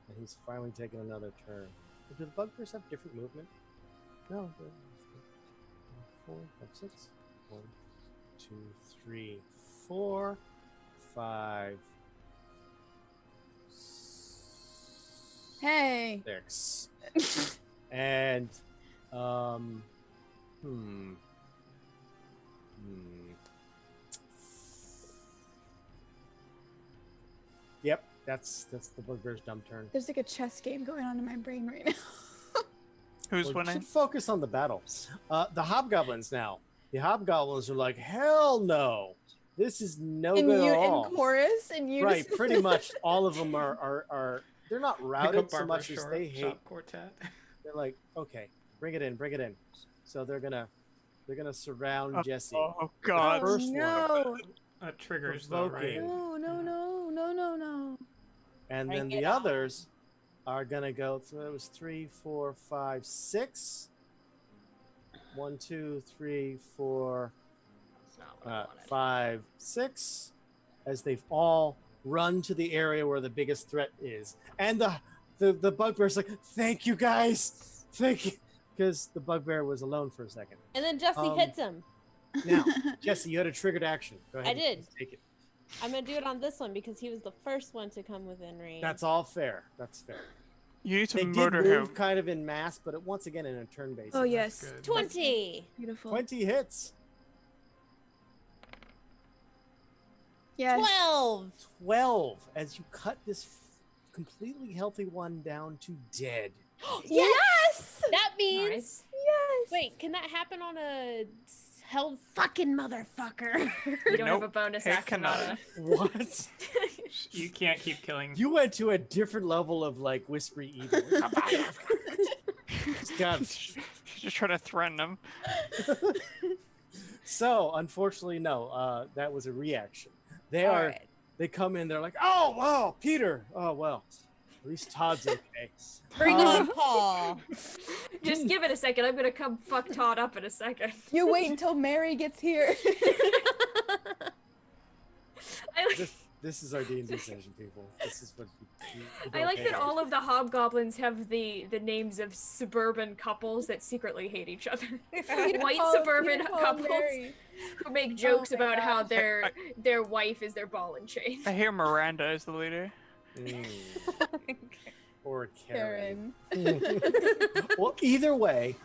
and he's finally taking another turn. Do the bugbears have different movement? No. 4, 5, 6. 1, 2, 3, 4, 5, Hey. 6. And Yep, that's the bugbear's dumb turn. There's like a chess game going on in my brain right now. Who's Well, you winning? should focus on the battle. The hobgoblins now. The hobgoblins are like, hell no. This is no And good you at all. in chorus and you Right, just pretty much all of them are they're not Pick routed up so Barbara much as Short, they hate. Shop Quartet. They're like, okay, bring it in. So they're gonna surround Jesse. Oh god. Oh, First one. no. Triggers though, right? Provoking. No. And Bring then it the on. others are gonna go. So it was 3, 4, 5, 6. 1, 2, 3, 4, That's not what I wanted. 5, 6. As they've all run to the area where the biggest threat is, and the bugbear's like, "Thank you guys, thank you," because the bugbear was alone for a second. And then Jesse hits him. Now, Jesse, you had a triggered action. Go ahead. I did. And take it. I'm gonna do it on this one because he was the first one to come within range. That's all fair. That's fair. You need to They did murder move him. kind of in mass, but once again in a turn basis. Oh yes. Good. 20. Beautiful. 20 hits. Yes. 12. 12 as you cut this completely healthy one down to dead. Yes. That means. Nice. Yes. Wait, can that happen on a held fucking motherfucker? You don't have Nope, a bonus it action cannot. on it. What? You can't keep killing. You went to a different level of like whispery evil. God. He's just trying to threaten him. So, unfortunately, no. That was a reaction. They All are. right. They come in. They're like, "Oh, Peter. Oh well, at least Todd's okay." Bring on Paul. Just give it a second. I'm gonna come fuck Todd up in a second. You wait until Mary gets here. This is our D&D session, people. This is what. I like that all of the hobgoblins have the names of suburban couples that secretly hate each other. White suburban couples who make jokes my about how gosh. their wife is their ball and chain. I hear Miranda is the leader. Or Karen. Karen. Well, either way,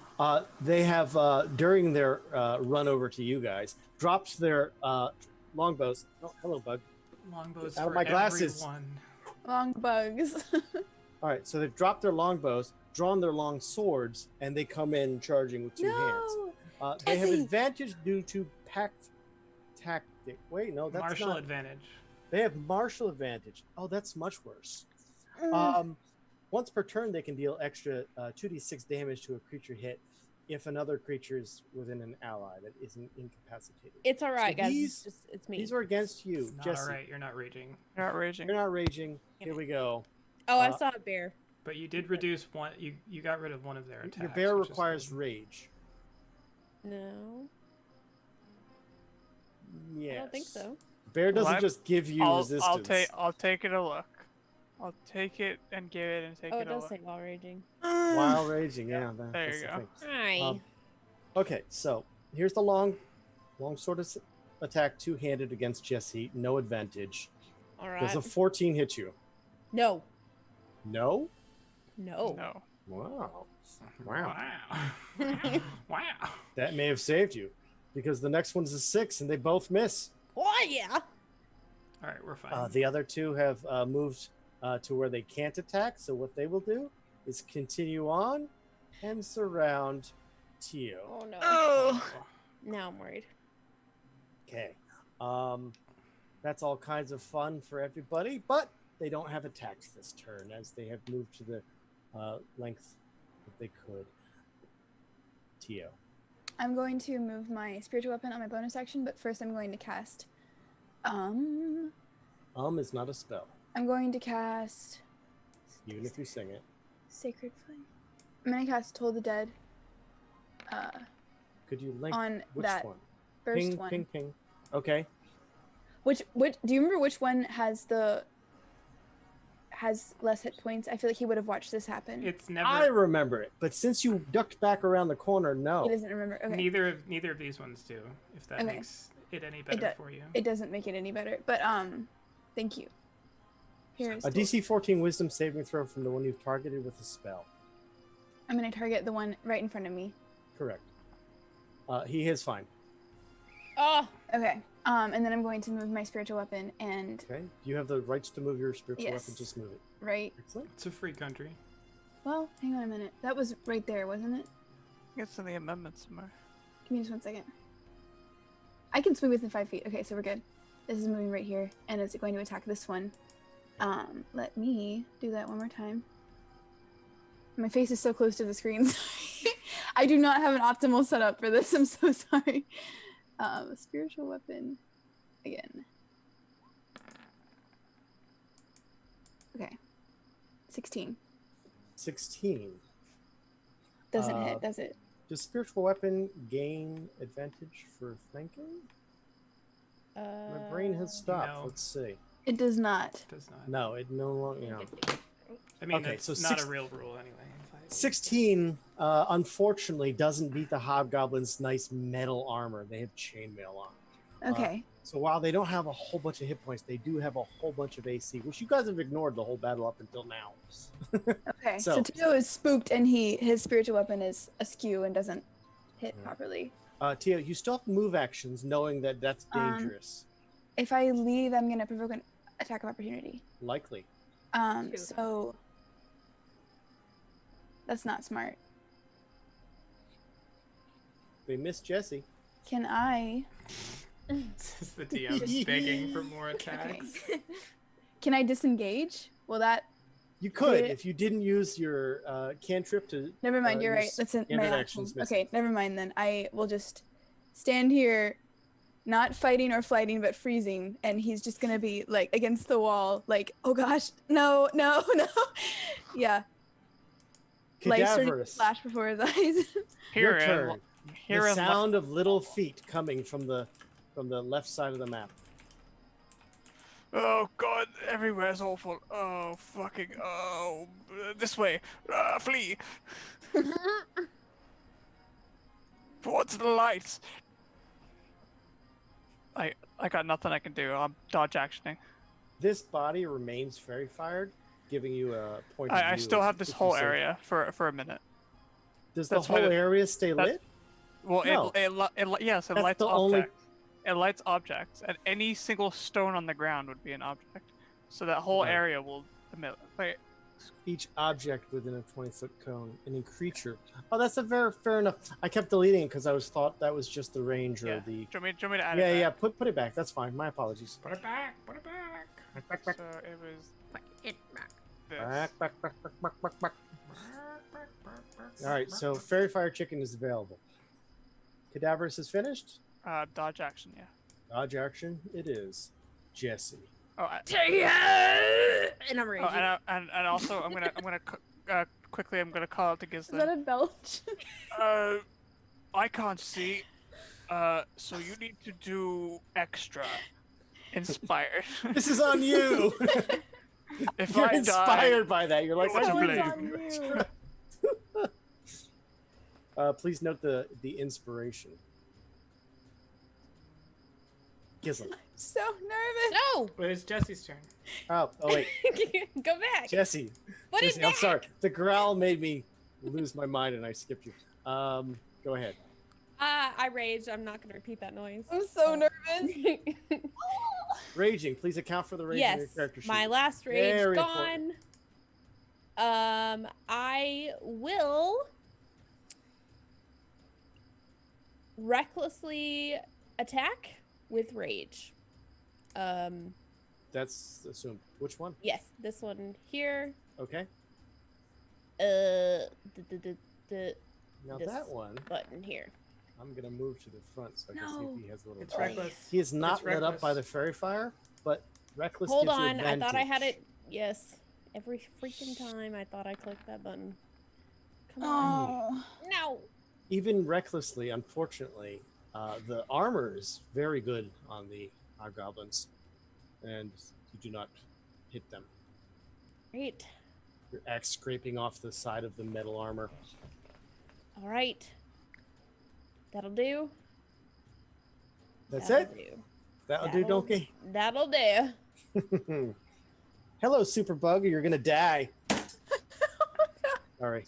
they have during their run over to you guys dropped their longbows. Oh, hello, bug. Longbows Out of for my glasses. everyone. Long bugs. All right, so they've dropped their longbows, drawn their long swords, and they come in charging with two hands. They have Jesse. advantage due to pact tactic. Wait, no, that's Martial not. advantage. They have martial advantage. Oh, that's much worse. Once per turn, they can deal extra 2d6 damage to a creature hit if another creature is within an ally that isn't incapacitated. It's all right, So guys. these- It's me. These are against you, It's not Jesse. alright. You're not raging, You're not raging. You're not raging. Here we go. Oh, I uh, saw a bear. but you did reduce one. You got rid of one of their attacks. Your bear which is requires good. rage. No, Yes. I don't think so. Bear doesn't Well, just give you resistance. I'll take it a look. I'll take it and give it and take Oh, it it a does look. say while raging. While raging, yeah. There that's you the go. thing. Hi. Okay, so here's the long sword attack, two-handed against Jesse. No advantage. All right. Does a 14 hit you? No. No. No. No. Wow. Wow. Wow. Wow. That may have saved you, because the next one's a 6, and they both miss. Oh yeah. All right, we're fine. The other two have moved to where they can't attack. So what they will do is continue on and surround Tio. Oh no. Oh. Now I'm worried. Okay. That's all kinds of fun for everybody, but they don't have attacks this turn as they have moved to the length that they could. Tio. I'm going to move my spiritual weapon on my bonus action, but first I'm going to cast. Is not a spell, I'm going to cast even if you sing it. Sacred Flame. I'm going to cast Toll the Dead. Could you link On which that one? first Ping, one. ping, ping. Okay. Which do you remember which one has less hit points? I feel like he would have watched this happen. It's never. I remember it, but since you ducked back around the corner, no. He doesn't remember. Okay. Neither of these ones do. If that Okay. makes it any better for you. It doesn't make it any better, but thank you. Here's A DC 14 Wisdom saving throw from the one you've targeted with a spell. I'm going to target the one right in front of me. Correct. He is fine. Oh. Okay. And then I'm going to move my spiritual weapon and Okay. You have the rights to move your spiritual Yes. weapon. Just move it. right. Excellent. It's a free country. Well, hang on a minute. That was right there, wasn't it? It's in the amendments somewhere. Give me just 1 second. I can swing within 5 feet. Okay, so we're good. This is moving right here, and it's going to attack this one. Let me do that one more time. My face is so close to the screen. I do not have an optimal setup for this. I'm so sorry. Spiritual weapon again. Okay. 16. 16. Doesn't hit, does it? Does spiritual weapon gain advantage for flanking? My brain has stopped. No. Let's see. It does not. Does not. No, it no longer. You know. I mean, Okay, that's so not a real rule anyway. in 5e. 16, unfortunately, doesn't beat the hobgoblin's nice metal armor. They have chainmail on. Okay. So while they don't have a whole bunch of hit points, they do have a whole bunch of AC, which you guys have ignored the whole battle up until now. Okay. so- So Tio is spooked, and his spiritual weapon is askew and doesn't hit Yeah. properly. Tio, you still have move actions, knowing that that's dangerous. If I leave, I'm gonna provoke an attack of opportunity. Likely. Two. So that's not smart. They missed Jesse. Can I? This is the DM begging for more attacks. Can I disengage? Will that? You could, Yeah. if you didn't use your cantrip to. Never mind. You're your right. That's my standard action. action's missing. Okay. Never mind then. I will just stand here, not fighting or flighting, but freezing, and he's just gonna be like against the wall, like, oh gosh, no, no, no. Yeah. Light starting to Cadaverous. flash before his eyes. Your Here, turn. here The in sound of little feet coming from the left side of the map. Oh god, everywhere's awful. Oh fucking. Oh, this way. Flee. Towards the lights. I got nothing I can do. I'm dodge actioning. This body remains fairy fired, giving you a point of I view still as have this if you whole say- area for a minute. Does the that's why whole the- area stay that- lit? Well, No. yes, it That's lights the only- objects. It lights objects, and any single stone on the ground would be an object. So that whole Right. area will emit. Wait, Each object within a 20-foot cone, any creature. Oh, that's a very fair enough. I kept deleting it because I thought that was just the range yeah. or the. Do you want me to add Yeah, it? yeah. Put it back. That's fine. My apologies. Put it back. Put it back. Yeah. So it was Put it back. this. Back. All right. So fairy fire chicken is available. Cadaverous is finished. Dodge action, yeah. Dodge action. It is. Jesse. Oh, Take it! And I'm oh raging. and also I'm gonna quickly call out to Is that Gislin. a belch? I can't see. So you need to do extra. Inspired. This is on you. If You're I inspired by that. You're like, What "Oh, a it's blame." on you." Please note the inspiration. Gislin. So nervous. No! But it's Jesse's turn. Oh wait, Go back. Jesse. Put it Jesse, I'm back. sorry. The growl made me lose my mind and I skipped you. Go ahead. I raged. I'm not going to repeat that noise. I'm so nervous. Raging. Please account for the rage in your Yes, character sheet. my last rage Very gone. important. I will recklessly attack with rage. That's assumed. Which one? Yes, this one here. Okay. The Now This- that one, button here. I'm gonna move to the front so I can see No. if he has a little. It's trouble. reckless. He is not It's lit up by reckless. the fairy fire, but reckless. Hold gives you on, I thought I had advantage. it. Yes, every freaking time I thought I clicked that button. Come on. Oh. No. Even recklessly, unfortunately, the armor is very good on the hobgoblins, and you do not hit them. Great. Your axe scraping off the side of the metal armor. All right. That'll do. That's That'll it. Do. That'll do, donkey. That'll do. Hello, Superbug. You're gonna die. Sorry.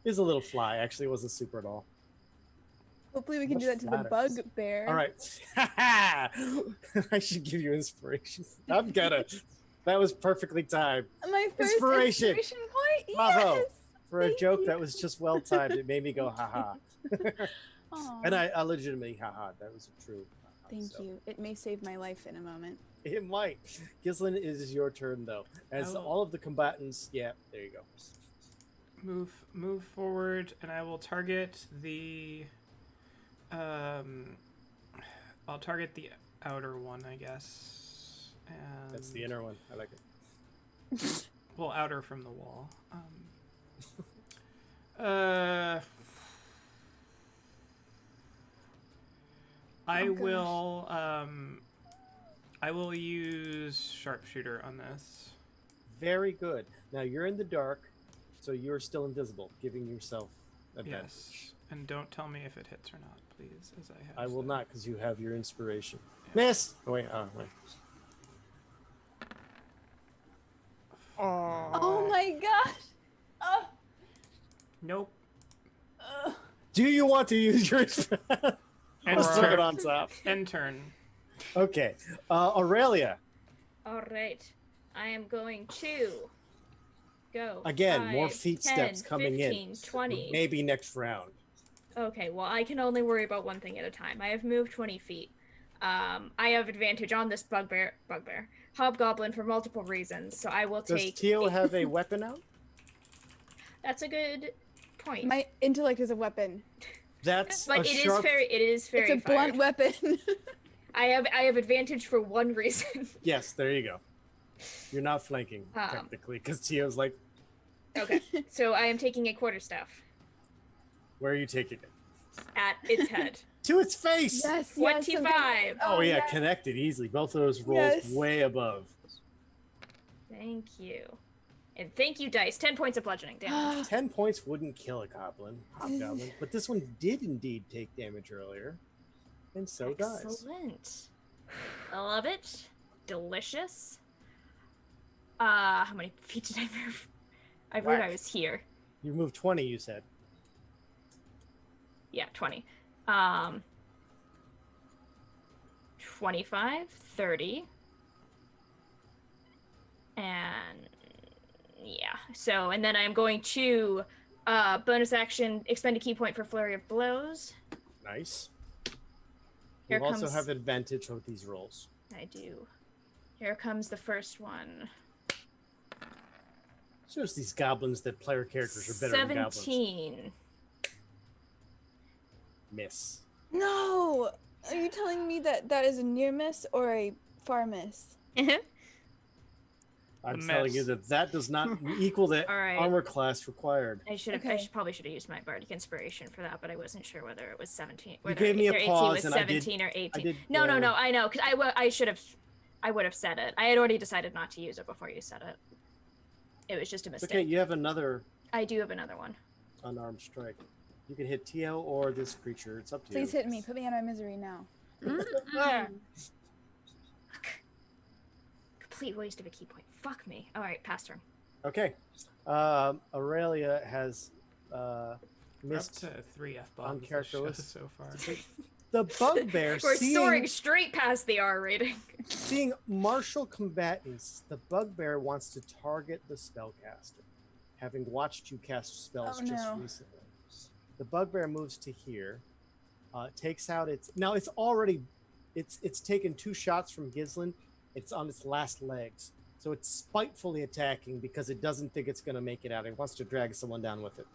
He's a little fly. Actually, it wasn't super at all. Hopefully we can do that to the Much bugbear. All right. I should give you inspiration. I'm gonna. That was perfectly timed. My first Inspiration. inspiration point. Bravo. Yes. For a Thank joke you. that was just well timed, it made me go, haha. Aw. And I legitimately, haha, that was a true. haha, Thank so. you. It may save my life in a moment. It might. Gislin, it is your turn, though. As Oh. all of the combatants, yeah, there you go. Move forward, and I will target the. I'll target the outer one, I guess. And That's the inner one. I like it. well, outer from the wall. I Oh, gosh. will. I will use sharpshooter on this. Very good. Now you're in the dark, so you're still invisible, giving yourself advantage. Yes, and don't tell me if it hits or not, please, as I have. I will said. not, because you have your inspiration. Yeah. Miss. Oh, wait. Oh, wait. Oh my gosh. Oh. Nope. Do you want to use your? End Let's throw it turn. on top. End turn. Okay, Aurelia. All right. I am going to go. Again, more 5, feet 10, steps coming 15, in. 20. Maybe next round. Okay, well, I can only worry about one thing at a time. I have moved 20 feet. I have advantage on this bugbear, hobgoblin for multiple reasons, so I will Does take. Tio have a weapon out? That's a good point. My intellect is a weapon. That's but a it is sharp... very. It is very. It's a blunt weapon. I have advantage for one reason. Yes, there you go. You're not flanking technically, because Tio's like, Okay, so I am taking a quarterstaff where are you taking it? at its head. To its face. Yes, 25. Yes, Oh yeah, yes. connected easily. Both of those rolls Yes. way above. Thank you. And thank you, dice. 10 points of bludgeoning damage. 10 points wouldn't kill a hobgoblin, but this one did indeed take damage earlier, and so does. Excellent. I love it. Delicious. How many feet did I move? I moved. I was here. You moved 20, you said. Yeah, 20. 25, 30. And yeah. So, and then I'm going to bonus action expend a key point for flurry of blows. Nice. Here You also comes- have advantage with these rolls. I do. Here comes the first one. Shows these goblins that player characters are better than goblins. 17. Miss. No! Are you telling me that that is a near miss or a far miss? I'm A telling you miss. that that does not equal the All right. armor class required. I should have. Okay. Probably should have used my bardic inspiration for that, but I wasn't sure whether it was 17. You Whether gave me a their AC pause, was and I did- 17 or 18. I did, No, I know, because I should have. I would have said it. I had already decided not to use it before you said it. It was just a It's mistake. okay, you have another I do have another one. unarmed strike. You can hit Tio or this creature. It's up to Please you. hit me. Put me out of my misery now. Complete waste of a key point. Fuck me. All right, pass turn. Okay. Aurelia has We're up missed to 3 F-bombs this show uncharacteristic. so far. the bugbear. We're soaring seeing, straight past the R rating. seeing martial combatants, the bugbear wants to target the spellcaster, having watched you cast spells Oh, just no. recently. The bugbear moves to here, takes out its. Now it's already, it's taken 2 shots from Gislin. It's on its last legs, so it's spitefully attacking because it doesn't think it's going to make it out. It wants to drag someone down with it.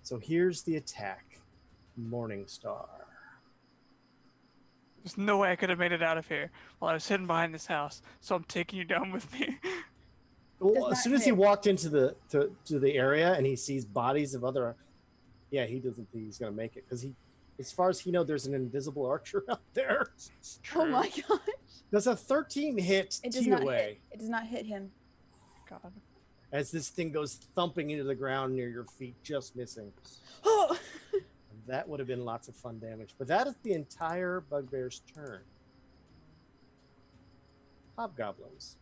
So here's the attack, Morningstar. There's no way I could have made it out of here while I was hidden behind this house, so I'm taking you down with me. Well, Does as not soon as he hit. walked into the to the area and he sees bodies of other, yeah, he doesn't think he's gonna make it because he, as far as he knows, there's an invisible archer out there. Oh my gosh. Does a 13 hit It does T not away hit. It does not hit him. God. as this thing goes thumping into the ground near your feet, just missing. Oh! That would have been lots of fun damage, but that is the entire bugbear's turn. Hobgoblins.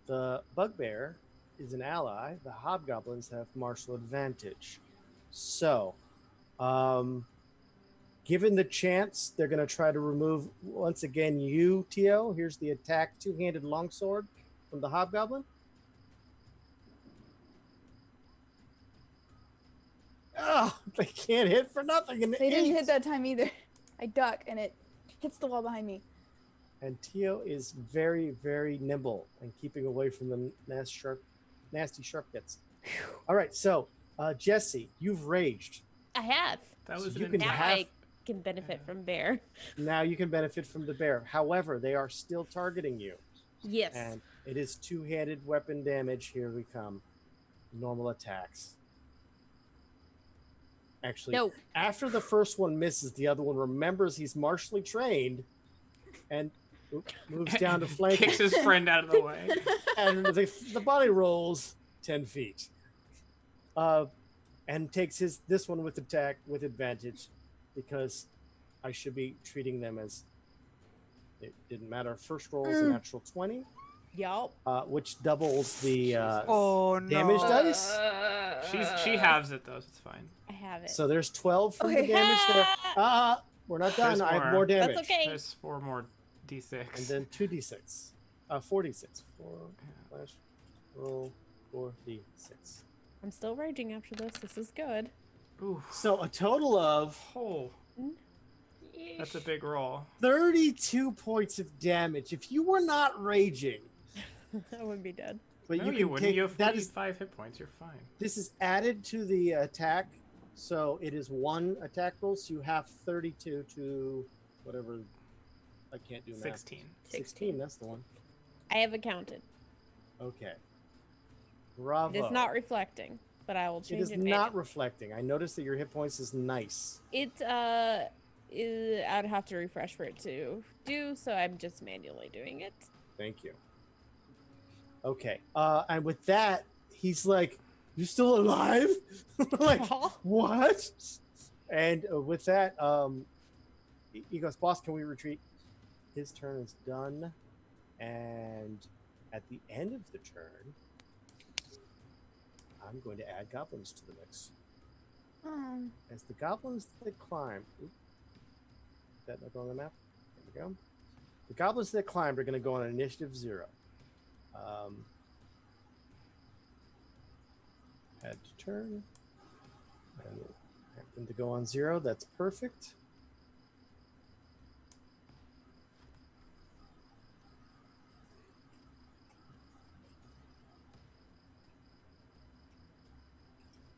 The bugbear is an ally. The hobgoblins have martial advantage. So, given the chance, they're going to try to remove, once again, you, Tio. Here's the attack, 2-handed longsword from the hobgoblin. Oh, they can't hit for nothing. And They didn't hit that time either. I duck and it hits the wall behind me. And Tio is very, very nimble and keeping away from the nasty sharp bits. All right, so Jesse, you've raged. I have. That was You an can Now have- I can benefit from bear. Now you can benefit from the bear. However, they are still targeting you. Yes. And it is 2-handed weapon damage. Here we come. normal attacks. Actually, No. after the first one misses, the other one remembers he's martially trained and moves down to flank Kicks him. his friend out of the way. And the body rolls 10 feet. And takes this one with attack with advantage because I should be treating them as it didn't matter. First roll is a natural 20, Yup. which doubles the Oh no. damage dice. She halves it though, so it's fine. I have it. So there's 12 for the Okay. damage there. We're not done. There's I have more. more damage. That's okay. There's 4 more d6. And then 2d6. 4d6. 4 slash roll 4d6. I'm still raging after this. This is good. Ooh. So a total of Oh, that's a big roll. 32 points of damage. If you were not raging, I wouldn't be dead. but No, you you can wouldn't. take You have that is 45 hit points. You're fine. this is added to the attack, so it is 1 attack roll. So you have 32 to whatever. I can't do math. 16. 16. That's the one. I have accounted. Okay. Bravo. It is not reflecting, but I will It change is it. not reflecting. I noticed that your hit points is nice. I'd have to refresh for it to do, so I'm just manually doing it. Thank you. Okay. And with that, he's like, "You still alive?" Like, what? And with that, he goes, "Boss, can we retreat?" His turn is done. And at the end of the turn, I'm going to add goblins to the mix. As the goblins that climb... Is that not going on the map? There we go. The goblins that climb are going to go on initiative 0. Add to turn. And have them to go on 0. That's perfect.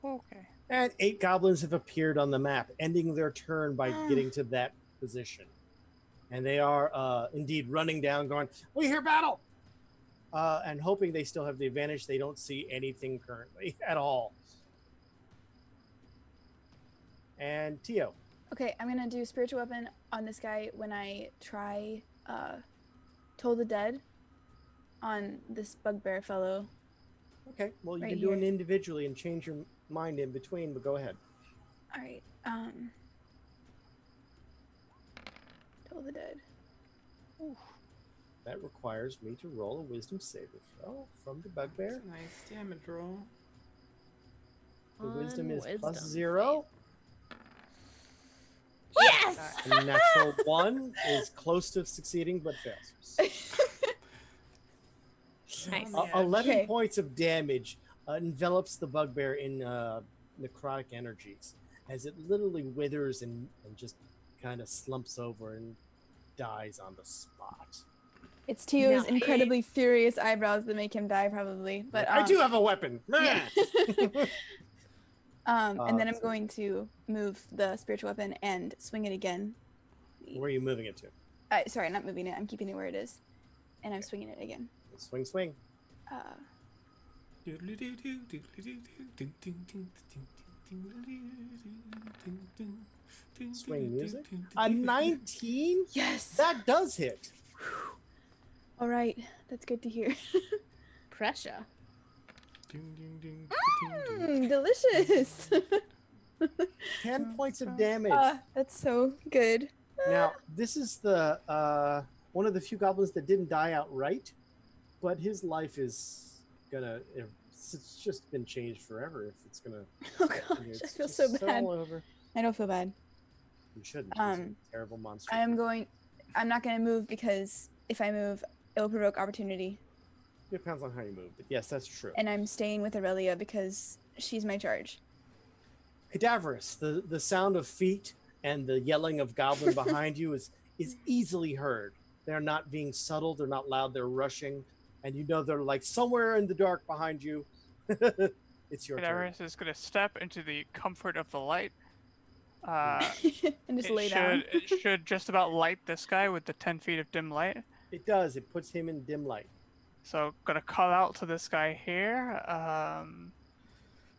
Okay. And 8 goblins have appeared on the map, ending their turn by getting to that position. And they are indeed running down, going, "We hear battle!" And hoping they still have the advantage. They don't see anything currently at all. And Tio. Okay, I'm gonna do spiritual weapon on this guy when I try Toll the Dead on this bugbear fellow. Okay, well, you Right can do it here. individually and change your mind in between, but go ahead. All right. Toll the Dead. That requires me to roll a wisdom saving throw from the bugbear. That's a nice damage roll. The wisdom is Wisdom plus 0. Yes! And natural 1 is close to succeeding but fails. Nice. Oh, man. 11 Okay. points of damage envelops the bugbear in necrotic energies as it literally withers and just kind of slumps over and dies on the spot. It's Tio's Nice. incredibly furious eyebrows that make him die, probably. But I do have a weapon. yeah. And then I'm so- going to move the spiritual weapon and swing it again. Where are you moving it to? Sorry, not moving it. I'm keeping it where it is, and I'm swinging it again. Swing, swing. Swing music. A 19? Yes. That does hit. All right, that's good to hear. Pressure. Delicious. 10 points of damage. That's so good. Now, this is the one of the few goblins that didn't die outright, but his life is gonna. It's just been changed forever. If it's gonna. Oh gosh, it's I feel just so bad. all over. I don't feel bad. You shouldn't. He's a terrible monster. I'm not gonna move because if I move, it will provoke opportunity. Depends on how you move, but yes, that's true. And I'm staying with Aurelia because she's my charge. Cadaverous, the sound of feet and the yelling of goblin behind you is easily heard. They're not being subtle, they're not loud, they're rushing, and you know they're like somewhere in the dark behind you. It's your turn. Cadaverous is going to step into the comfort of the light. And just lay down. It should just about light this guy with the 10 feet of dim light. It does, it puts him in dim light. So gonna call out to this guy here.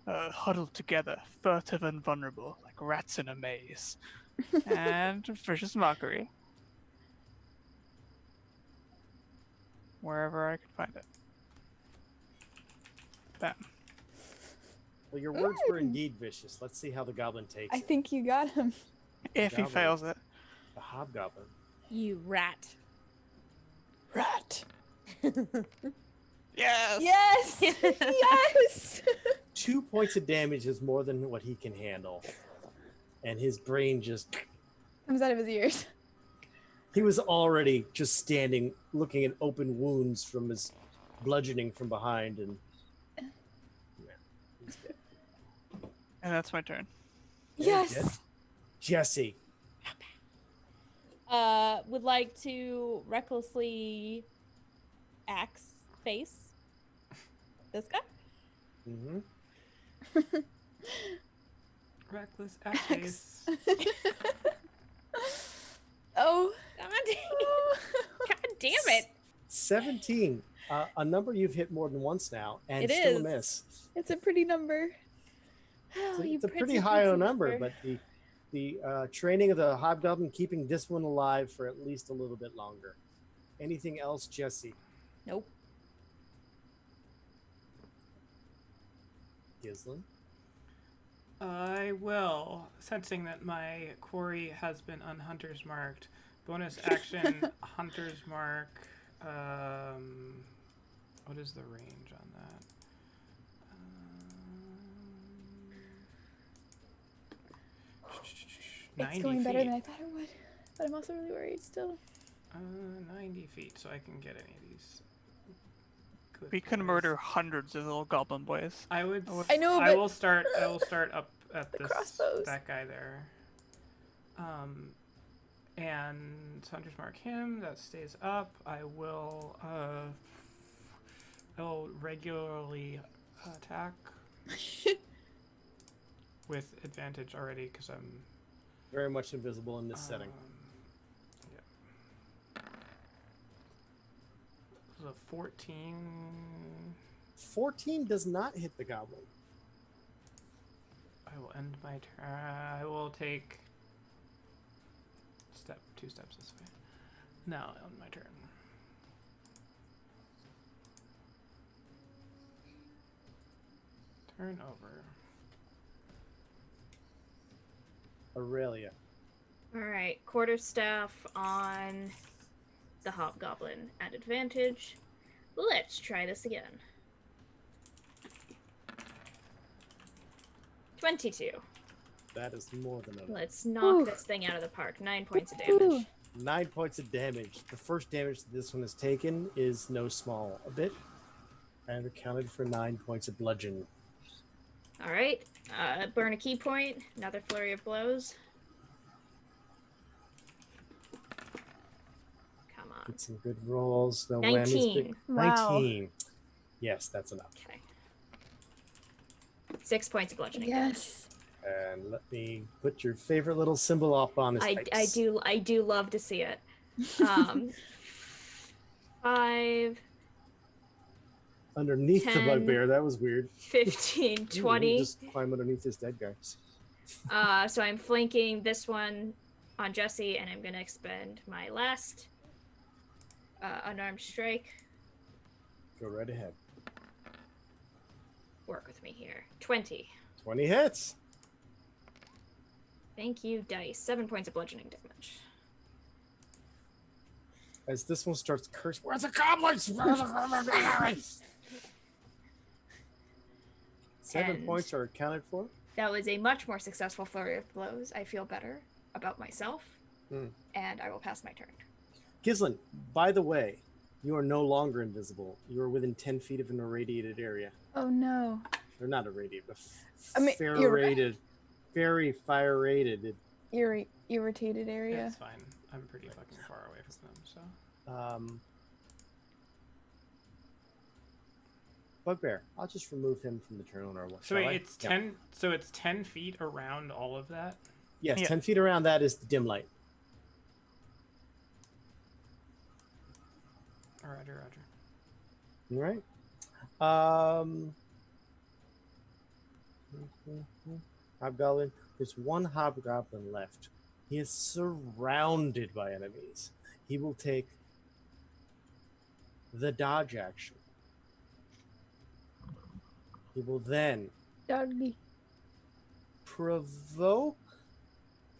huddled together, furtive and vulnerable, like rats in a maze. And vicious mockery. Wherever I could find it. Bam. Well, your words were indeed vicious. Let's see how the goblin takes I it. think you got him. If he Goblin. fails it. The hobgoblin. You rat. Rat. Yes! Yes! Yes! 2 points of damage is more than what he can handle. And his brain just... Comes out of his ears. He was already just standing, looking at open wounds from his bludgeoning from behind, and... Yeah, he's dead. And that's my turn. Yes! Jesse. Would like to recklessly axe face this guy. Mm-hmm. Reckless axe. Oh. God damn it. 17. A number you've hit more than once now, and It still is. a miss. It's a pretty number. Oh, you It's a pretty pretty high pretty number, but the training of the hobgoblin keeping this one alive for at least a little bit longer. Anything else, Jesse? Nope. Gislin? I will, sensing that my quarry has been unhunters marked. Bonus action, hunters mark. What is the range on that? 90 It's going better feet. than I thought it would. But I'm also really worried still. 90 feet, so I can get any of these. Good We can boys. murder hundreds of little goblin boys. I would. I I know, I but will start. I will start up at the this crossbows. that guy there. And hunters mark him. That stays up. I will. I will regularly attack with advantage already because I'm Very much invisible in this setting. Yeah. So 14. 14 does not hit the goblin. I will end my turn. I will take 2 steps this way. Now on my turn. Turn over. Aurelia. All right, quarterstaff on the hobgoblin at advantage. Let's try this again. 22. That is more than enough. Let's knock Ooh. this thing out of the park. 9 points of damage. 9 points of damage. The first damage that this one has taken is no small a bit. And accounted for 9 points of bludgeon. All right, burn a key point. Another flurry of blows. Come on. Get some good rolls. No 19. whammies. Big. Wow. 19. Yes, that's enough. Okay. 6 points of bludgeoning. Yes. And let me put your favorite little symbol up on his I pipes. do love to see it. 5, Underneath the 10. bugbear. That was weird. 15, Ooh, 20. Just climb underneath this dead guy. So I'm flanking this one on Jesse, and I'm gonna expend my last unarmed strike. Go right ahead. Work with me here. 20. 20 hits. Thank you, dice. 7 points of bludgeoning damage. As this one starts cursing, where's the goblins? Where's the goblins? 7 And- points are accounted for. That was a much more successful flurry of blows. I feel better about myself, Hmm. and I will pass my turn. Gislin, by the way, you are no longer invisible. You are within 10 feet of an irradiated area. Oh no. Or not irradiated, but I mean, you're right. rated. Very fire rated. Irritated area. It's fine. I'm pretty fucking far away from them, so. Bugbear, I'll just remove him from the turn order. So wait, it's 10. So it's 10 feet around all of that. Yes, Yeah. 10 feet around that is the dim light. Roger. All right. Hobgoblin. There's one hobgoblin left. He is surrounded by enemies. He will take the dodge action. He will then Doggy. provoke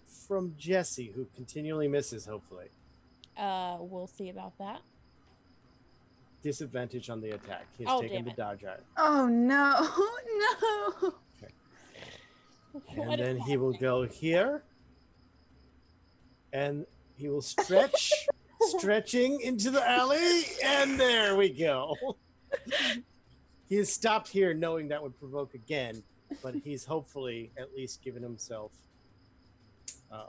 from Jesse, who continually misses, hopefully. We'll see about that. Disadvantage on the attack. He's Oh, taken damn the it. dodge out. Oh no, no. And What is then he will go here. And he will stretch, stretching into the alley. And there we go. He has stopped here knowing that would provoke again. But he's hopefully at least given himself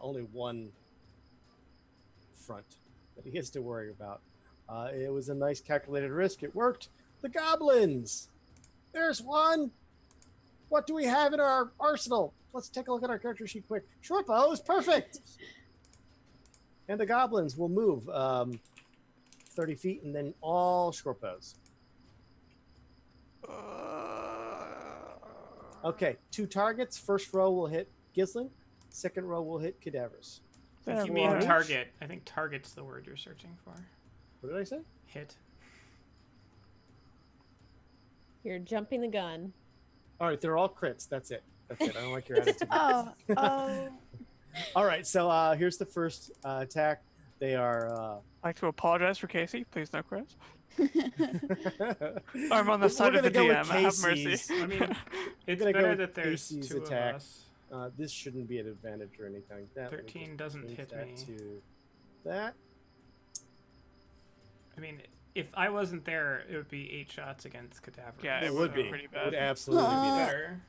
only one front that he has to worry about. It was a nice calculated risk. It worked. The goblins. There's one. What do we have in our arsenal? Let's take a look at our character sheet quick. Short bows, perfect. And the goblins will move 30 feet and then all short bows. Okay, 2 targets. First row will hit Gislin. Second row will hit cadavers. I think you Yeah, mean right. target. I think target's the word you're searching for. What did I say? Hit. You're jumping the gun. All right, they're all crits. That's it. That's it. I don't like your attitude. Oh, oh. All right, so here's the first attack. They are. I'd like to apologize for Casey. Please no crits. I'm on the side We're of the gonna go DM. with Have mercy. Casey's. I mean, it's gonna go better with that there's Casey's 2 attack. of us. This shouldn't be an advantage or anything. That, let me 13 just doesn't change hit that me. To that. I mean, if I wasn't there, it would be 8 shots against cadaver. Yeah, It would be. pretty It would bad. absolutely be Aw. better.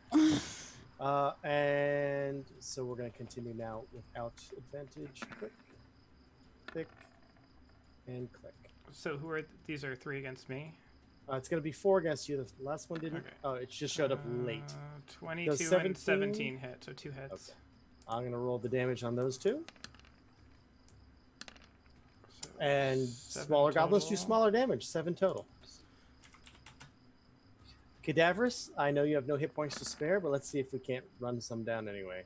And so we're going to continue now without advantage. Click, click, and click. So who are these? Are 3 against me? It's going to be 4 against you. The last one didn't. Okay. Oh, it just showed up late. 22 17? and 17 hit, so 2 hits. Okay. I'm going to roll the damage on those 2. So And 7 smaller goblins do total. smaller damage. 7 total. Cadaverous, I know you have no hit points to spare, but let's see if we can't run some down anyway.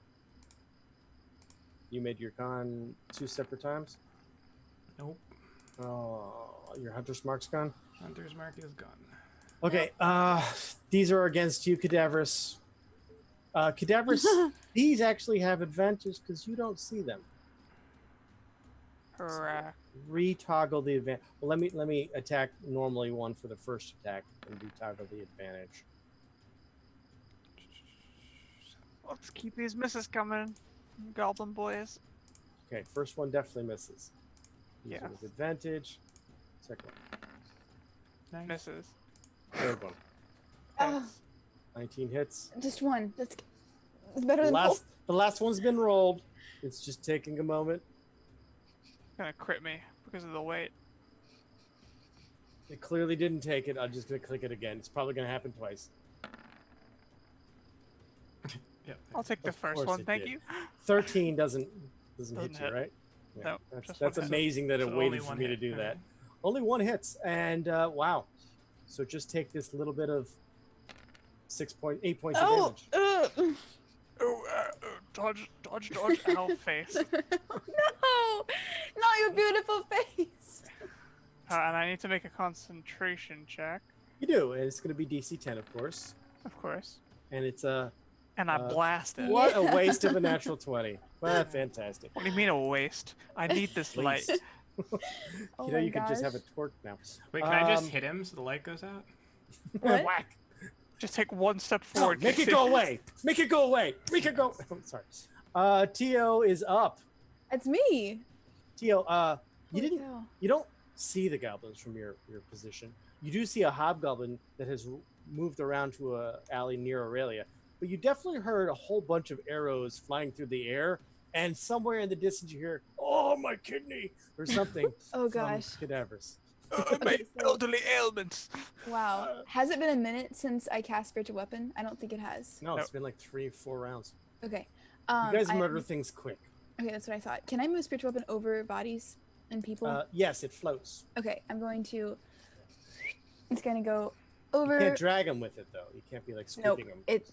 You made your con 2 separate times? Nope. Oh, your Hunter's Mark's gone? Hunter's mark is gone. Okay, these are against you, Cadaverous. Cadaverous, these actually have advantage because you don't see them. Correct. Retoggle the advantage. Well, let me attack normally one for the first attack and retoggle the advantage. Let's keep these misses coming, goblin boys. Okay, first one definitely misses. These Yeah. are with advantage. Second one. Nice. Misses. Third one. Oh, 19 hits. just one. That's better The than last, the last one's been rolled. It's just taking a moment. Gonna crit me because of the weight. It clearly didn't take it. I'm just going to click it again. It's probably going to happen twice. Yep. I'll take the Of first course one, it thank did. you. 13 doesn't hit Doesn't you, hit. right? No, that's just one hit. amazing that it So only waited for one me to hit, do okay. that. Only 1 hits, and wow. So just take this little bit of 8 points of Oh, damage. Dodge, ow, face. no, not your beautiful face. And I need to make a concentration check, You do, and it's going to be DC 10, of course. of course. And it's a And I blast it. what a waste of a natural 20. Well, fantastic. What do you mean a waste? I need this light. Waste. Oh You know, my you could just have a gosh. torque now. Wait, can I just Um, hit him so the light goes out? What? Whack. Just take one step No, forward. make it Casey. go away. Make it go away. Make it go. I'm sorry. Tio is up. It's me. Tio, you Holy didn't. cow. You don't see the goblins from your position. You do see a hobgoblin that has moved around to a alley near Aurelia, but you definitely heard a whole bunch of arrows flying through the air, and somewhere in the distance you hear, "Oh, my kidney," or something. Oh from gosh. cadavers. My elderly ailments. Wow. Has it been a minute since I cast Spiritual Weapon? I don't think it has. No, it's Nope. been like 3 or 4 rounds. Okay. You guys I- murder things quick. Okay, that's what I thought. Can I move Spiritual Weapon over bodies and people? Yes, it floats. Okay, I'm going to. It's gonna go You over. can't drag them with it though. You can't be like Nope. scooping them. It.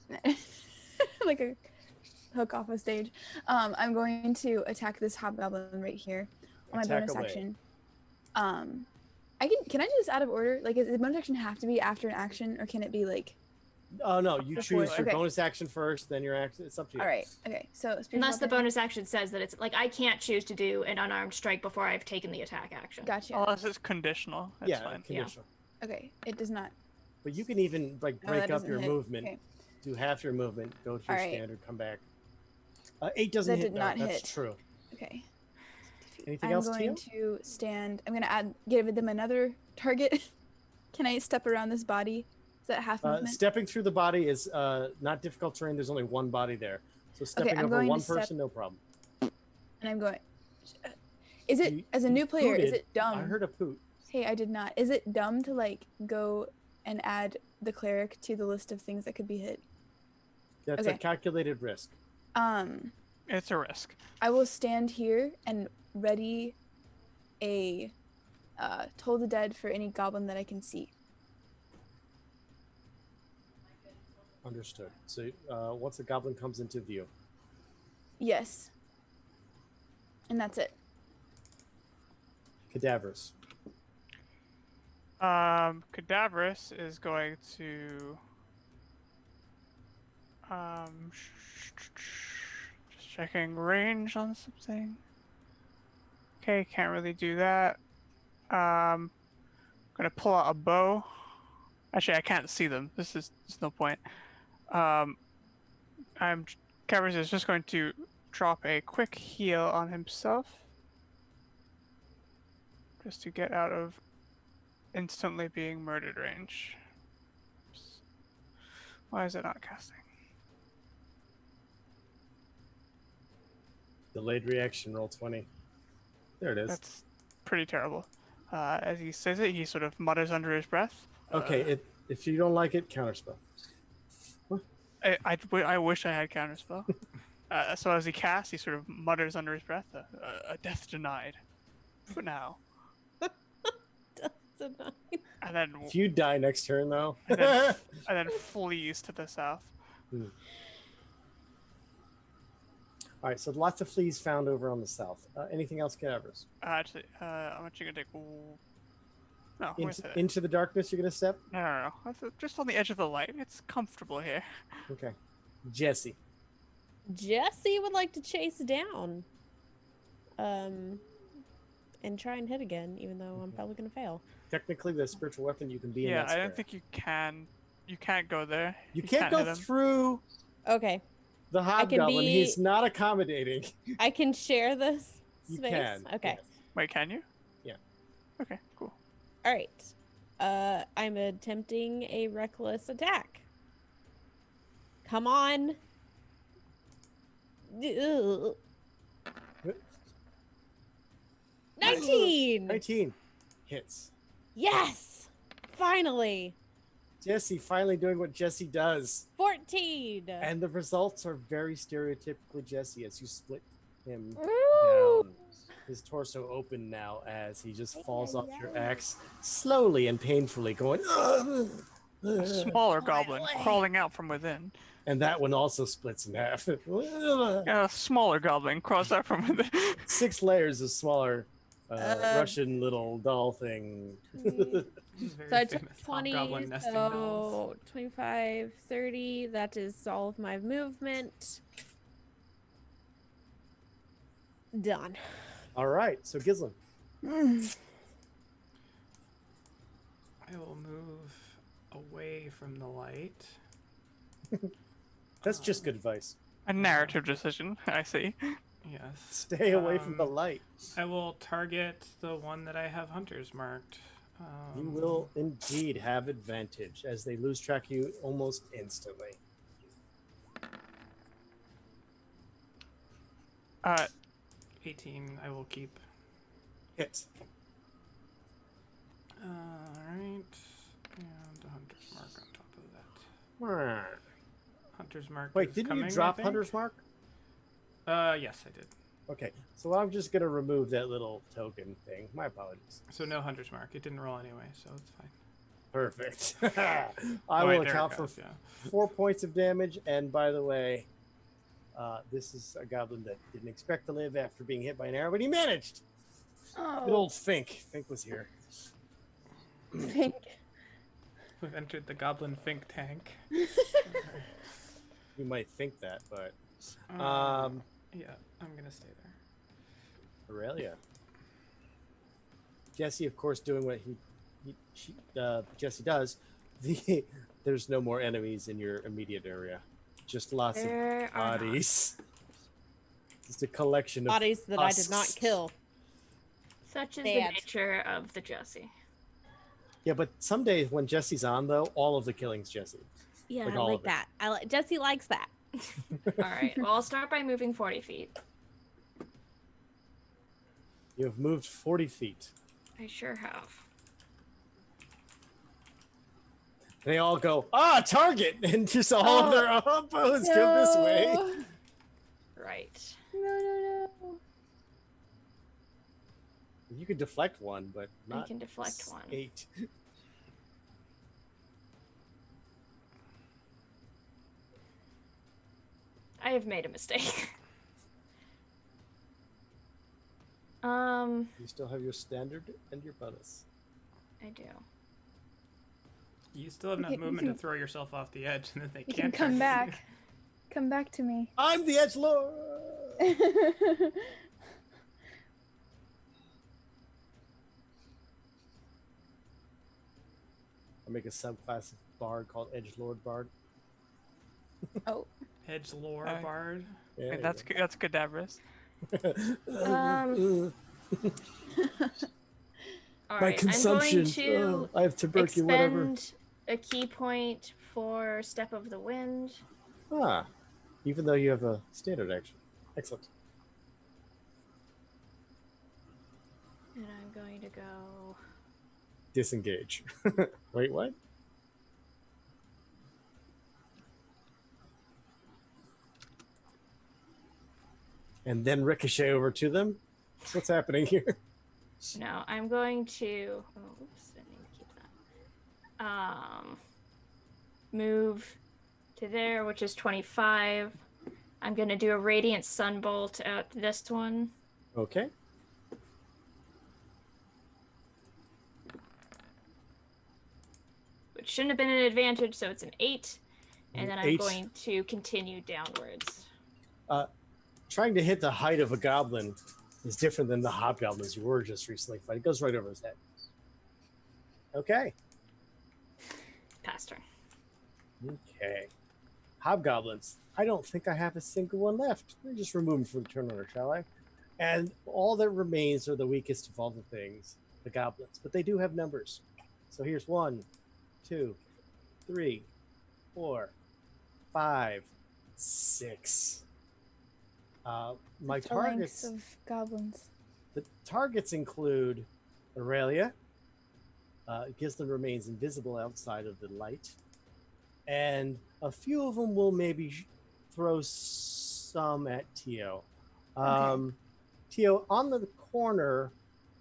like a hook off a stage. I'm going to attack this hobgoblin right here on my Attack bonus away. action. Can I do this out of order? Like, does the bonus action have to be after an action, or can it be like? Oh no, you Before- choose your okay. bonus action first, then your action. It's up to you. All right. Okay. So spiritual Unless the weapon- bonus action says that it's like I can't choose to do an unarmed strike before I've taken the attack action. Gotcha. Unless it's conditional. That's Yeah, fine. conditional. Okay. It does not. But you can even like Oh, break that up doesn't your hit. movement, Okay. do half your movement, go to your All right. standard, come back. 8 doesn't That hit. did not no, that's hit. true. Okay. Anything I'm else, going Tio? to stand. I'm gonna give them another target. Can I step around this body? Is that half movement? Stepping through the body is not difficult terrain. There's only one body there, so stepping I'm over going to one step- person, no problem. And I'm going. Is it You- as a you new player? Is pooted. it dumb? I heard a poot. Hey, I did not. Is it dumb to like go and add the cleric to the list of things that could be hit? That's a Okay. calculated risk. It's a risk. I will stand here and ready a Toll the Dead for any goblin that I can see. Understood. So once a goblin comes into view, Yes. And that's it. cadavers. Cadaverous is going to just checking range on something. Okay, can't really do that. Gonna pull out a bow. Actually, I can't see them. There's no point. Caverns is just going to drop a quick heal on himself, just to get out of instantly being murdered range. Why is it not casting? Delayed reaction, roll 20. There it is. That's pretty terrible. As he says it, he sort of mutters under his breath. Okay, if you don't like it, counterspell. I wish I had counterspell. So as he casts, he sort of mutters under his breath, a death denied. For now. And then If you die next turn, though. and then flees to the south. All right, so lots of fleas found over on the south. Anything else, cadavers? Actually, I'm actually gonna take. No, where's it? Into the darkness, you're gonna step. No. That's just on the edge of the light. It's comfortable here. Okay, Jesse. Jesse would like to chase down. And try and hit again, even though I'm probably gonna fail. Technically, the spiritual weapon you can be in. Yeah, that I don't square. think you can. You can't go there. You can't hit go him. through Okay. the hobgoblin. be- He's not accommodating. I can share this You space. can. Okay. yes. Wait, can you? Yeah. Okay, cool. All right. I'm attempting a reckless attack. Come on. Ugh. 19. 19 hits. Yes. Finally. Jesse finally doing what Jesse does. 14. And the results are very stereotypically Jesse as you split him Ooh. down. His torso open now as he just falls off your axe slowly and painfully, going. A smaller goblin crawling out from within. And that one also splits in half. A smaller goblin crawls out from within. 6 layers of smaller Russian little doll thing. This is very So I took famous 20, hobgoblin nesting dolls. so 25, 30. That is all of my movement. Done. All right, so Gislin. I will move away from the light. That's just good advice. A narrative decision, I see. Yes. Stay away from the Um, light. I will target the one that I have hunters marked. You will indeed have advantage as they lose track of you almost instantly. 18. I will keep. Hit. Alright. And a hunter's mark on top of that. Hunter's mark. Wait, is didn't coming, you I drop think? Hunter's Mark? Yes, I did. Okay, so I'm just going to remove that little token thing. My apologies. So no hunter's mark. It didn't roll anyway, so it's fine. Perfect. I Oh, will wait, there it account for goes, yeah. 4 points of damage. And by the way, this is a goblin that didn't expect to live after being hit by an arrow, but he managed. Good old Fink. Fink was here. Think. We've entered the goblin think tank. You might think that, but Yeah, I'm gonna stay there. Aurelia. Jesse, of course, doing what Jesse does. There's no more enemies in your immediate area. Just lots of There are not. bodies. Just a collection of Bodies that I did not husks. kill. Such is Sad. the nature of the Jesse. Yeah, but some days when Jesse's on, though, all of the killing's Jesse. Yeah, Like I all like of it. that. Jesse likes that. All right. Well, I'll start by moving 40 feet. You have moved 40 feet. I sure have. They all go, target! And just all of their opposed go this way. Right. No. You could deflect one, but I not can deflect one. 8. I have made a mistake. You still have your standard and your bonus. I do. You still have enough You can- movement to throw yourself off the edge, and then they You can't can come turn you. back. Come back to me. I'm the edgelord! I'll make a subclass of bard called edgelord bard. Oh. Edge lore Alright. bard. Yeah, That's cadaverous. All My right. consumption. I'm going to I have tuberculosis, whatever. expend a key point for Step of the Wind. Even though you have a standard action. Excellent. And I'm going to go. Disengage. Wait, what? And then ricochet over to them? What's happening here? No, I'm going to. Oh, oops, I need to keep that. Move to there, which is 25. I'm going to do a Radiant Sunbolt at this one. Okay. Which shouldn't have been an advantage, so it's an 8. And then I'm 8. going to continue downwards. Trying to hit the height of a goblin is different than the hobgoblins you were just recently fighting. It goes right over his head. Okay. Pass turn. Okay. Hobgoblins. I don't think I have a single one left. Let me just remove them from the turn order, shall I? And all that remains are the weakest of all the things, the goblins. But they do have numbers. So here's 1, 2, 3, 4, 5, 6. My The ranks targets. of goblins. The targets include Aurelia. It gives them remains invisible outside of the light. And a few of them will maybe throw some at Tio. Tio, on the corner,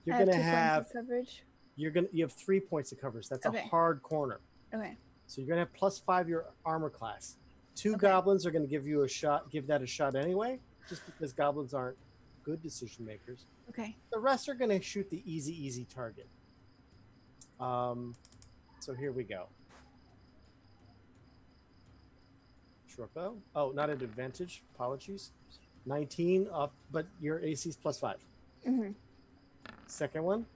you're I have gonna 2 points of have coverage. you have 3 points of coverage. That's Okay. a hard corner. Okay. So you're gonna have +5 your armor class. 2 Okay. goblins are gonna give that a shot anyway, just because goblins aren't good decision makers. Okay. The rest are going to shoot the easy target. So here we go. Short bow. Oh, not at advantage. Apologies. 19 up, but your AC's +5. Mm-hmm. Second one,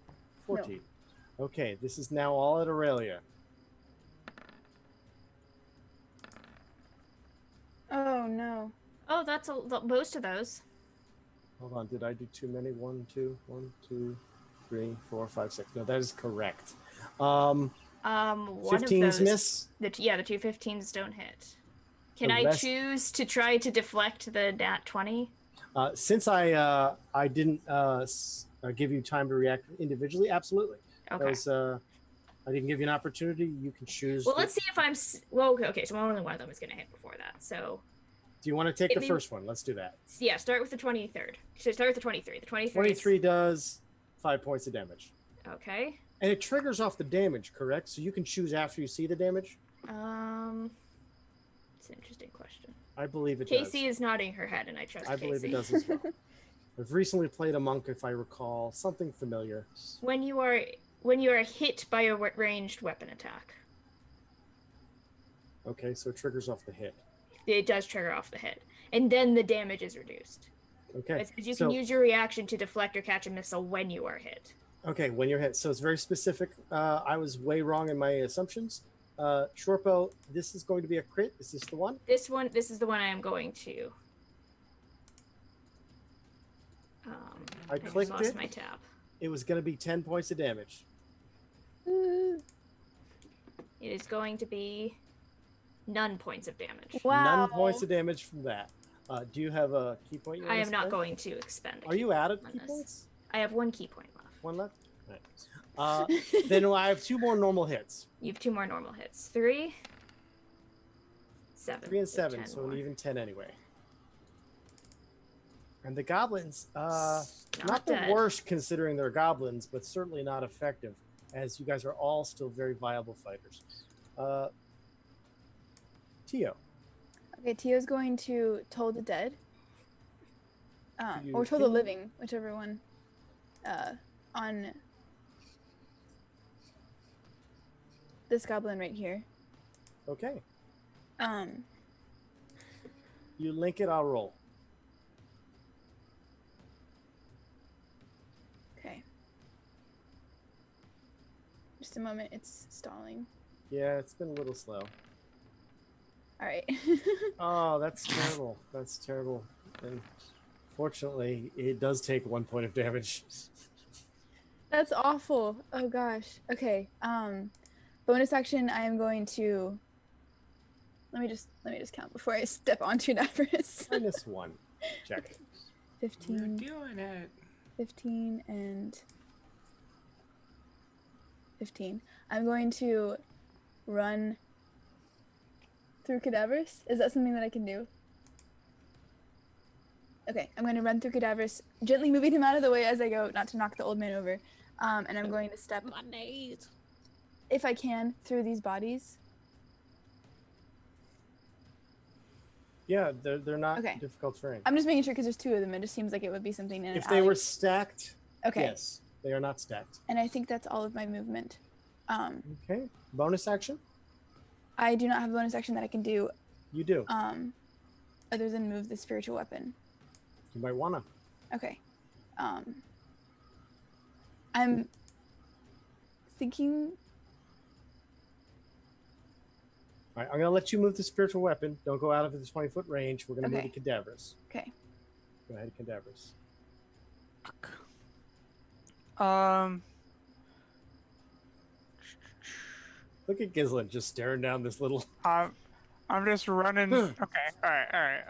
14. Okay, this is now all at Aurelia. Oh no. Oh, that's most of those. Hold on, did I do too many? 1, 2, 3, 4, 5, 6. No, that is correct. One 15s of those. miss. The 2 15s don't hit. Can The I rest- choose to try to deflect the nat 20? Since I didn't give you time to react individually, absolutely. Okay. That was, I didn't give you an opportunity. You can choose. Well, let's see if I'm. Okay, so only one of them is going to hit before that. So, Do you want to take Hit the me- first one? Let's do that. yeah, start with the 23rd. So start with the 23. The 23. 23 does 5 points of damage. Okay. And it triggers off the damage, correct? So you can choose after you see the damage? It's an interesting question. I believe it Casey does. is nodding her head, and I trust I Casey. believe it does as well. I've recently played a monk, if I recall. Something familiar. When you are hit by a ranged weapon attack. Okay, so it triggers off the hit. It does trigger off the hit. And then the damage is reduced. Okay. Because you can use your reaction to deflect or catch a missile when you are hit. Okay, when you're hit. So it's very specific. I was way wrong in my assumptions. Shorpo, this is going to be a crit. Is this the one? This is the one I am going to. I just clicked lost it. my tab. It was going to be 10 points of damage. It is going to be none points of damage. Wow. None points of damage from that. Do you have a key point? You I wanna am not spend? going to expend. Are you out of on key this. points? I have 1 key point left. One left? All right. Then I have 2 more normal hits. You have 2 more normal hits. 3, 7. 3 and so 7, 10 so more. an even 10 anyway. And the goblins, not the dead. worst considering they're goblins, but certainly not effective, as you guys are all still very viable fighters. Tio. Okay, Tio's going to toll the dead. You Or toll the think- living, whichever one. On this goblin right here. Okay. You link it, I'll roll. Okay. Just a moment, it's stalling. Yeah, it's been a little slow. Alright. Oh, that's terrible. That's terrible. And fortunately, it does take 1 point of damage. That's awful. Oh gosh. Okay. Bonus action, I am going to let me just count before I step onto Davros. -1. Check. You're 15, doing it. 15, and 15. I'm going to run through cadavers. Is that something that I can do? Okay, I'm going to run through cadavers, gently moving him out of the way as I go, not to knock the old man over. And I'm going to step, My knees. if I can, through these bodies. Yeah, they're not Okay. difficult terrain. I'm just making sure because there's 2 of them. It just seems like it would be something in an If they alley. were stacked, Okay, yes. They are not stacked. and I think that's all of my movement. Okay. Bonus action? I do not have a bonus action that I can do, You do. other than move the spiritual weapon. You might wanna. Okay. I'm thinking. All right, I'm gonna let you move the spiritual weapon. Don't go out of the 20-foot range. We're gonna move Okay. the cadavers. Okay. Go ahead, cadavers. Look at Gislin just staring down this little. I'm just running. Okay, all right.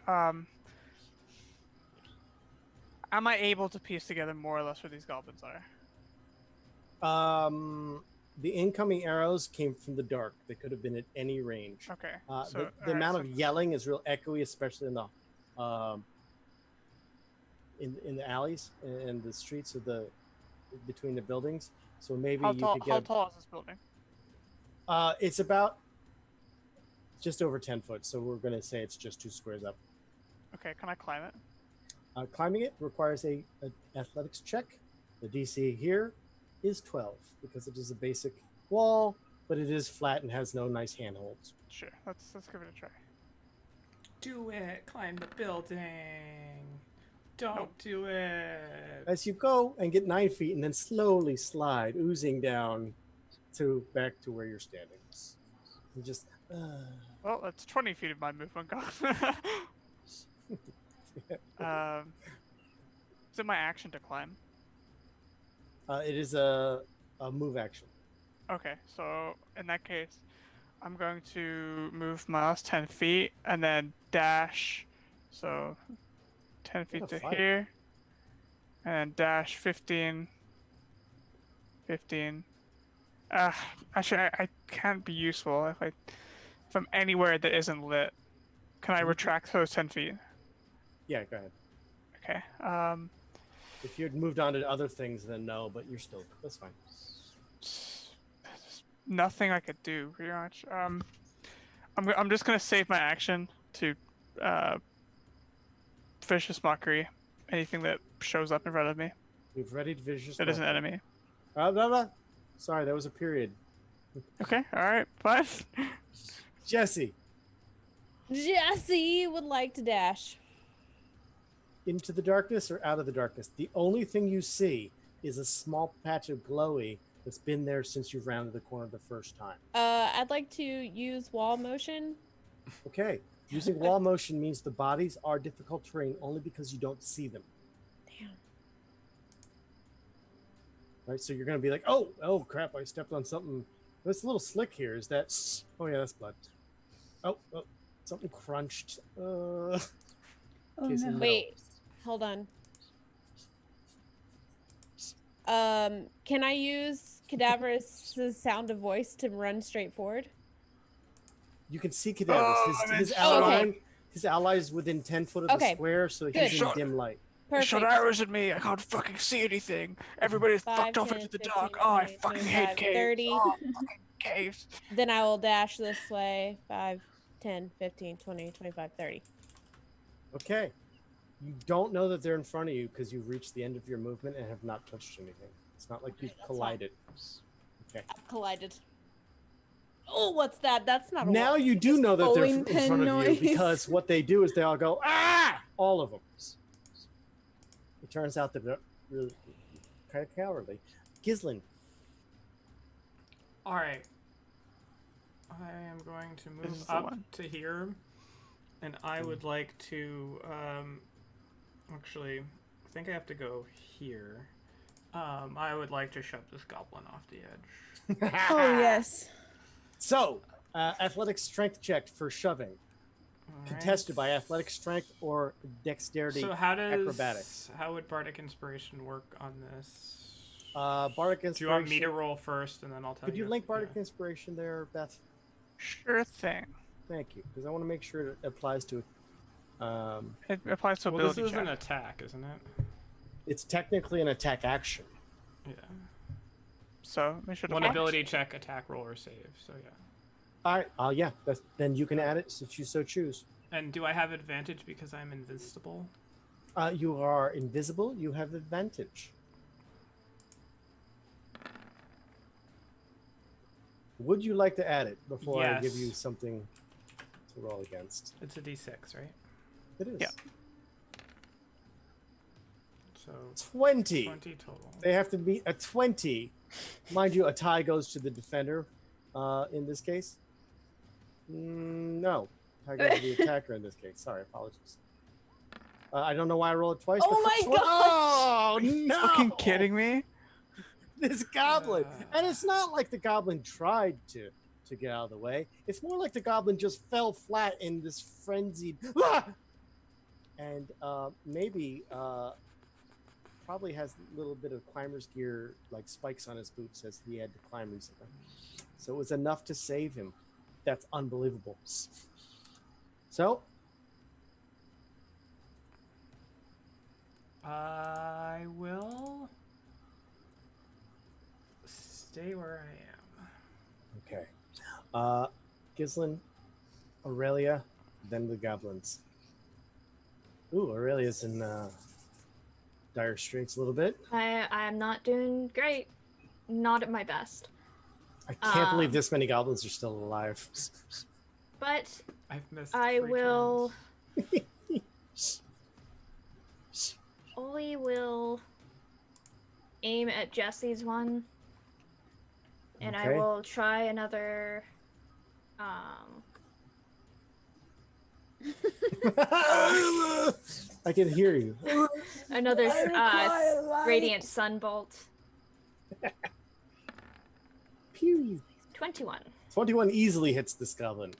Am I able to piece together more or less where these goblins are? The incoming arrows came from the dark. They could have been at any range. Okay. The amount of yelling is real echoey, especially in the in the alleys and the streets of the between the buildings. So maybe how you tall, could how get. tall is this building? It's about just over 10 foot. So we're gonna say it's just 2 squares up. Okay, can I climb it? Climbing it requires a athletics check. The DC here is 12 because it is a basic wall, but it is flat and has no nice handholds. Sure. Let's give it a try. Do it. Climb the building. Don't do it. As you go and get 9 feet and then slowly slide, oozing down to back to where you're standing. You just Well, that's 20 feet of my movement gone. Is it my action to climb? it is a move action. Okay, so in that case, I'm going to move my last 10 feet and then dash. So 10 feet to fight. here. And then dash 15. 15. Actually, I can't be useful if I'm anywhere that isn't lit. Can I retract those 10 feet? Yeah, go ahead. Okay. If you had moved on to other things, then no, but you're still, that's fine. nothing I could do pretty much. I'm just gonna save my action to vicious mockery. Anything that shows up in front of me We've readied vicious. that is an enemy. Blah, blah. Sorry, there was a period. Okay, all right, fine. Jesse, Jesse would like to dash. into the darkness or out of the darkness? The only thing you see is a small patch of glowy that's been there since you've rounded the corner the first time. I'd like to use wall motion. Okay. Using wall motion means the bodies are difficult terrain only because you don't see them. Damn. Right, so you're going to be like, oh crap, I stepped on something. It's a little slick here. Is that... Oh, yeah, that's blood. Oh, something crunched. Oh, Case no. of Wait, hold on. Can I use Cadaverous' sound of voice to run straight forward? You can see Cadaverous. His Oh, ally, okay. his allies within 10 foot of the Okay, square, so he's good. in Sure. dim light. Perfect. Shot arrows at me. I can't fucking see anything. Everybody's 5, fucked off 10, into the 15, dark. Oh, I 20, fucking 25, hate caves. 30. Oh, fucking caves. Then I will dash this way. 5, 10, 15, 20, 25, 30. Okay. You don't know that they're in front of you because you've reached the end of your movement and have not touched anything. It's not like you've That's fine. collided. Okay. Collided. Oh, what's that? That's not a Now wall. you do know that they're bowling in pin front of noise. you because what they do is they all go, ah! All of them. It turns out that they're really kind of cowardly. Gislin, All right. I am going to This move is the up one. to here, and I would like to, actually, I think I have to go here. I would like to shove this goblin off the edge. Oh, yes. So, athletic strength check for shoving. All Contested by right. athletic strength or dexterity. So how does acrobatics. How would bardic inspiration work on this? Bardic inspiration. Do you want me to roll first, and then I'll tell Could you you? link bardic Yeah. inspiration there, Beth? Sure thing. Thank you, because I want to make sure it applies to. It applies to Well, ability this is an check. attack, isn't it? It's technically an attack action. Yeah. So we should One have ability check, attack roll, or save. So yeah. All right. Yeah. Then you can add it if you so choose. And do I have advantage because I'm invincible? You are invisible. You have advantage. Would you like to add it before I give you Yes. something to roll against? It's a d6, right? It is. Yeah. So 20. 20 total. They have to be a 20. Mind you, a tie goes to the defender in this case. No. Tie goes to the attacker in this case. Sorry, apologies. I don't know why I rolled it twice. Oh but my first one- Oh, Are you no! fucking kidding me? This goblin. And it's not like the goblin tried to get out of the way. It's more like the goblin just fell flat in this frenzied... Ah! And maybe... probably has a little bit of climber's gear, like spikes on his boots, as he had to climb recently. So it was enough to save him. That's unbelievable. So, I will stay where I am. okay. Gislin, Aurelia, then the goblins. Ooh, Aurelia's in dire straits a little bit. I'm not doing great. Not at my best. I can't believe this many goblins are still alive. But I've missed. I 3 will. turns. We will aim at Jesse's one. And I Okay. will try another. I can hear you. Another I require light. radiant sunbolt. Pew. 21. 21 easily hits this goblin.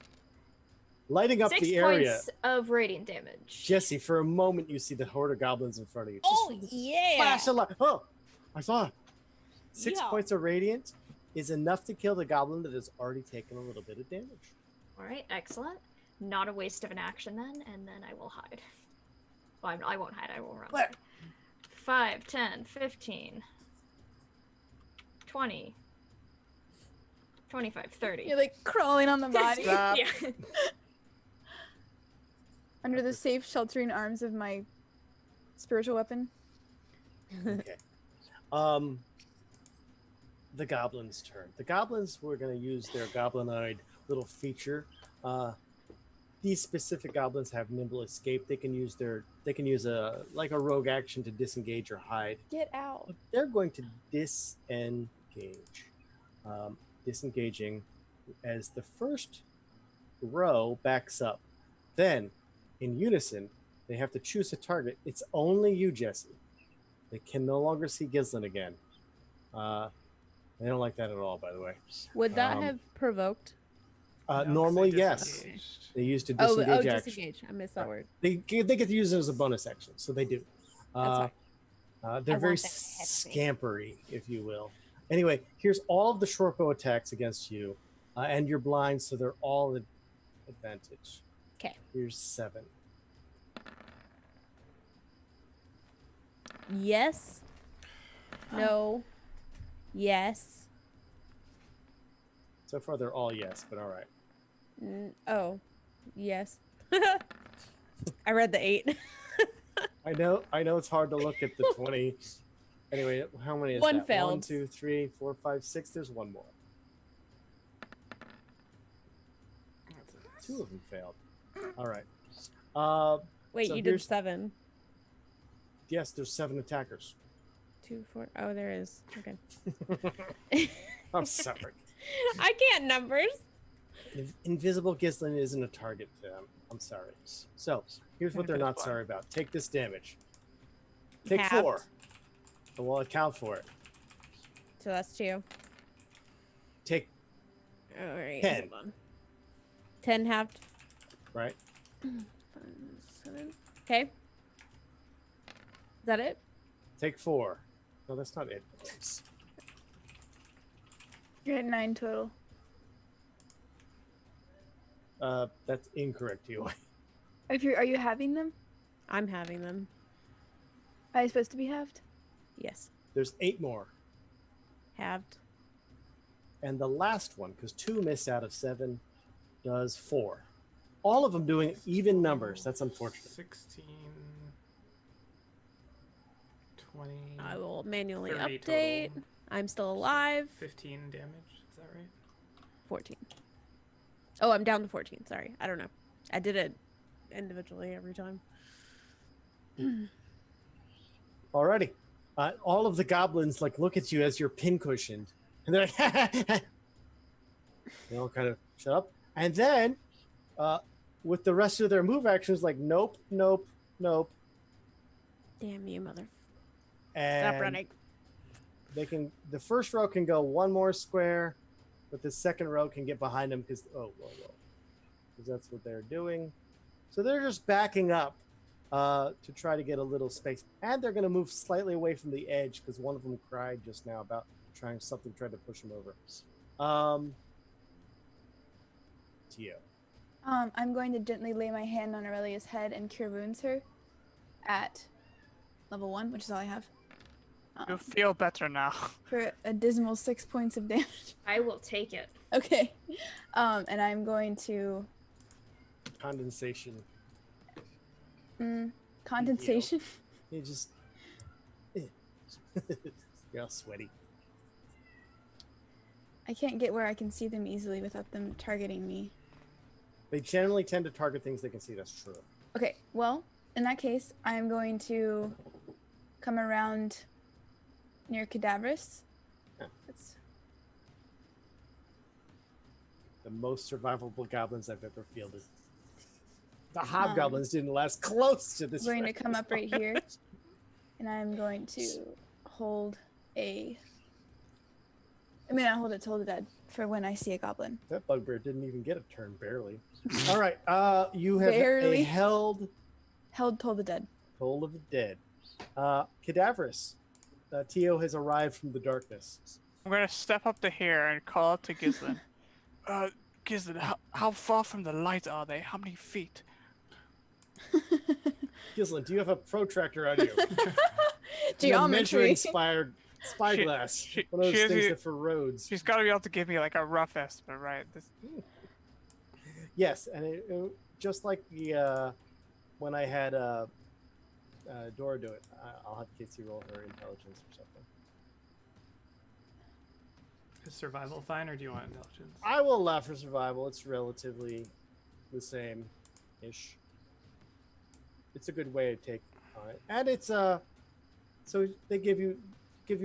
Lighting up 6 the area. points of radiant damage. Jesse, for a moment, you see the horde of goblins in front of you. Oh, yeah. Flash of light. Oh, I saw it. 6 Yeah. points of radiant is enough to kill the goblin that has already taken a little bit of damage. All right, excellent. Not a waste of an action then, and then I will hide. Well, I won't hide. I will run. Where? 5, 10, 15, 20, 25, 30. You're like crawling on the body Stop. Yeah. under the safe, sheltering arms of my spiritual weapon. Okay. The goblins' turn. The goblins were going to use their goblinoid little feature. These specific goblins have nimble escape. They can use a rogue action to disengage or hide. Get out. But they're going to disengage. Disengaging as the first row backs up. Then, in unison, they have to choose a target. It's only you, Jesse. They can no longer see Gislin again. They don't like that at all, by the way. Would that have provoked? Normally, yes. They used to disengage action. Disengage. I missed that word. They get to use it as a bonus action, so they do. That's They're I very want that to hit me. scampery, if you will. Anyway, here's all of the short bow attacks against you, and you're blind, so they're all at advantage. Okay. Here's 7. Yes. No. Yes. So far, they're all yes, but all right. Oh. Yes. I read the 8. I know it's hard to look at the 20. Anyway, how many is One that? failed. 1, 2, 3, 4, 5, 6. There's one more. 2 of them failed. All right. Wait, So you did here's- 7. Yes, there's 7 attackers. 2, 4. Oh, there is. Okay. I'm sorry. I can't numbers. Invisible Gislin isn't a target to them. I'm sorry. So here's what they're not sorry about. Take this damage. Take Halved. 4. And we'll account for it. So that's 2. Take All right. 10. Hold on. 10 halved. right. 5, 7. Okay. Is that it? Take 4. No, that's not it. You're at 9 total. That's incorrect, Eli. Are you having them? I'm having them. Are they supposed to be halved? Yes. There's 8 more. Halved. And the last one, because 2 missed out of 7, does 4. All of them doing even numbers. That's unfortunate. 16, 20, I will manually 30 update. total. I'm still alive. 15 damage. Is that right? 14. Oh, I'm down to 14. Sorry. I don't know. I did it individually every time. Alrighty. All of the goblins look at you as you're pincushioned, and they're like, they all kind of shut up. And then, with the rest of their move actions, nope, nope, nope. Damn you, mother. And Stop running. the first row can go one more square, but the second row can get behind them because that's what they're doing. So they're just backing up to try to get a little space, and they're going to move slightly away from the edge because one of them cried just now about trying to push him over. Tio. I'm going to gently lay my hand on Aurelia's head and cure wounds her at level 1, which is all I have. You'll feel better now. For a dismal 6 points of damage. I will take it. Okay. And I'm going to Condensation. condensation. You just you're all sweaty. I can't get where I can see them easily without them targeting me. They generally tend to target things they can see. That's true. Okay, well, in that case, I'm going to come around near Cadaverous. Yeah. That's The most survivable goblins I've ever fielded. The hobgoblins didn't last close to this. I'm going to come up right here, and I'm going to hold a. I mean, I hold it to hold the dead for when I see a goblin. That bugbear didn't even get a turn, barely. All right, you have Barely. held Toll the dead. Toll of the Dead. Cadaverous. Tio has arrived from the darkness. I'm gonna step up to here and call out to Gislin. Gislin, how far from the light are they? How many feet? Gislin, do you have a protractor on you? Geometry. Inspired Spyglass. she- One of she those has things the- that for roads. She's got to be able to give me like a rough estimate, right? Yes, and just like the when I had Dora do it, I'll have Casey roll her intelligence or something. Is survival fine, or do you want intelligence? I will allow for survival. It's relatively the same-ish. It's a good way to take on it, and it's so they give you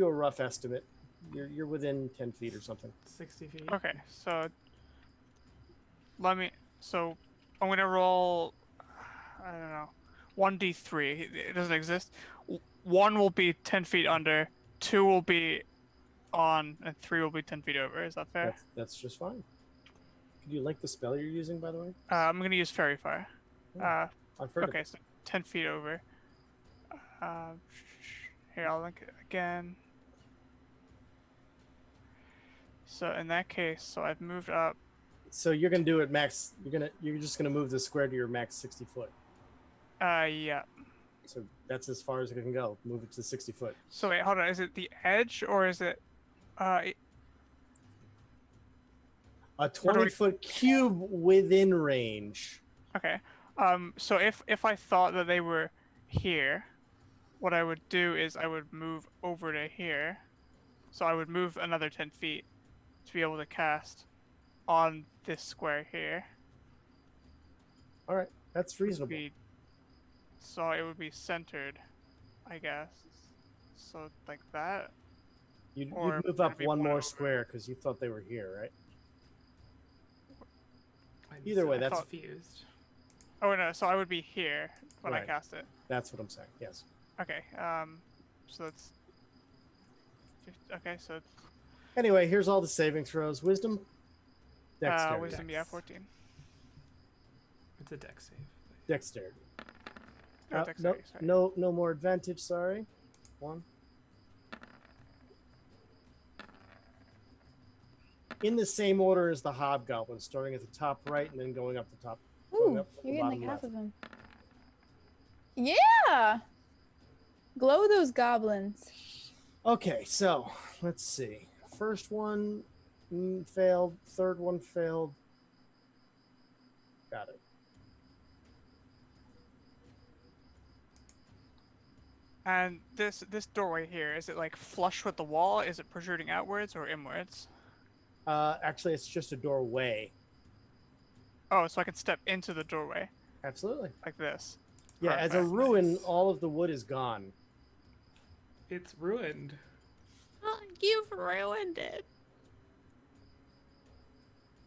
a rough estimate. You're within 10 feet or something. 60 feet. Okay, so so I'm gonna roll, I don't know, 1d3. It doesn't exist. 1 will be 10 feet under, 2 will be on, and 3 will be 10 feet over. Is that fair? That's just fine. Could you link the spell you're using, by the way? I'm gonna use Fairy Fire. I've heard of Okay, it. so 10 feet over. Here, I'll link it again. So in that case, so I've moved up. So you're gonna do it max. You're just gonna move the square to your max 60 foot. Yeah. So that's as far as it can go. Move it to 60 foot. So wait, hold on. Is it the edge or is it? A 20-foot cube within range. Okay. So if I thought that they were here, what I would do is I would move over to here. So I would move another 10 feet to be able to cast on this square here. All right, that's reasonable. So it would be centered, I guess. So like that. You'd or move would up it be one more over? square because you thought they were here, right? I'm Either way, so that's confused. Oh no, so I would be here when I Right. cast it. That's what I'm saying. Yes. Okay. So that's. Okay, so Anyway, here's all the saving throws. Wisdom. Dexterity. wisdom, yeah, 14. It's a dex save. Dexterity. Oh, No, dexterity, sorry. no more advantage. Sorry. 1. In the same order as the hobgoblin, starting at the top right and then going up the top. going Ooh, up the you're getting like bottom half left. of them. Yeah! Glow those goblins. Okay, so let's see. First one failed. Third one failed. Got it. And this doorway here, is it like flush with the wall? Is it protruding outwards or inwards? Actually, it's just a doorway. Oh, so I can step into the doorway Absolutely. like this. Yeah, as a Perfect. ruin, Nice. all of the wood is gone. It's ruined. Oh, you've ruined it.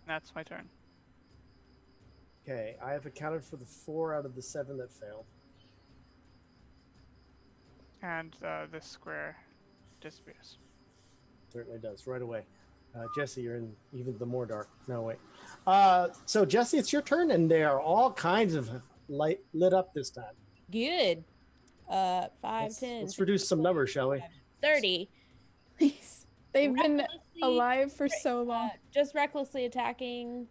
That's my turn. Okay, I have accounted for the 4 out of the 7 that failed. And this square disappears. Certainly does, right away. Jesse, you're in even the more dark. No, wait. So, Jesse, it's your turn, and they are all kinds of lit up this time. Good. 5, Let's 10. reduce some numbers, shall we? 30. Please. They've been Recklessly- alive for so long. just recklessly attacking.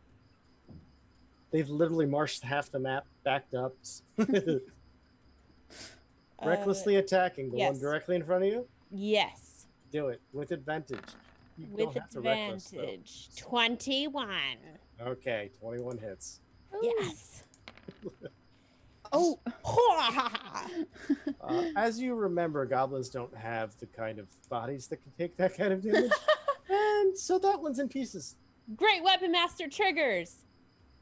They've literally marched half the map, backed up. Recklessly attacking, the one yes. directly in front of you? Yes. Do it with advantage. You With don't have to reckless, though. advantage. 21. Okay, 21 hits. Yes. Oh, As you remember, goblins don't have the kind of bodies that can take that kind of damage. And so that one's in pieces. Great Weapon Master triggers.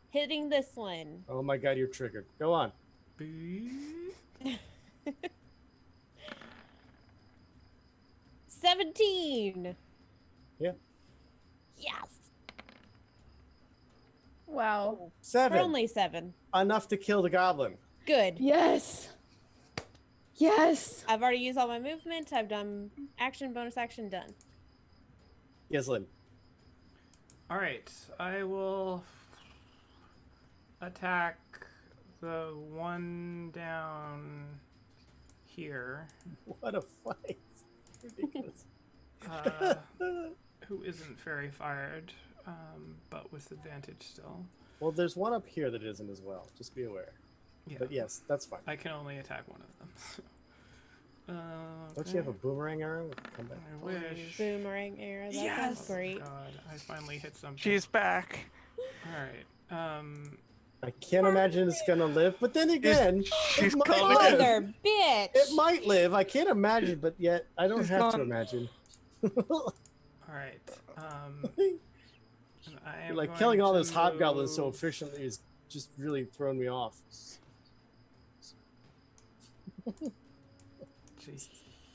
Hitting this one. Oh my god, you're triggered. Go on. Beep. 17. Yeah. Yes. wow. For 7. only 7. Enough to kill the goblin. Good. Yes. Yes. I've already used all my movement. I've done action, bonus action, done. Gislin. All right, I will attack the one down here, What a fight. Ridiculous. who isn't very fired, but with advantage still. Well, there's one up here that isn't as well. Just be aware. Yeah, But yes, that's fine. I can only attack one of them. Don't you have a boomerang arrow? Come back. I wish. Boomerang arrow. That Yes! sounds great. God, I finally hit something. She's back. All right. I can't imagine it's gonna live, but then again, She's it might coming live. in. Mother bitch! It might live. I can't imagine, but yet I don't She's have to gone. imagine. All right. I am Like going killing all to those hobgoblins so move- efficiently is just really throwing me off. to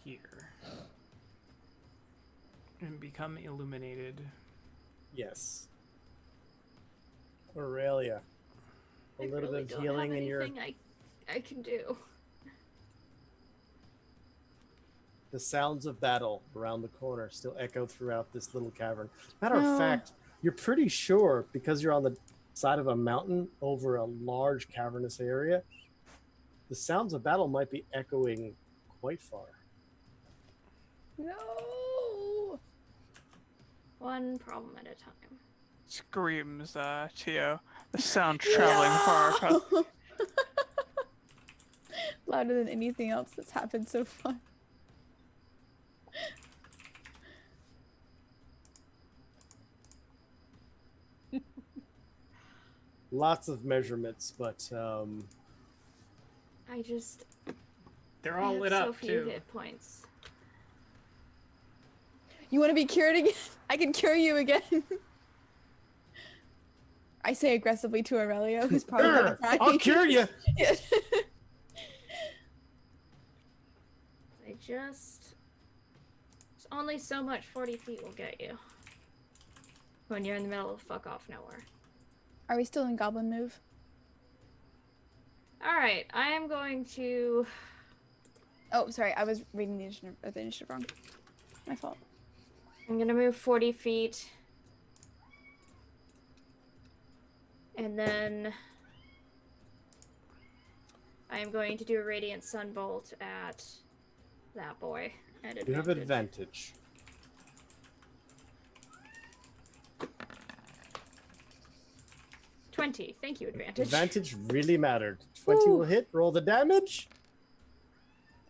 here and become illuminated. Yes. Aurelia. A I little really bit of don't healing have in your. anything I can do. The sounds of battle around the corner still echo throughout this little cavern. Matter No. of fact, you're pretty sure because you're on the side of a mountain over a large cavernous area, the sounds of battle might be echoing quite far. No. One problem at a time. Screams, Tio. The sound traveling far across. No. Louder than anything else that's happened so far. Lots of measurements, but I just They're I all have lit so up few too. hit points. You want to be cured again? I can cure you again. I say aggressively to Aurelia, who's probably Sure, crying. I'll cure you. I just there's only so much 40 feet will get you when you're in the middle of fuck off nowhere. Are we still in goblin move? All right, I am going to. Oh, sorry, I was reading the initiative wrong. My fault. I'm gonna move 40 feet. And then I am going to do a Radiant Sunbolt at that boy. At You have advantage. 20. Thank you, advantage. Advantage really mattered. 20 will hit. Roll the damage.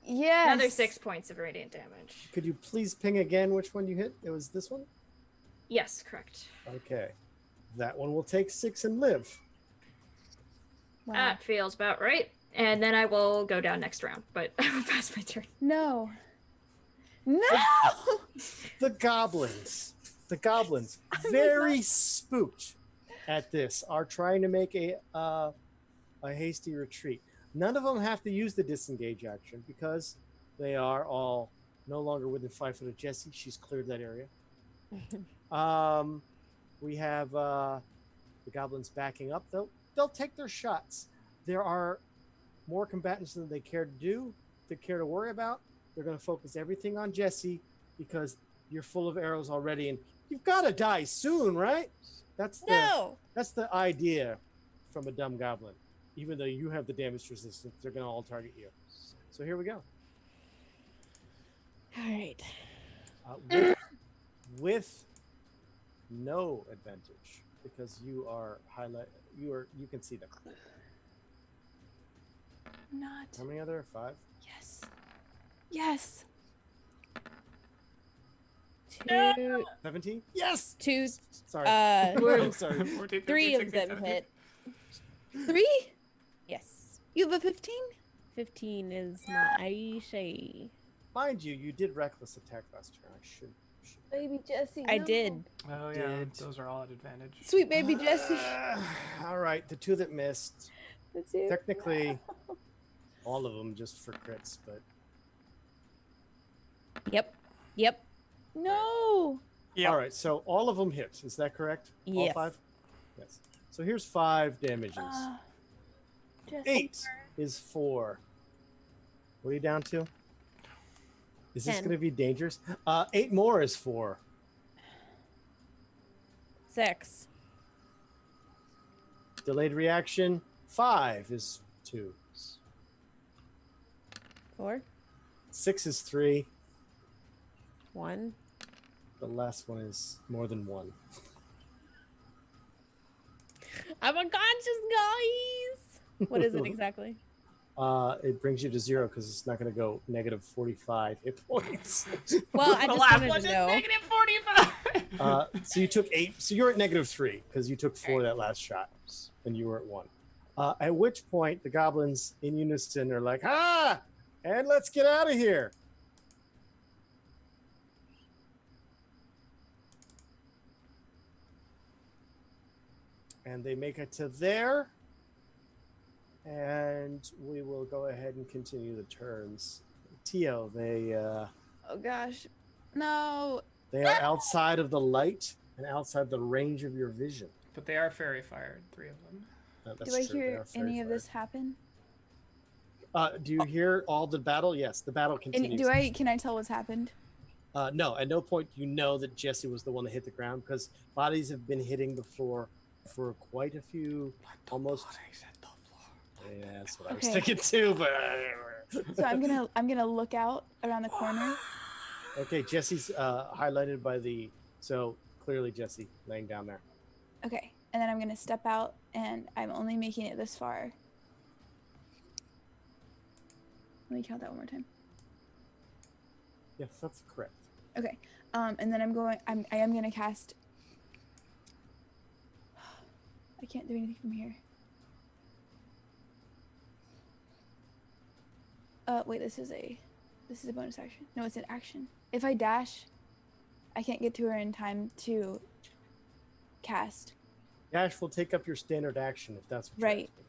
Yes. Another 6 points of radiant damage. Could you please ping again which one you hit? It was this one? Yes, correct. Okay. That one will take 6 and live. Wow. That feels about right. And then I will go down next round, but I will pass my turn. No. No. The goblins, very spooked at this, are trying to make a hasty retreat. None of them have to use the disengage action because they are all no longer within 5 foot of Jessie. She's cleared that area. We have the goblins backing up. They'll take their shots. There are more combatants than they care to worry about. They're going to focus everything on Jessie because you're full of arrows already, and you've got to die soon, right? That's the idea from a dumb goblin. Even though you have the damage resistance, they're going to all target you. So here we go. All right. With no advantage because you are you can see them. Not. How many other? 5? Yes. Yes. 2, 17? Yes. 2, Sorry. uh, Sorry. 14, 3 of 15, them 16, hit. 3? Yes. You have a 15? 15 is my AC. Mind you, you did reckless attack last turn. I should. Baby Jessie. I no. did. Oh yeah, Did. those are all at advantage. Sweet baby Jessie. All right, the 2 that missed. The two. Technically, all of them just for crits, but Yep. No. Yep. all right. So all of them hit. Is that correct? All Yes. 5. Yes. So here's 5 damages. Jessie. 8 is 4. What are you down to? Is this 10. going to be dangerous? 8 more is 4. 6. Delayed reaction. 5 is 2. 4. 6 is 3. 1. The last one is more than 1. I'm unconscious, guys. What is it exactly? It brings you to 0 because it's not going to go negative 45 hit points. Well, I The just last wanted one to did know. negative 45. So you took 8. So you're at negative 3 because you took 4 that last shot, and you were at 1. At which point the goblins in unison are like, "Ah! And let's get out of here." And they make it to there. And we will go ahead and continue the turns. Tio, Oh gosh. No. they are outside of the light and outside the range of your vision. But they are fairy fired, 3 of them. That's Do I true, they hear are fairy any of fired. this happen? Do you hear all the battle? Yes, the battle continues. Can I tell what's happened? No, at no point do you know that Jesse was the one that hit the ground because bodies have been hitting the floor for quite a few, almost. Yeah, that's what I was Okay. thinking too. But So I'm gonna look out around the corner. okay, Jesse's highlighted by the. So clearly Jesse laying down there. Okay, and then I'm gonna step out, and I'm only making it this far. Let me count that one more time. Yes, that's correct. Okay, and then I am gonna cast. I can't do anything from here. Wait, this is a bonus action. No, it's an action. If I dash, I can't get to her in time to cast. Dash will take up your standard action if that's what you're Right. asking.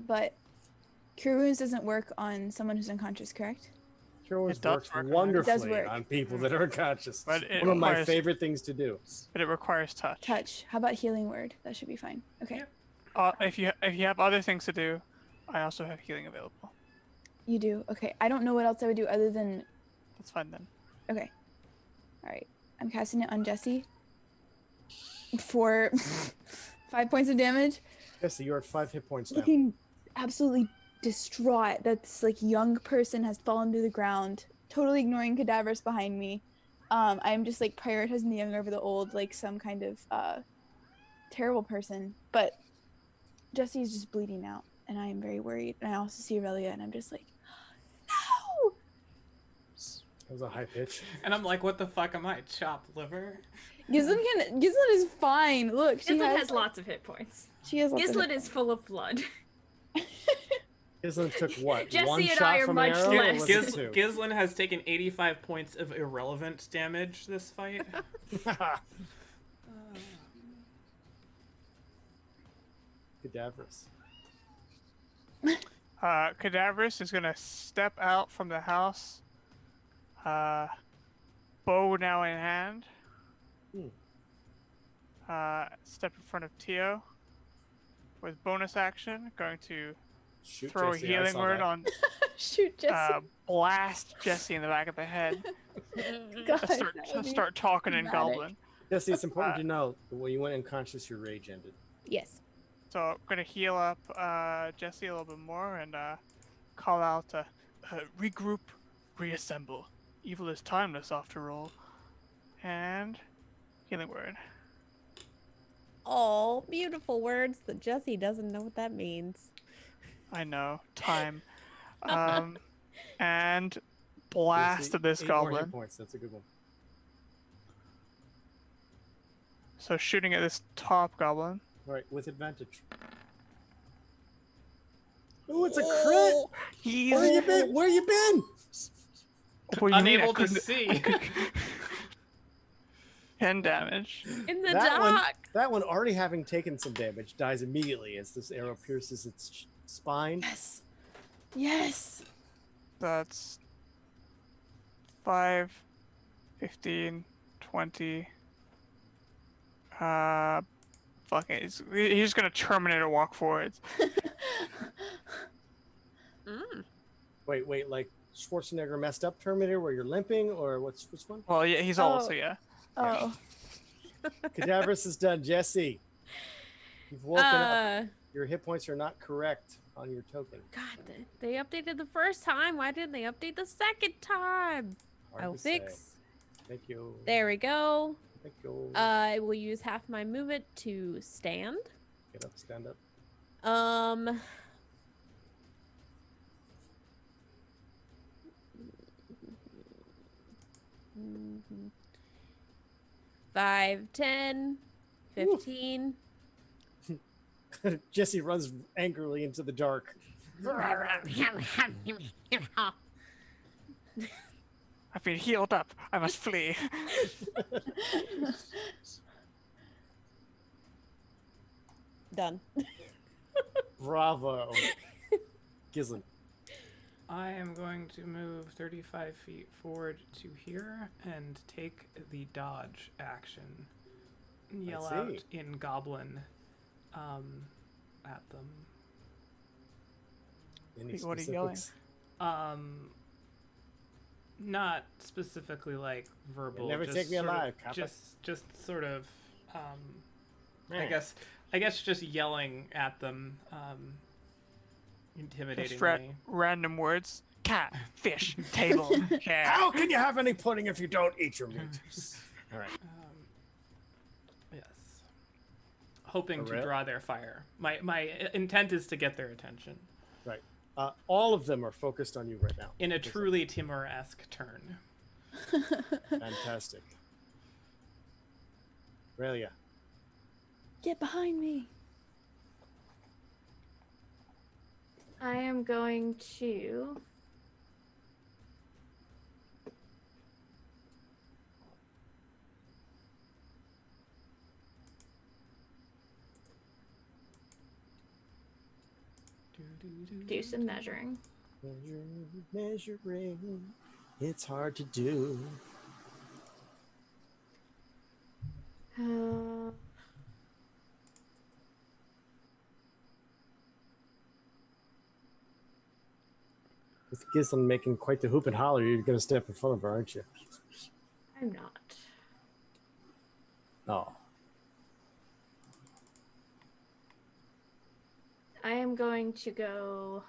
But Cure Wounds doesn't work on someone who's unconscious, correct? Cure Wounds It does works work on- wonderfully It does work. on people that are unconscious. But it One of my requires- favorite things to do. But it requires touch. Touch. How about Healing Word? That should be fine. Okay. Yep. If you have other things to do, I also have healing available. You do? Okay. I don't know what else I would do other than... That's fine then. Okay. Alright. I'm casting it on Jesse. For 5 points of damage. Jesse, you're at 5 hit points now. Looking absolutely distraught that this like young person has fallen to the ground, totally ignoring cadavers behind me. I'm just like prioritizing the young over the old, like some kind of terrible person. But Jesse is just bleeding out, and I am very worried. And I also see Aurelia, and I'm just like, no! That was a high pitch. And I'm like, what the fuck am I? Chopped liver? Gislin is fine. Look, she Gislin has has lots of hit points. She has lots of Gislin is full of blood. Gislin took what? Jesse one and shot I are from much an arrow, or less. was it 2? Gislin has taken 85 points of irrelevant damage this fight. Cadaverous. Cadaverous is gonna step out from the house. Bow now in hand. Step in front of Tio. With bonus action, going to Shoot throw Jesse, a I healing saw word that. on Shoot, Jesse. blast Jesse in the back of the head. God, start, that would be start talking in dramatic. Goblin. Jesse, it's important to know that when you went unconscious, your rage ended. Yes. So I'm gonna heal up Jesse a little bit more and call out regroup, reassemble. Evil is timeless after all. And healing word. Oh, beautiful words that Jesse doesn't know what that means. I know. Time. And blast Jesse, of this 8 more hit goblin. points. That's a good one. So shooting at this top goblin. All right, with advantage. Ooh, it's a crit! He's Where you been? Where you been? What do you mean? I Unable to couldn't- see. 10 damage. In the That one- dark. That one, already having taken some damage, dies immediately as this arrow pierces its spine. Yes. Yes. That's 5, 15, 20. Fuck it. He's just gonna Terminator walk forwards. Wait, like Schwarzenegger messed up Terminator where you're limping, or which one? Well, yeah, he's old, so yeah. Oh. Cadaverous is done. Jesse, you've woken up. Your hit points are not correct on your token. God, they updated the first time. Why didn't they update the second time? Hard I'll to say. fix. Thank you. There we go. Thank you. I will use half my movement to stand. Get up, stand up. 5, 10, 15. Jesse runs angrily into the dark. I've been healed up. I must flee. Done. Bravo. Gislin. I am going to move 35 feet forward to here and take the dodge action. Yell see. out in Goblin at them. Any What are you yelling? specifics? Not specifically like verbal. Never just take me sort of- alive, Kappa. Just sort of. I guess just yelling at them, intimidatingly. Just random words. Cat, fish, table, chair. How can you have any pudding if you don't eat your meat? All right. Yes. Hoping to Alright. draw their fire. My intent is to get their attention Right. All of them are focused on you right now. in a truly Timur-esque turn. Fantastic. Aurelia. Get behind me. I am going to do some measuring. Measuring. It's hard to do. With Gislin making quite the hoop and holler, you're going to step in front of her, aren't you? I'm not. Oh. I am going to go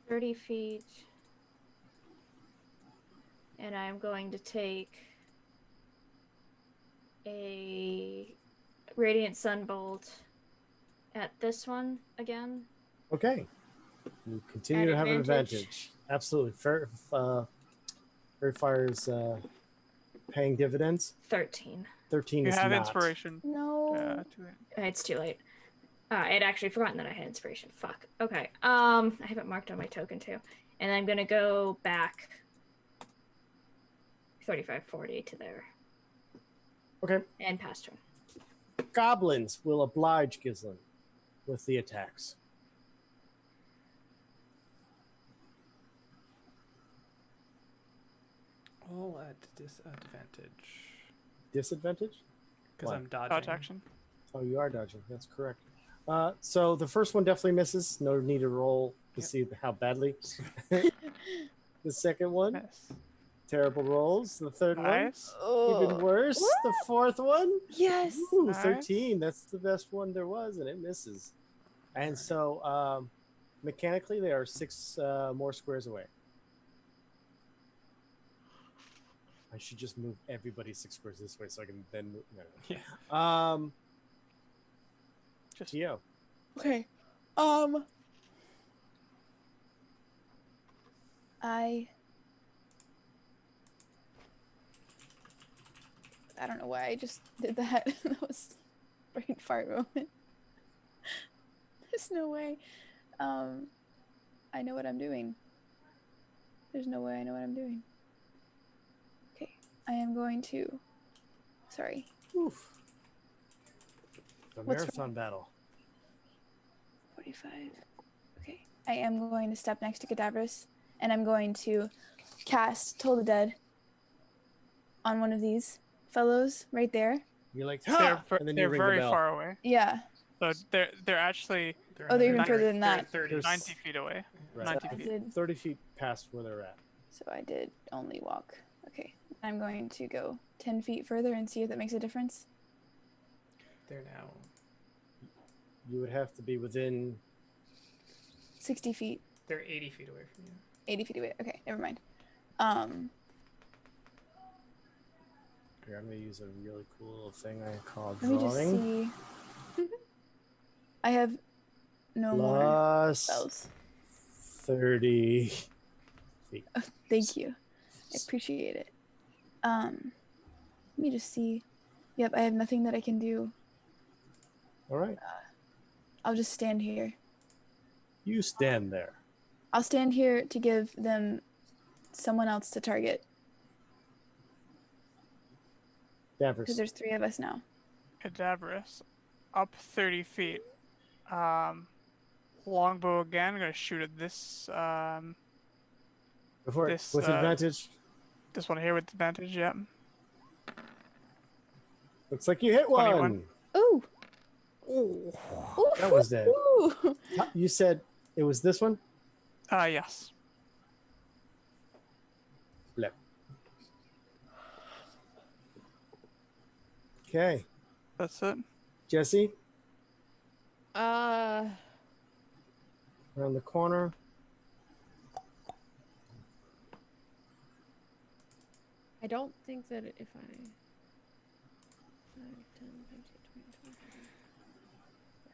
30 feet. And I'm going to take a Radiant Sunbolt at this one again. Okay. You continue At to have an advantage. advantage. Absolutely. Fairy Fire's paying dividends. 13. 13 You is have not. inspiration. No. To it. It's too late. I had actually forgotten that I had inspiration. Fuck. Okay. I have it marked on my token too. And I'm gonna go back 35, 40 to there. Okay. And past turn. Goblins will oblige Gislin with the attacks. All at disadvantage. Disadvantage? Because What? I'm dodging. Dodge action. Oh, you are dodging. That's correct. So the first one definitely misses. No need to roll to Yep. see how badly. The second one, Nice. terrible rolls. The third Nice. one, even worse. The fourth one, Yes. ooh, Nice. 13. That's the best one there was, and it misses. And so mechanically, they are 6 more squares away. I should just move everybody 6 squares this way so I can then move. No. Yeah. Just Gio. Okay. I don't know why I just did that. That was brain fart moment. There's no way. I know what I'm doing. There's no way I know what I'm doing. Okay. I am going to. Sorry. Oof. The What's marathon battle. 45. Okay. I am going to step next to Cadaverous, and I'm going to cast Toll the Dead on one of these fellows right there. You're like, they're ha! ver- And then they're you ring the very bell. far away. Yeah. So they're actually Oh, they're even another- further than they're that. 30. There's- 90 feet away. Right. 90 I feet. did. 30 feet past where they're at. So I did only walk. Okay. I'm going to go 10 feet further and see if that makes a difference. They're now. You would have to be within 60 feet. They're 80 feet away from you. 80 feet away. Okay, never mind. Here, I'm gonna use a really cool little thing I call Let me just drawing. see. I have no more Plus spells. 30 feet. Thank you. I appreciate it. Let me just see. Yep, I have nothing that I can do. All right. I'll just stand here. You stand there. I'll stand here to give them someone else to target. Because Davros. there's 3 of us now. Cadaverous. Up 30 feet. Longbow again. I'm gonna shoot at this. Before this, with advantage. This one here with advantage. Yeah. Looks like you hit one. 21. Ooh. Ooh. That was dead. Ooh. You said it was this one? Yes. Blip. Okay. That's it. Jesse, Uh, around the corner. I don't think that if I 5, 10, 15, 20,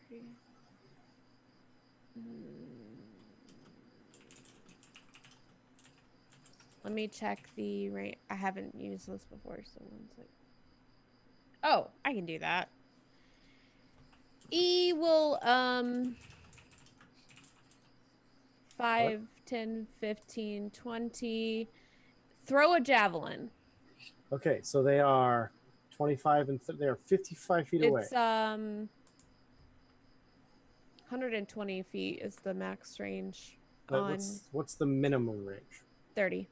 30. Let me check the rate. I haven't used this before, so 1 sec. Oh, I can do that. E will 5, 10, 15, 20. Throw a javelin. Okay, so they are 25 and they are 55 feet away. It's 120 feet is the max range on What's the minimum range? 30.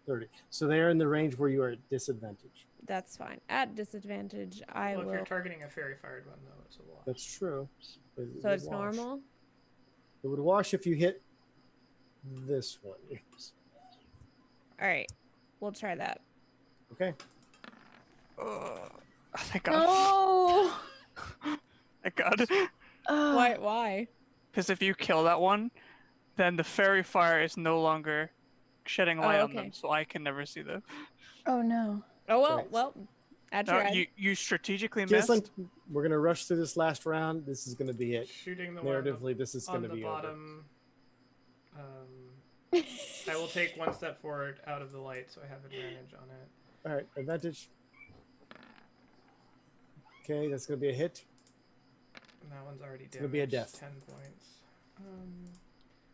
30. So they are in the range where you are at disadvantage. That's fine. At disadvantage, I Well, if will. you're targeting a fairy fired one, though, it's a wash. That's true. It So would it's wash. normal. It would wash if you hit this one. All right, we'll try that. Okay. Thank God. No. Thank God. Why? Why? Because if you kill that one, then the fairy fire is no longer shedding light on them, okay. so I can never see them. Oh no. Oh well, Right. well. I No, tried. you strategically Gislin, missed. we're going to rush through this last round. This is going to be it. Shooting the Narratively, this is one going to on the be over. bottom. I will take 1 step forward out of the light, so I have advantage on it. All right, advantage. Okay, that's going to be a hit. And that one's already damaged. gonna be a death. 10 points.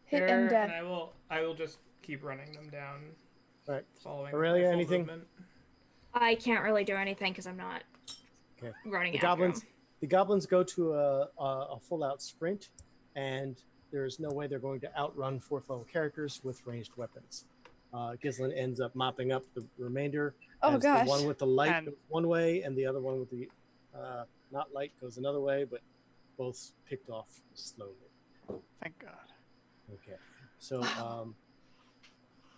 Hit there, and death. And I will just keep running them down. All right. Following Aurelia, my full anything? movement. I can't really do anything because I'm not Okay. running The after goblins, him. the goblins go to a full-out sprint, and there's no way they're going to outrun fourth-level characters with ranged weapons. Gislin ends up mopping up the remainder. Oh as gosh. The one with the light And- goes one way, and the other one with the not light goes another way, but both picked off slowly. Thank God. Okay. So,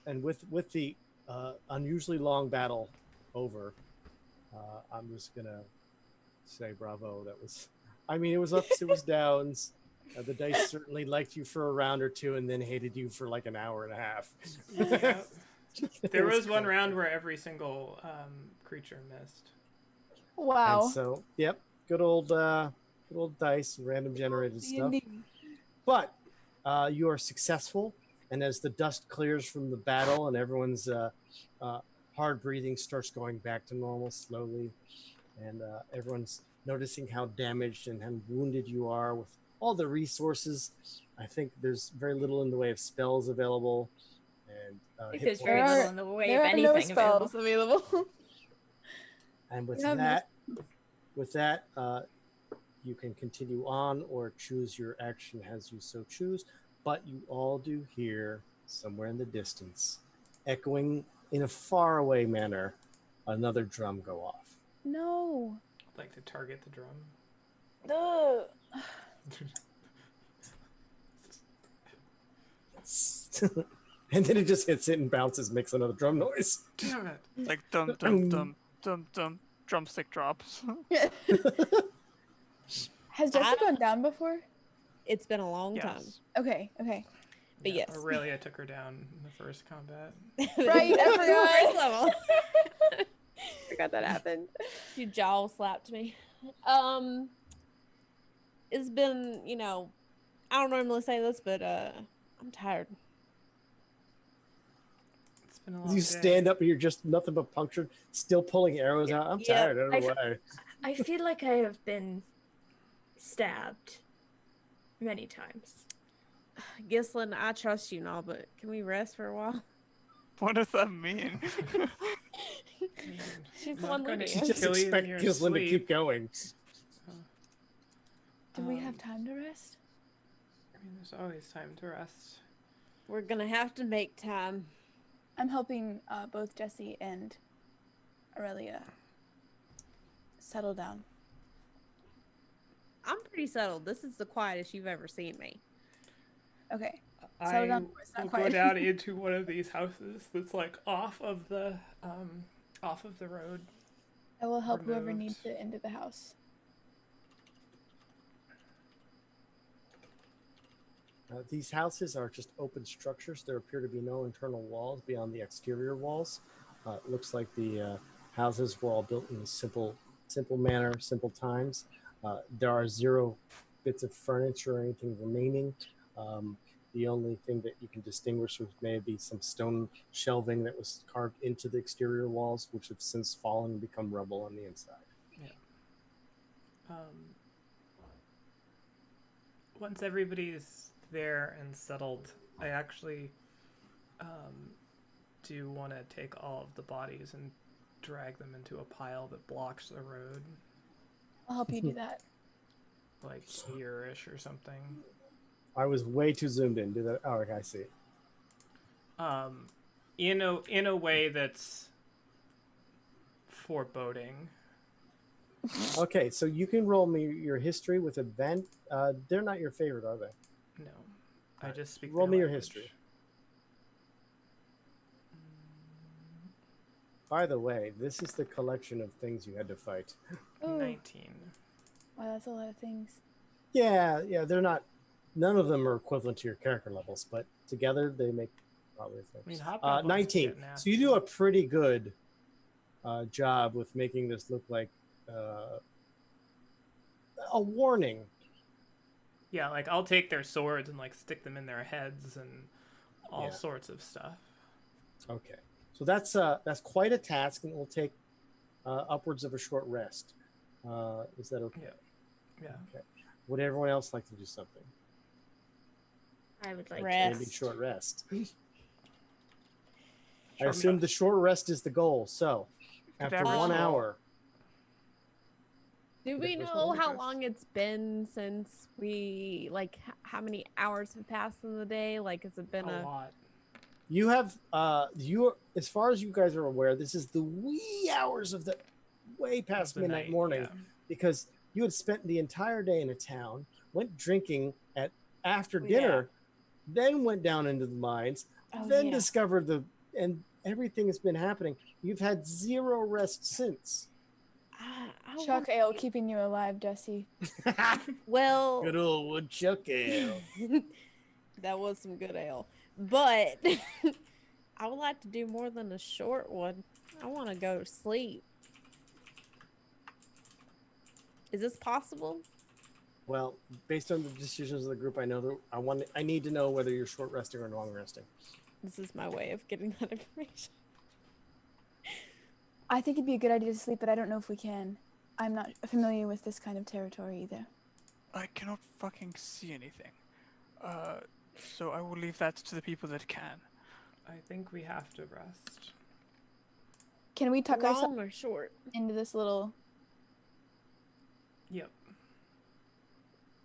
and with the unusually long battle over, I'm just gonna say bravo. That was, I mean, it was ups, it was downs. The dice certainly liked you for a round or two, and then hated you for like an hour and a half. Yeah. It There was one cool. round where every single creature missed. Wow. And so, yep, good old dice, random generated stuff. But you are successful, and as the dust clears from the battle and everyone's hard breathing starts going back to normal slowly, and everyone's noticing how damaged and how wounded you are with all the resources. I think there's very little in the way of spells available, and I think hit there's very points. little in the way There of are anything no spells available. available. And with Yeah, that, you can continue on or choose your action as you so choose. But you all do hear somewhere in the distance, echoing in a faraway manner, another drum go off. No. I'd like to target the drum. Ugh. And then it just hits it and bounces, makes another drum noise. Damn it. Like dum dum dum dum dum. Drumstick drops. Has Jessica gone down before? It's been a long time. Yes. Okay. Okay. But Yeah, yes. Aurelia took her down in the first combat. Right, I forgot. First level. Forgot that happened. You jaw slapped me. It's been, I don't normally say this, but I'm tired. It's been a long You day. stand up and you're just nothing but punctured, still pulling arrows out. I'm Yeah, tired. I don't know why. I feel like I have been stabbed many times. Gislin, I trust you and all, but can we rest for a while? What does that mean? She's not one gonna lady. You just kill you in expect your Gislin to keep sleep. going. Do we Um, have time to rest? I mean, there's always time to rest. We're gonna have to make time. I'm helping both Jesse and Aurelia settle down. I'm pretty settled. This is the quietest you've ever seen me. Okay. I down before it's not will go quiet. down into one of these houses that's like off of the road. I will help whoever Removed. needs it into the house. These houses are just open structures. There appear to be no internal walls beyond the exterior walls. It looks like the houses were all built in a simple manner, simple times. There are 0 bits of furniture or anything remaining. The only thing that you can distinguish was maybe some stone shelving that was carved into the exterior walls, which have since fallen and become rubble on the inside. Once everybody's there and settled, I actually do want to take all of the bodies and drag them into a pile that blocks the road, I'll help you do that. like here-ish or something. I was way too zoomed in. Do that. Oh, okay, I see. In a way that's foreboding. Okay, so you can roll me your history with advantage. They're not your favorite, are they? No, I just speak. Roll their me your language. history. By the way, this is the collection of things you had to fight. Oh, 19. wow, that's a lot of things. Yeah, they're not. None of them are equivalent to your character levels, but together they make probably I mean, things. hobgoblins can 19. get So nasty. you do a pretty good job with making this look like a warning. Yeah, like I'll take their swords and like stick them in their heads and all Yeah. sorts of stuff. Okay, so that's quite a task, and it will take upwards of a short rest. Is that okay? Yeah. Okay. Would everyone else like to do something? I would like Rest. Maybe short rest. I Sure. assume the short rest is the goal. So, Could after everyone 1 roll? hour, Do we Different know how focus. long it's been since we, like, how many hours have passed in the day? Like, has it been a a... lot. you have as far as you guys are aware, this is the wee hours of the way past The midnight night, morning, yeah. because you had spent the entire day in a town, went drinking after Yeah. dinner, then went down into the mines, Oh, then yeah. discovered and everything has been happening. You've had 0 rest since. I Chuck want- ale keeping you alive, Jesse. Well... Good old woodchuck ale. That was some good ale. But I would like to do more than a short one. I want to go to sleep. Is this possible? Well, based on the decisions of the group, I know that I need to know whether you're short resting or long resting. This is my way of getting that information. I think it'd be a good idea to sleep, but I don't know if we can. I'm not familiar with this kind of territory either. I cannot fucking see anything. So I will leave that to the people that can. I think we have to rest. Can we tuck ourselves Long or short? into this little Yep.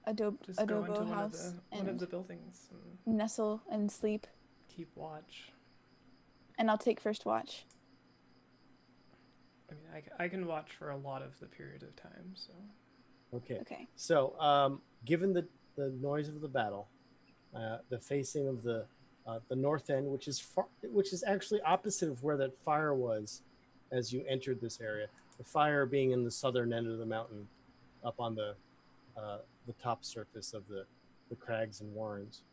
adobe Just go into adobo one house of and the buildings and nestle and sleep? keep watch. And I'll take first watch. I mean, I can watch for a lot of the period of time, so. Okay. Okay. So, given the noise of the battle, the facing of the north end, which is actually opposite of where that fire was, as you entered this area. The fire being in the southern end of the mountain, up on the top surface of the crags and warrens.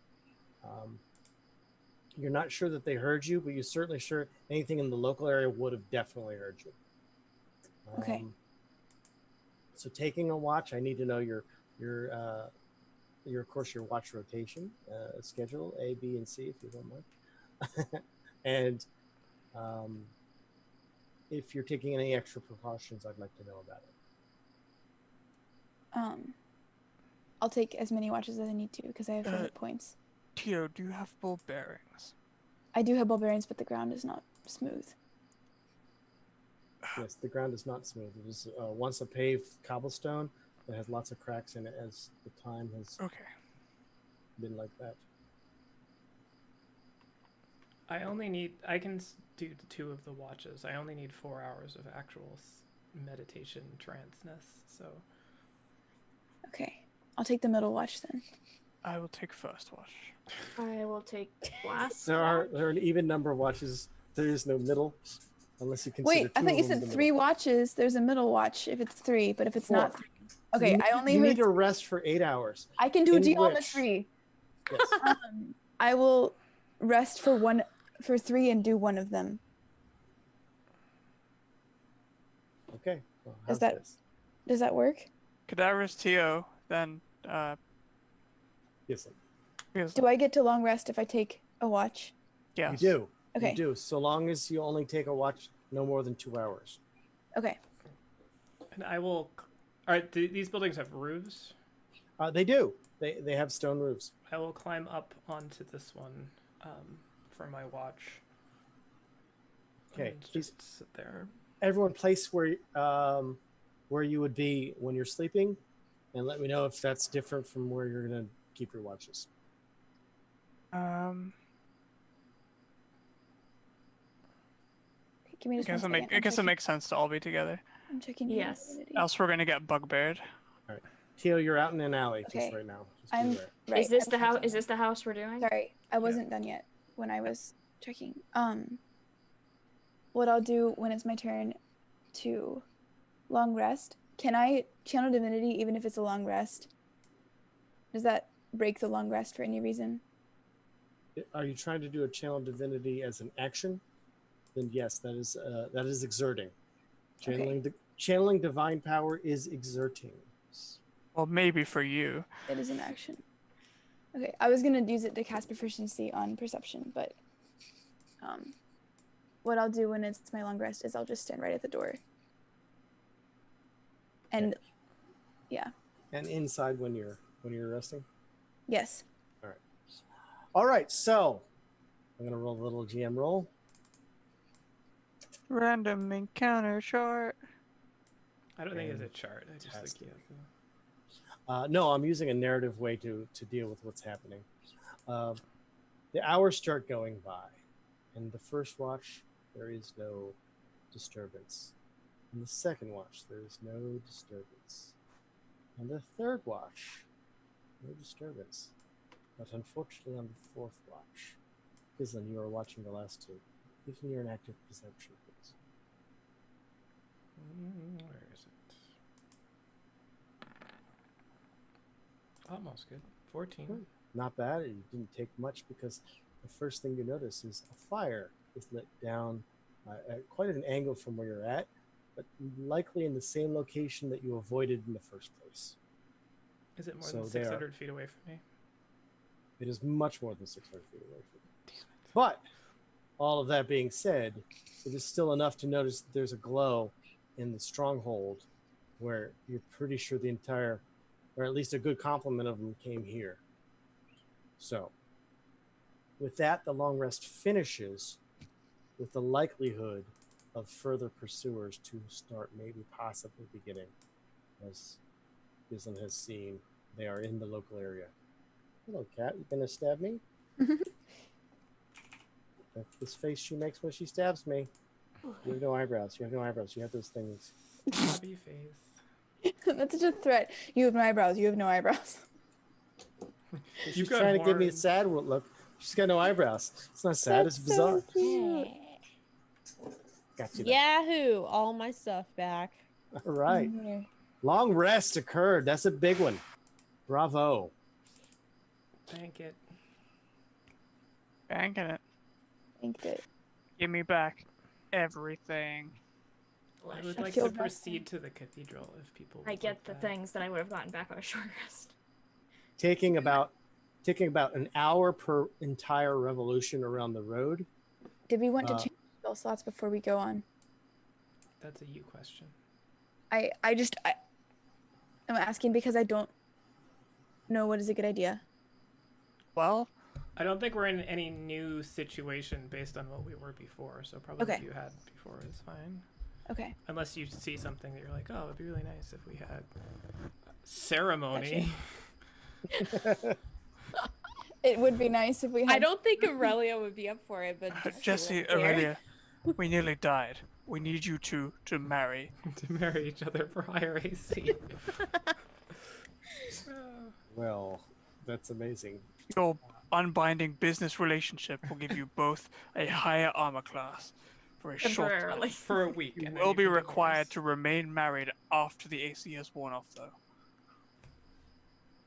You're not sure that they heard you, but you're certainly sure anything in the local area would have definitely heard you. Okay. So taking a watch, I need to know your of course your watch rotation schedule A, B, and C if you don't mind. And If you're taking any extra precautions, I'd like to know about it. I'll take as many watches as I need to because I have 4 hit points. Tio, do you have ball bearings? I do have ball bearings, but the ground is not smooth. Yes, the ground is not smooth. It is once a paved cobblestone that has lots of cracks in it as the time has Okay. been like that. I can do 2 of the watches. I only need 4 hours of actual meditation tranceness, so. Okay, I'll take the middle watch then. I will take first watch. I will take last. There are an even number of watches. There is no middle, unless you consider. Wait, I thought you them said the 3 middle. watches. There's a middle watch if it's 3, but if it's 4. not 3. Okay, I only you heard. need to rest for 8 hours. I can do in geometry. Yes. I will rest for 3 and do one of them. Okay. Well, how's that- this? Does that work? Cadaverous Tio, then Yes, Do I get to long rest if I take a watch? yes. you do. Okay. You do. So long as you only take a watch no more than 2 hours. Okay. And I will. All right, these buildings have roofs. They do. They have stone roofs. I will climb up onto this one for my watch. Okay. And just sit there. Everyone, place where you would be when you're sleeping, and let me know if that's different from where you're gonna keep your watches. Give me just one second. I guess it makes sense to all be together. I'm checking. Yes. humanity. Else we're gonna get bugbeared. Tio, you're out in an alley Okay. just right now. Just be I'm aware. right. Is this I'm the house? checking. Is this the house we're doing? Sorry, I wasn't done yet when I was checking. What I'll do when it's my turn to long rest. Can I channel divinity even if it's a long rest? Does that break the long rest for any reason? Are you trying to do a channel divinity as an action? Then yes, that is exerting. Channeling divine power is exerting. Well, maybe for you. It is an action. Okay, I was gonna use it to cast proficiency on perception, but what I'll do when it's my long rest is I'll just stand right at the door. And yeah, And inside when you're resting. yes. All right, so I'm gonna roll a little GM roll. Random encounter chart. I don't think it's a chart. I just think you have to... No, I'm using a narrative way to deal with what's happening. The hours start going by, and the first watch there is no disturbance. In the second watch, there is no disturbance. And the third watch, no disturbance. But unfortunately, on the fourth watch, Gislin, you are watching the last 2. Give me an active perception, please. Where is it? Almost good. 14. Not bad. It didn't take much because the first thing you notice is a fire is lit down at quite an angle from where you're at, but likely in the same location that you avoided in the first place. Is it more So than they are- 600 feet away from me? It is much more than 600 feet away from you. But all of that being said, it is still enough to notice that there's a glow in the stronghold where you're pretty sure the entire, or at least a good complement of them came here. So with that, the long rest finishes with the likelihood of further pursuers to start maybe possibly beginning. As Gislin has seen, they are in the local area. Hello, cat. You gonna stab me? That's this face she makes when she stabs me. You have no eyebrows. You have no eyebrows. You have those things. Happy face. That's such a threat. You have no eyebrows. You have no eyebrows. She's You've got trying to give me a horns. sad look. She's got no eyebrows. It's not sad. It's That's so bizarre. cute. Got you. There. Yahoo! All my stuff back. All right. Here. Long rest occurred. That's a big one. Bravo. Thank it. Banking it. Thanked it. Give me back everything. I would I like feel to bad. proceed to the cathedral if people would I get like the that. things that I would have gotten back on a short rest. Taking about an hour per entire revolution around the road. Did we want to Uh, change spell slots before we go on? That's a you question. I'm asking because I don't know what is a good idea. Well, I don't think we're in any new situation based on what we were before, so probably Okay. what you had before is fine. Okay. Unless you see something that you're like, oh, it'd be really nice if we had ceremony. It would be nice if we had. I don't think Aurelia would be up for it, but Jesse, Aurelia, we nearly died. We need you to marry. To marry each other for higher AC. Well, that's amazing. Your unbinding business relationship will give you both a higher armor class for a short time. Temporarily. For a week. You and then will be can required divorce. to remain married after the AC has worn off, though.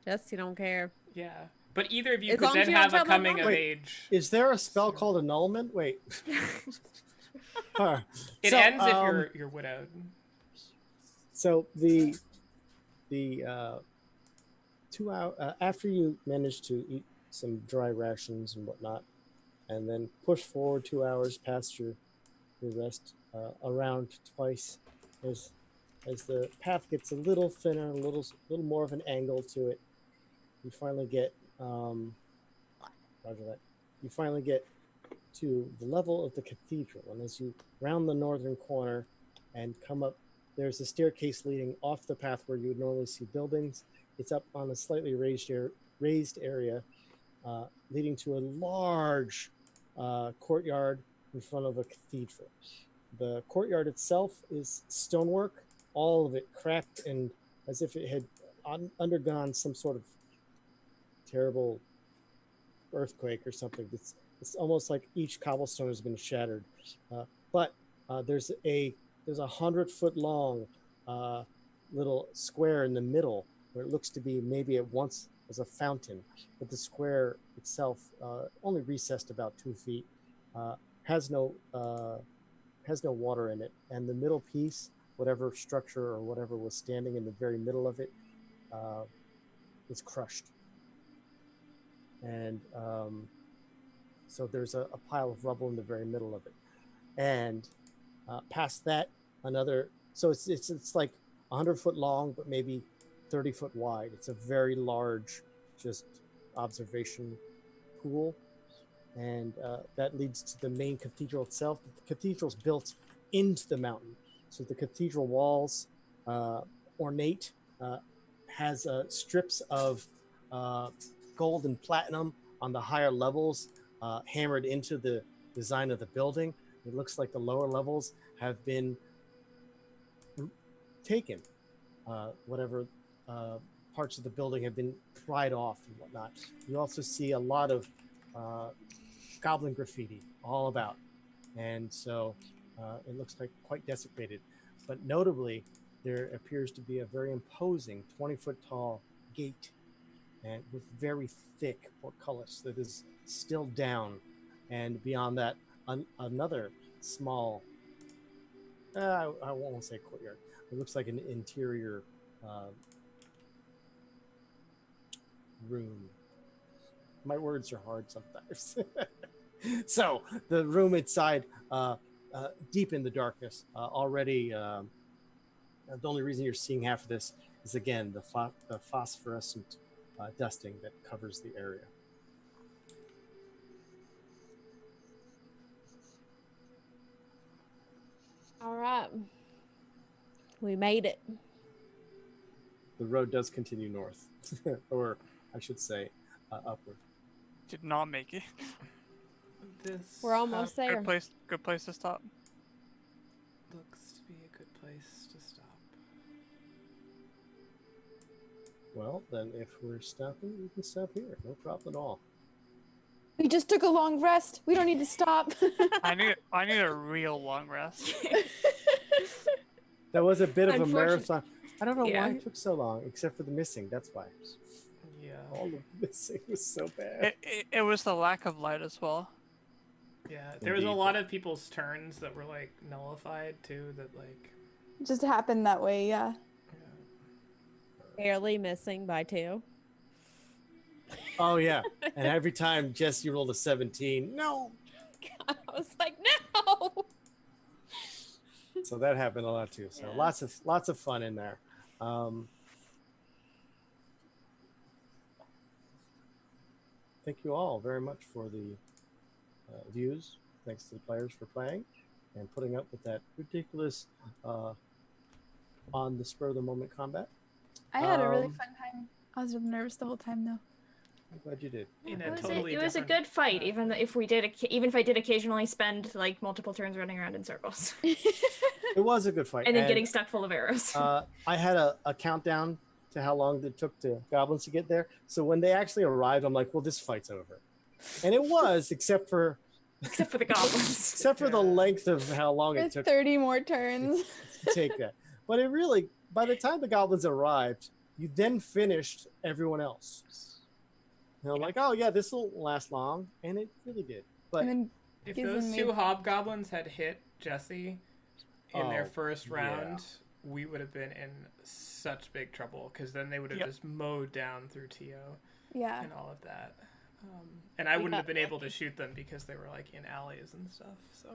Jesse don't care. Yeah. But either of you As could long as then you don't have a tell my coming mom. of Wait. age. Is there a spell called annulment? Wait. Huh. It So, ends if you're widowed. So the 2 hour after you manage to eat some dry rations and whatnot, and then push forward 2 hours past your rest around twice, as the path gets a little thinner, a little more of an angle to it, you finally get roger that. You finally get to the level of the cathedral, and as you round the northern corner and come up, there's a staircase leading off the path where you would normally see buildings. It's up on a slightly raised area, leading to a large courtyard in front of a cathedral. The courtyard itself is stonework, all of it cracked and as if it had undergone some sort of terrible earthquake or something. It's almost like each cobblestone has been shattered. But there's a 100-foot long little square in the middle where it looks to be maybe it once was a fountain, but the square itself, only recessed about 2 feet, has no water in it, and the middle piece, whatever structure or whatever was standing in the very middle of it, is crushed. And so there's a pile of rubble in the very middle of it, and past that another. So it's like 100-foot long, but maybe 30-foot wide. It's a very large, just observation pool, and that leads to the main cathedral itself. The cathedral's built into the mountain, so the cathedral walls, ornate, has strips of gold and platinum on the higher levels, hammered into the design of the building. It looks like the lower levels have been taken. Whatever parts of the building have been pried off and whatnot. You also see a lot of goblin graffiti all about. And so it looks like quite desecrated. But notably, there appears to be a very imposing 20-foot tall gate, and with very thick portcullis that is still down. And beyond that, another small, I won't say courtyard. It looks like an interior room. My words are hard sometimes. So the room inside, deep in the darkness, already. The only reason you're seeing half of this is, again, the phosphorescent dusting that covers the area. All right. We made it. The road does continue north, or I should say, upward. Did not make it. This We're almost there. Good place to stop. looks to be a good place to stop. Well, then, if we're stopping, we can stop here. No problem at all. We just took a long rest. We don't need to stop. I need a real long rest. That was a bit of a Unfortunate- marathon. I don't know Yeah. why it took so long, except for the missing. That's why. Yeah. All the missing was so bad. It was the lack of light as well. Yeah. There was a Indeed. lot of people's turns that were like nullified too. That like. Just happened that way, yeah. Yeah. Barely missing by 2. Oh, yeah. And every time Jesse rolled a 17, no. I was like, no. So that happened a lot too. So lots of fun in there. Thank you all very much for the views. Thanks to the players for playing and putting up with that ridiculous on the spur of the moment combat. I had a really fun time. I was really nervous the whole time though. I'm glad you did. It was a good fight, even if I did occasionally spend like multiple turns running around in circles. It was a good fight. And then getting stuck full of arrows. I had a countdown to how long it took the goblins to get there. So when they actually arrived, I'm like, well, this fight's over. And it was, except for the goblins. Except for the length of how long it took 30 more turns to take that. But it really, by the time the goblins arrived, you then finished everyone else. And I'm like, oh yeah, this will last long. And it really did. But if those two hobgoblins had hit Jesse in their first round, we would have been in such big trouble, because then they would have just mowed down through Tio and all of that. And I wouldn't have been able to shoot them because they were like in alleys and stuff. So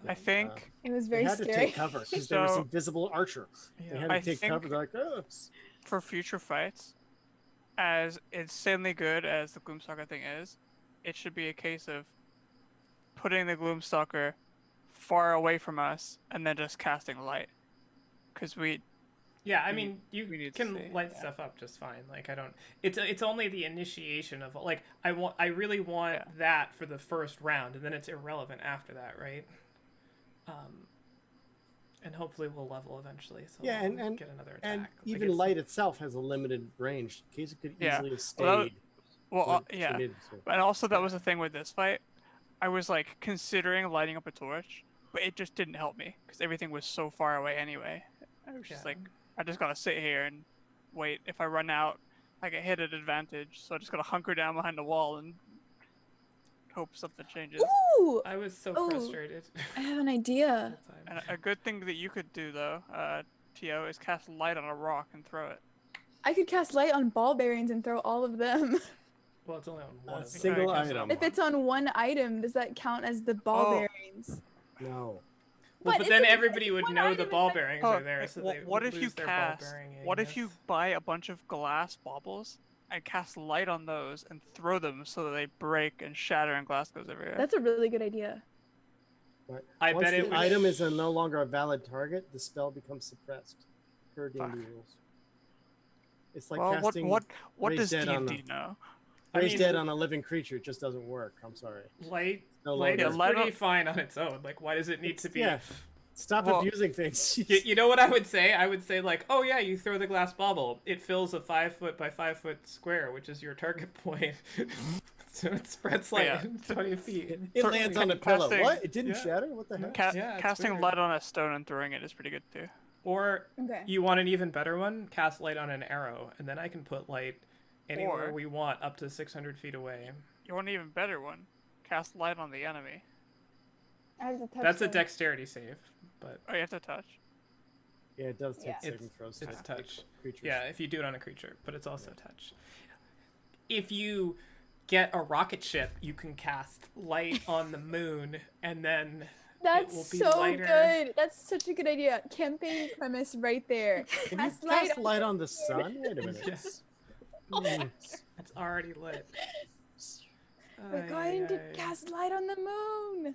I think it was very scary. They had to take cover because there was invisible archer. They had to take cover. They're like, oh. For future fights, as insanely good as the Gloomstalker thing is, it should be a case of putting the Gloomstalker far away from us and then just casting light. Because I mean, you can light stuff up just fine. Like, I don't. It's only the initiation of, like, I really want that for the first round, and then it's irrelevant after that, right? And hopefully we'll level eventually, so we'll get another attack. And even light itself has a limited range. Casey could easily have stayed. And also that was the thing with this fight. I was like considering lighting up a torch, but it just didn't help me because everything was so far away anyway. I was just like, I just gotta sit here and wait. If I run out, I get hit at advantage, so I just gotta hunker down behind the wall and hope something changes. Ooh! I was so frustrated. I have an idea. And a good thing that you could do though, Tio, is cast light on a rock and throw it. I could cast light on ball bearings and throw all of them. Well, it's only on one single item. If it's on one item, does that count as the ball bearings? No. Well, but then everybody would know the ball bearings are there, so they what would if you lose their ball cast? bearing. What if you buy a bunch of glass baubles and cast light on those and throw them so that they break and shatter and glass goes everywhere? That's a really good idea. But I once bet the item is no longer a valid target, the spell becomes suppressed. Per D&D rules. It's like casting. What does Raise Dead D&D know? Raise Dead on a living creature. It just doesn't work. I'm sorry. Light longer. is pretty fine on its own. Like, why does it need to be? Yeah. Stop abusing things. You know what I would say? I would say, like, oh yeah, you throw the glass bauble. It fills a 5 foot by 5 foot square, which is your target point. So it spreads like 20 feet. It lands on a pillow. What? It didn't shatter? What the heck? Casting weird. light on a stone and throwing it is pretty good too. Or you want an even better one? Cast light on an arrow, and then I can put light anywhere we want up to 600 feet away. You want an even better one? Cast light on the enemy. That's a dexterity save, but you have to touch. Yeah, it does take saving throws. It's touch. Creatures. Yeah, if you do it on a creature, but it's also touch. If you get a rocket ship, you can cast light on the moon, and then it will be lighter. Good. That's such a good idea. Campaign premise right there. Can you cast light on the sun? Wait a minute. Yes. It's already lit. We're going to cast light on the moon.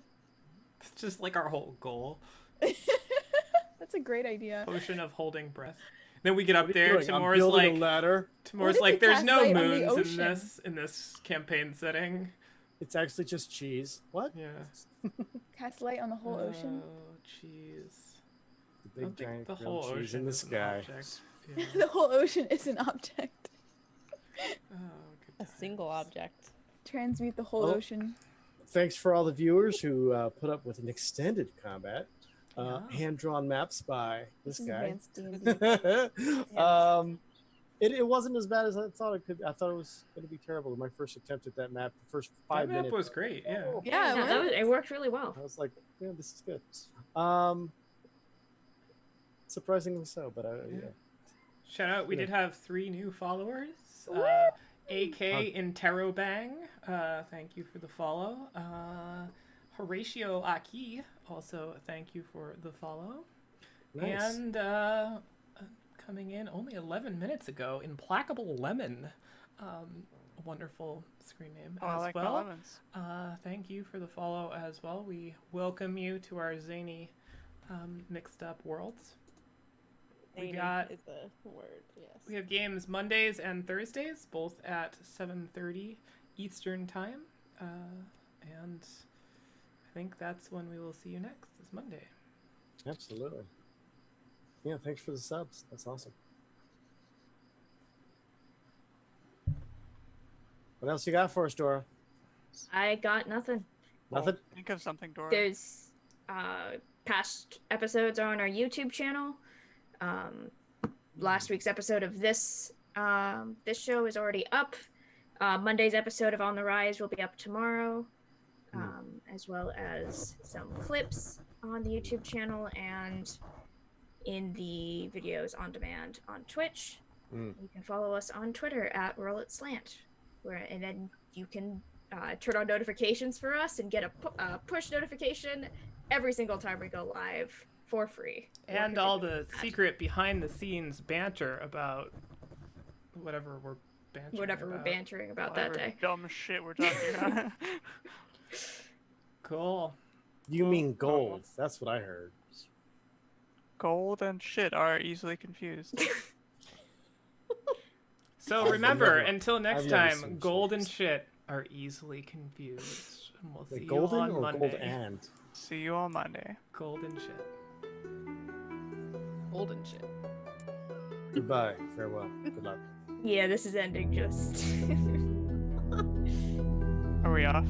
It's just like our whole goal. That's a great idea. Potion of holding breath. Then we get up there. Timur's like, a ladder. Timur's like, there's no moons in this campaign setting. It's actually just cheese. What? Yeah. Cast light on the whole ocean. Oh, cheese. The big giant the whole cheese ocean in the sky. Yeah. The whole ocean is an object. Oh, good A single object. Transmute the whole ocean. Thanks for all the viewers who put up with an extended combat. Hand-drawn maps by this guy. It wasn't as bad as I thought it could. I thought it was going to be terrible. My first attempt at that map, the first 5 minutes. That map was great. Yeah. It worked really well. I was like, yeah, this is good. Surprisingly so, but yeah. Shout out! We did have 3 new followers. AK Interrobang, thank you for the follow. Horatio Aki, also thank you for the follow. Nice. And coming in only 11 minutes ago, Implacable Lemon. A wonderful screen name Oh, I as like well. the lemons. Thank you for the follow as well. We welcome you to our zany mixed up worlds. We Zany got- is the word, yes. We have games Mondays and Thursdays, both at 7:30 Eastern Time. And I think that's when we will see you next, is Monday. Absolutely. Yeah, thanks for the subs. That's awesome. What else you got for us, Dora? I got nothing. Nothing? Think of something, Dora. There's past episodes are on our YouTube channel. Last week's episode of this show is already up. Monday's episode of On the Rise will be up tomorrow, as well as some clips on the YouTube channel and in the videos on demand on Twitch. You can follow us on Twitter at ROLL20 SPOTLIGHT, and then you can turn on notifications for us and get a push notification every single time we go live for free. And all the secret behind the scenes banter about whatever we're bantering about. that day. Dumb shit we're talking about. Cool. You mean gold. That's what I heard. Gold and shit are easily confused. So remember, never- until next I've never time, seen gold shit. and shit are easily confused. And we'll see Like you golden on or Monday. gold and? See you on Monday. Gold and shit. Golden shit. Goodbye. Farewell. Good luck. Yeah, this is ending just. Are we off?